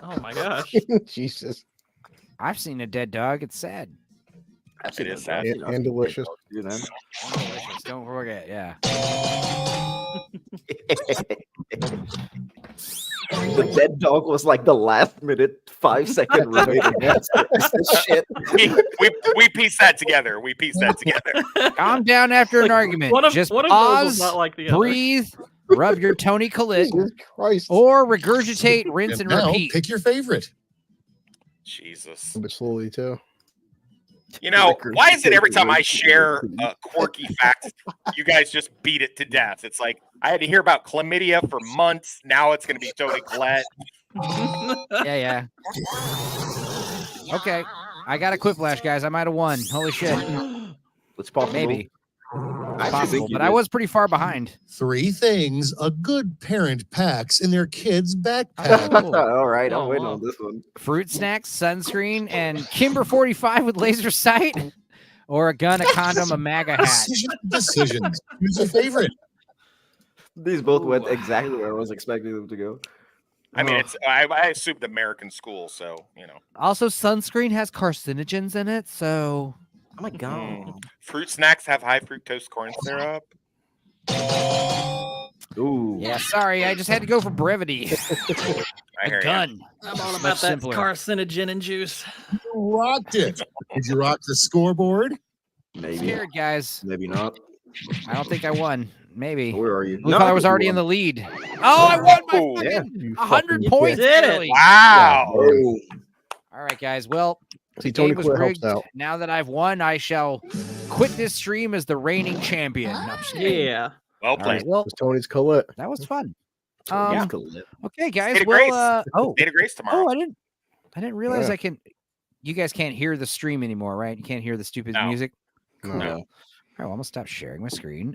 Oh my gosh. Jesus. I've seen a dead dog. It's sad. It is sad. And delicious. Delicious. Don't forget. Yeah. The dead dog was like the last minute 5-second remaining answer. Shit. We pieced that together. We pieced that together. Calm down after an argument. Just one of those was pause, not like the other. breathe, rub your Tony Collette, Jesus Christ. or regurgitate, rinse, and now, repeat. pick your favorite. Jesus. But slowly, too. You know, why is it every time I share a quirky fact, you guys just beat it to death? It's like, I had to hear about chlamydia for months. Now it's going to be Tony Collette. Yeah. Okay. I got a quiplash, guys. I might have won. Holy shit. It's possible. Maybe. I Possible, but I was pretty far behind. Three things a good parent packs in their kid's backpack. All right, I'm Oh, waiting wow. on this one. Fruit snacks, sunscreen, and Kimber 45 with laser sight, or a gun, a condom, a MAGA hat. Decisions. Who's your favorite? These both went exactly where I was expecting them to go. I mean, I assumed American school, so, you know. Also, sunscreen has carcinogens in it, so Oh my god. Fruit snacks have high fructose corn syrup. Ooh. yeah. Sorry, I just had to go for brevity. I hear A ya. gun. I'm all Much about that simpler. carcinogen and juice. You rocked it. Did you rock the scoreboard? Maybe. Scared, guys. Maybe not. I don't think I won. Maybe. Where are you? Look, I was already in the lead. Oh, I won my Yeah. fucking 100 points. did it. barely. Wow. Oh. All right, guys. Well, See, The Tony game was Quit helps rigged. out. Now that I've won, I shall quit this stream as the reigning champion. No, I'm just kidding. Yeah. Well All right, played. well, Tony's Colette. that was fun. Tony's Um, Colette. okay, guys. State of Well, Grace. State of Grace tomorrow. I didn't realize Yeah. I can. You guys can't hear the stream anymore, right? You can't hear the stupid No. music. No. Cool. All right, well, I'm gonna stop sharing my screen.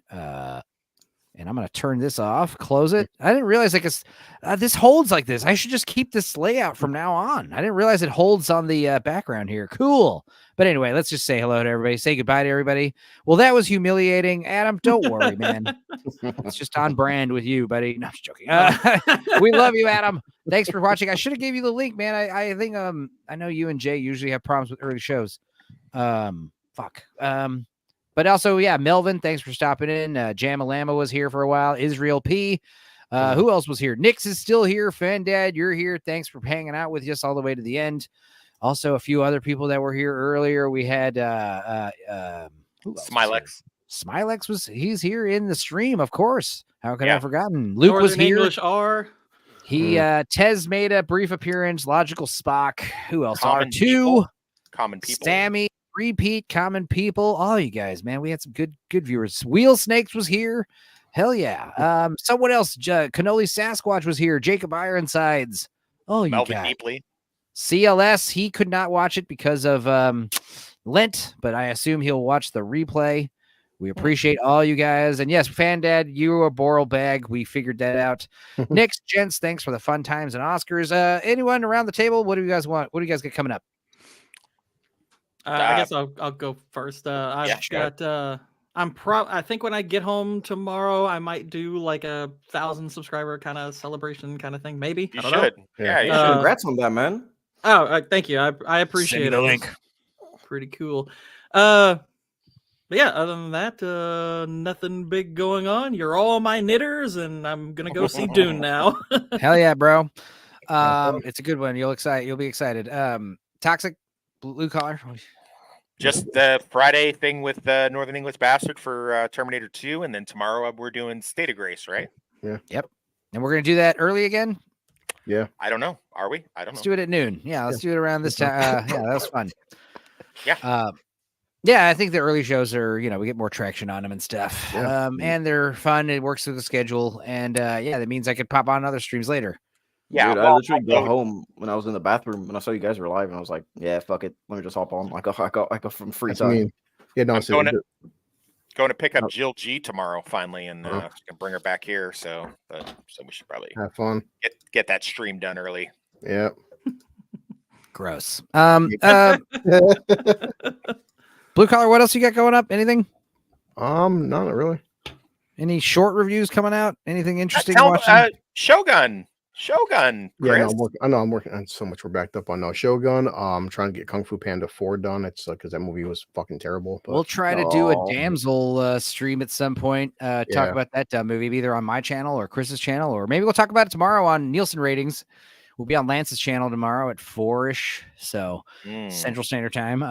And I'm gonna turn this off. Close it. I didn't realize this holds like this. I should just keep this layout from now on. I didn't realize it holds on the background here. Cool. But anyway, let's just say hello to everybody. Say goodbye to everybody. Well, that was humiliating, Adam. Don't worry, man. It's just on brand with you, buddy. No, I'm just joking. We love you, Adam. Thanks for watching. I should have gave you the link, man. I think I know you and Jay usually have problems with early shows. But also, yeah, Melvin, thanks for stopping in. Jamalama was here for a while. Israel P. Who else was here? Nix is still here. Fan Dad, you're here. Thanks for hanging out with us all the way to the end. Also, a few other people that were here earlier. We had Smilex. Smilex he's here in the stream, of course. How could I have forgotten? Luke Northern was here. English R. He Tez made a brief appearance. Logical Spock. Who else? Common R2. people. Common people. Sammy, Repeat, Common People. All you guys, man. We had some good viewers. Wheel Snakes was here. Hell yeah. Someone else. Cannoli Sasquatch was here. Jacob Ironsides. Oh, you Melvin guys. Deeply. CLS, he could not watch it because of Lent, but I assume he'll watch the replay. We appreciate all you guys. And yes, Fan Dad, you were a Boral bag. We figured that out. Nick's, gents, thanks for the fun times and Oscars. Anyone around the table? What do you guys want? What do you guys get coming up? I guess I'll go first. I've got I think when I get home tomorrow, I might do like a 1,000 subscriber kind of celebration kind of thing. Maybe You I don't should. know. Yeah, you should. Congrats on that, man. Oh, thank you. I appreciate Send me the it. link. It's pretty cool. But yeah, other than that, nothing big going on. You're all my knitters, and I'm gonna go see Dune now. Hell yeah, bro. It's a good one. You'll be excited. Toxic Blue Collar. Just the Friday thing with Northern English Bastard for Terminator 2, and then tomorrow we're doing State of Grace, right? Yeah. Yep. And we're gonna do that early again. Yeah. I don't know. Are we? I don't Let's know. do it at noon. Yeah, let's do it around this time. Yeah, that was fun. Yeah. Yeah, I think the early shows are, we get more traction on them and stuff. Yeah. And they're fun. It works through the schedule. And yeah, that means I could pop on other streams later. Yeah, Dude, I literally got home when I was in the bathroom and I saw you guys were live and I was like, yeah, fuck it. Let me just hop on. I got from free That's time. mean. Yeah, no, I'm so going to pick up Jill G tomorrow finally, and gonna bring her back here. So we should probably have fun. Get that stream done early. Yeah. Gross. Blue Collar, what else you got going up? Anything? Not really. Any short reviews coming out? Anything interesting? Shogun. Yeah, Chris. no, I'm working on so much. We're backed up on Shogun. I'm trying to get Kung Fu Panda 4 done. It's because that movie was fucking terrible. But... We'll try to do a Damsel stream at some point. Talk about that movie, either on my channel or Chris's channel, or maybe we'll talk about it tomorrow on Nielsen Ratings. We'll be on Lance's channel tomorrow at 4-ish, so Central Standard Time.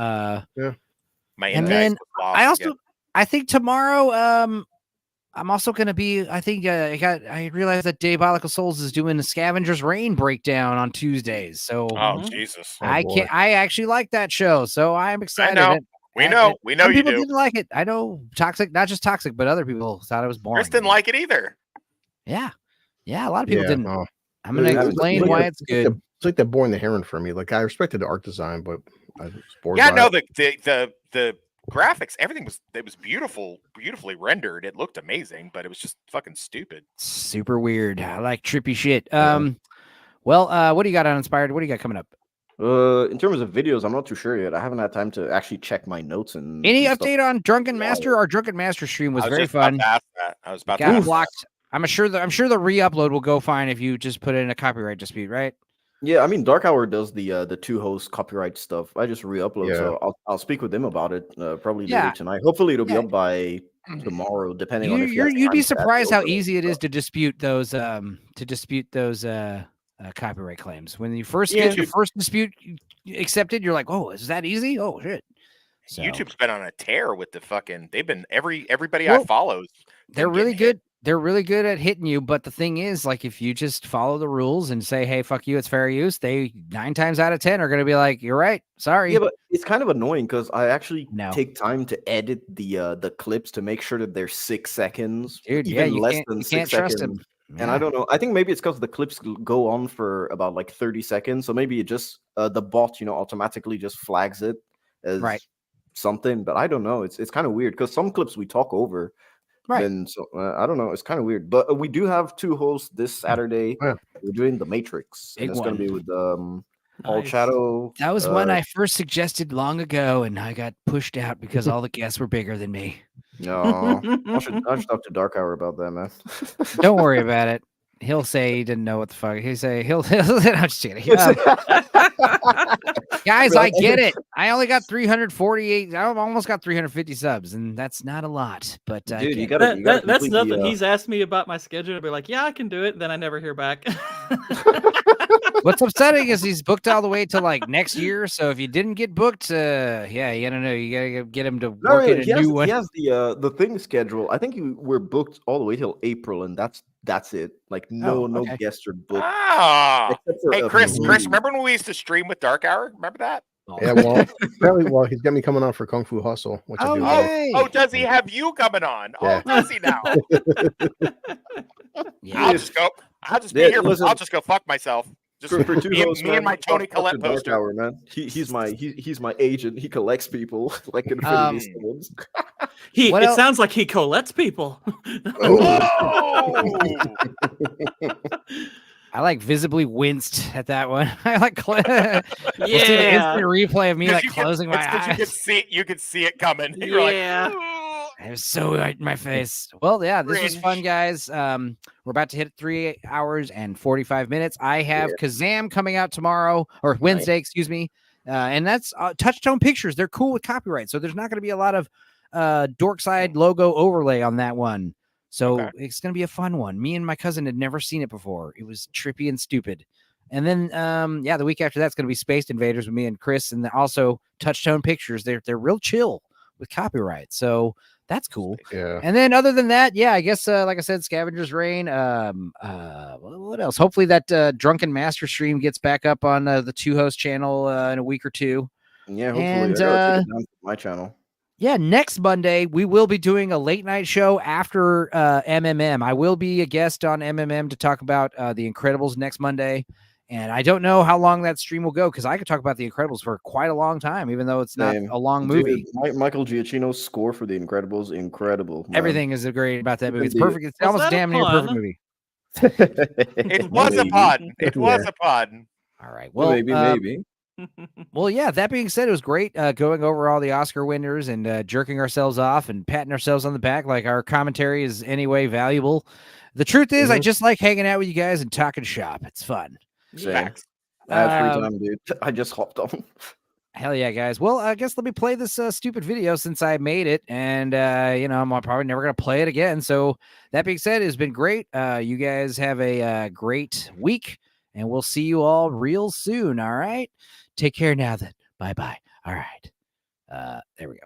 Yeah. And then I think tomorrow, I'm also going to be, I think I realized that Diabolical Souls is doing a Scavenger's Reign breakdown on Tuesdays. So Jesus. I actually like that show. So I'm excited. I know. We know Some you people do. didn't like it. I know Toxic, not just Toxic, but other people thought it was boring. Chris didn't like it either. Yeah. A lot of people didn't. No. I'm going to explain why it's good. It's like that Born the Heron for me. Like I respected the art design, but I was bored. Yeah, by no, it. the graphics, everything was beautifully rendered. It looked amazing, but it was just fucking stupid. Super weird. I like trippy shit. Well, what do you got on Inspired? What do you got coming up? In terms of videos, I'm not too sure yet. I haven't had time to actually check my notes and Any and update on Drunken Master? Our Drunken Master stream was I was very just about fun. to ask that. I was about to Got ask blocked. I'm sure the re-upload will go fine if you just put in a copyright dispute, right? Yeah, I mean, Dark Hour does the two host copyright stuff. I just re-upload, Yeah. so I'll speak with them about it probably Yeah. later tonight. Hopefully, it'll be up by tomorrow, depending on if you You'd be have time surprised to how upload. easy it is to dispute those copyright claims. When you first get your first dispute accepted, you're like, "Oh, is that easy? Oh shit!" So, YouTube's been on a tear with the fucking. They've been everybody Well, I follow. they're really good. They're really good at hitting you, but the thing is, like, if you just follow the rules and say, "Hey, fuck you, it's fair use," they 9 times out of 10 are going to be like, "You're right, sorry." Yeah, but It's kind of annoying because I actually take time to edit the clips to make sure that they're 6 seconds, Dude, even you less can't- than you 6 can't trust seconds. him. And I don't know. I think maybe it's because the clips go on for about like 30 seconds. So maybe it just the bot, automatically just flags it as something. But I don't know. It's kind of weird because some clips we talk over. Right. Then so I don't know. It's kind of weird. But we do have 2 hosts this Saturday. We're doing The Matrix, and Big it's going to be one. with Paul Shadow. That was one I first suggested long ago, and I got pushed out because all the guests were bigger than me. No, I should talk to Dark Hour about that, man. Don't worry about it. He'll say he didn't know what the fuck. He'll say I'm just kidding. Guys, I get it. I only got 348. I almost got 350 subs, and that's not a lot. But Dude, you That's completely, nothing. He's asked me about my schedule. I'll be like, yeah, I can do it. Then I never hear back. What's upsetting is he's booked all the way to like next year. So if you didn't get booked, yeah, you gotta know. You gotta get him to work in a new one. He has the thing schedule. I think we're booked all the way till April, and that's it. Like no guests are booked. Ah, except for hey a Chris, few. remember when we used to stream with Dark Hour? Remember that? Yeah, well, apparently, he's got me coming on for Kung Fu Hustle, which I do. love. Oh, does he have you coming on? Yeah. Oh, does he now? I'll just go. I'll just be Yeah, here. listen. I'll just go fuck myself. Just For 2 hosts, me and my Tony talk to Collette Dark poster. Hour, man. He's my agent. He collects people like Infinity Stones. It sounds like he collates people. I like visibly winced at that one. I like we'll see the instant replay of me like closing my eyes. You could see it coming. You're like, it was so right in my face. Well, yeah, this was fun, guys. We're about to hit 3 hours and 45 minutes. I have Kazam coming out tomorrow or Wednesday, excuse me. And that's Touchtone Pictures. They're cool with copyright. So there's not going to be a lot of Dorkside logo overlay on that one. So it's going to be a fun one. Me and my cousin had never seen it before. It was trippy and stupid. And then, the week after that's going to be Space Invaders with me and Chris, and also Touchtone Pictures. They're real chill with copyright. So that's cool. Yeah. And then other than that, I guess, like I said, Scavenger's Reign. What else? Hopefully that Drunken Master stream gets back up on the 2-host channel in a week or two. Yeah, hopefully. And, I gotta take it down to my channel. Yeah, next Monday, we will be doing a late night show after MMM. I will be a guest on MMM to talk about The Incredibles next Monday. And I don't know how long that stream will go because I could talk about The Incredibles for quite a long time, even though it's not a long movie. Dude, Michael Giacchino's score for The Incredibles, incredible. Man. Everything is great about that movie. It's perfect. It's almost damn near a perfect movie. It was a pod. It was a pod. All right. Well, maybe. Well, yeah, that being said, it was great going over all the Oscar winners and jerking ourselves off and patting ourselves on the back like our commentary is anyway valuable. The truth is, I just like hanging out with you guys and talking shop. It's fun. Same. I had free time, dude. I just hopped on. Hell yeah, guys. Well, I guess let me play this stupid video since I made it. And, I'm probably never going to play it again. So that being said, it's been great. You guys have a great week, and we'll see you all real soon. All right. Take care now then. Bye-bye. All right. There we go.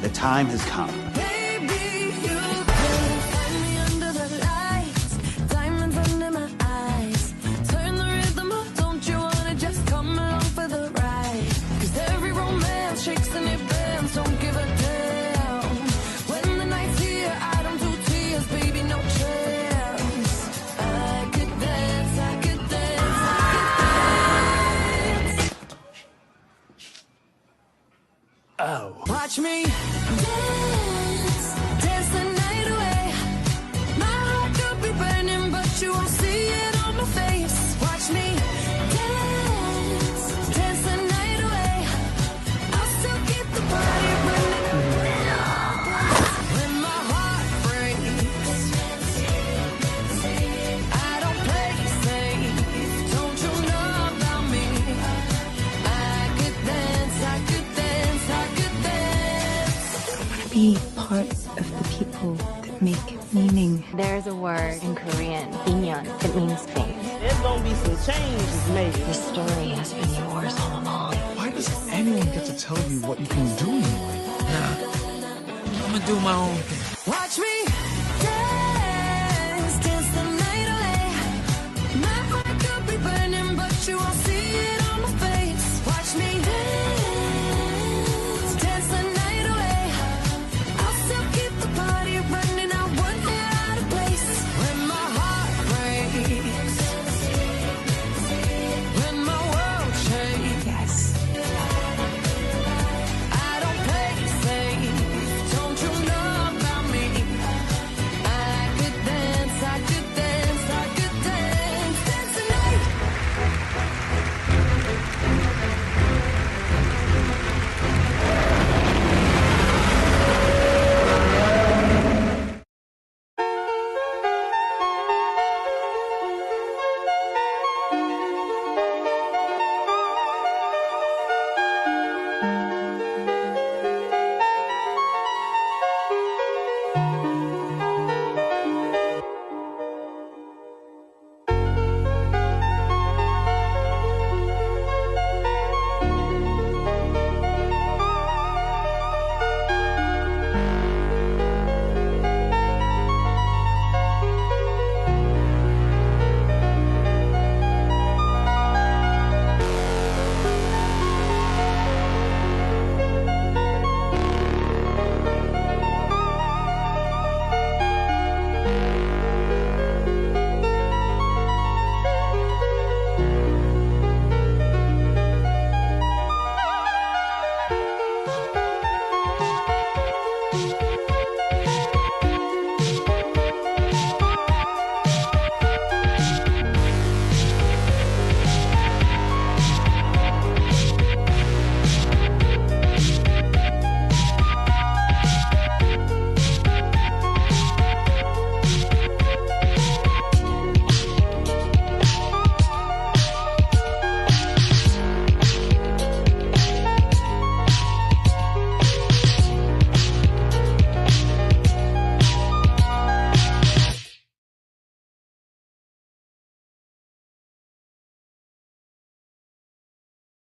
The time has come. Baby, you can find me under the lights, diamonds under my eyes. Turn the rhythm up, don't you wanna just come along for the ride? 'Cause every romance shakes and it bends, don't give a damn. When the night's here, I don't do tears, baby, no chance. I could dance, I could dance, I could dance. Oh. Watch me dance, dance the night away. My heart could be burning, but you won't see it on my face. Watch me dance, dance the night away. I'll still keep the party running. When my heart breaks, I don't play safe. Don't you know about me? I could dance, I could dance, I could dance. Be part of the people that make meaning. There's a word in Korean, inyeon. It means fate. There's gonna be some changes made. The story has been yours all along. Why does anyone get to tell you what you can do in life? Nah, I'm gonna do my own thing. Watch me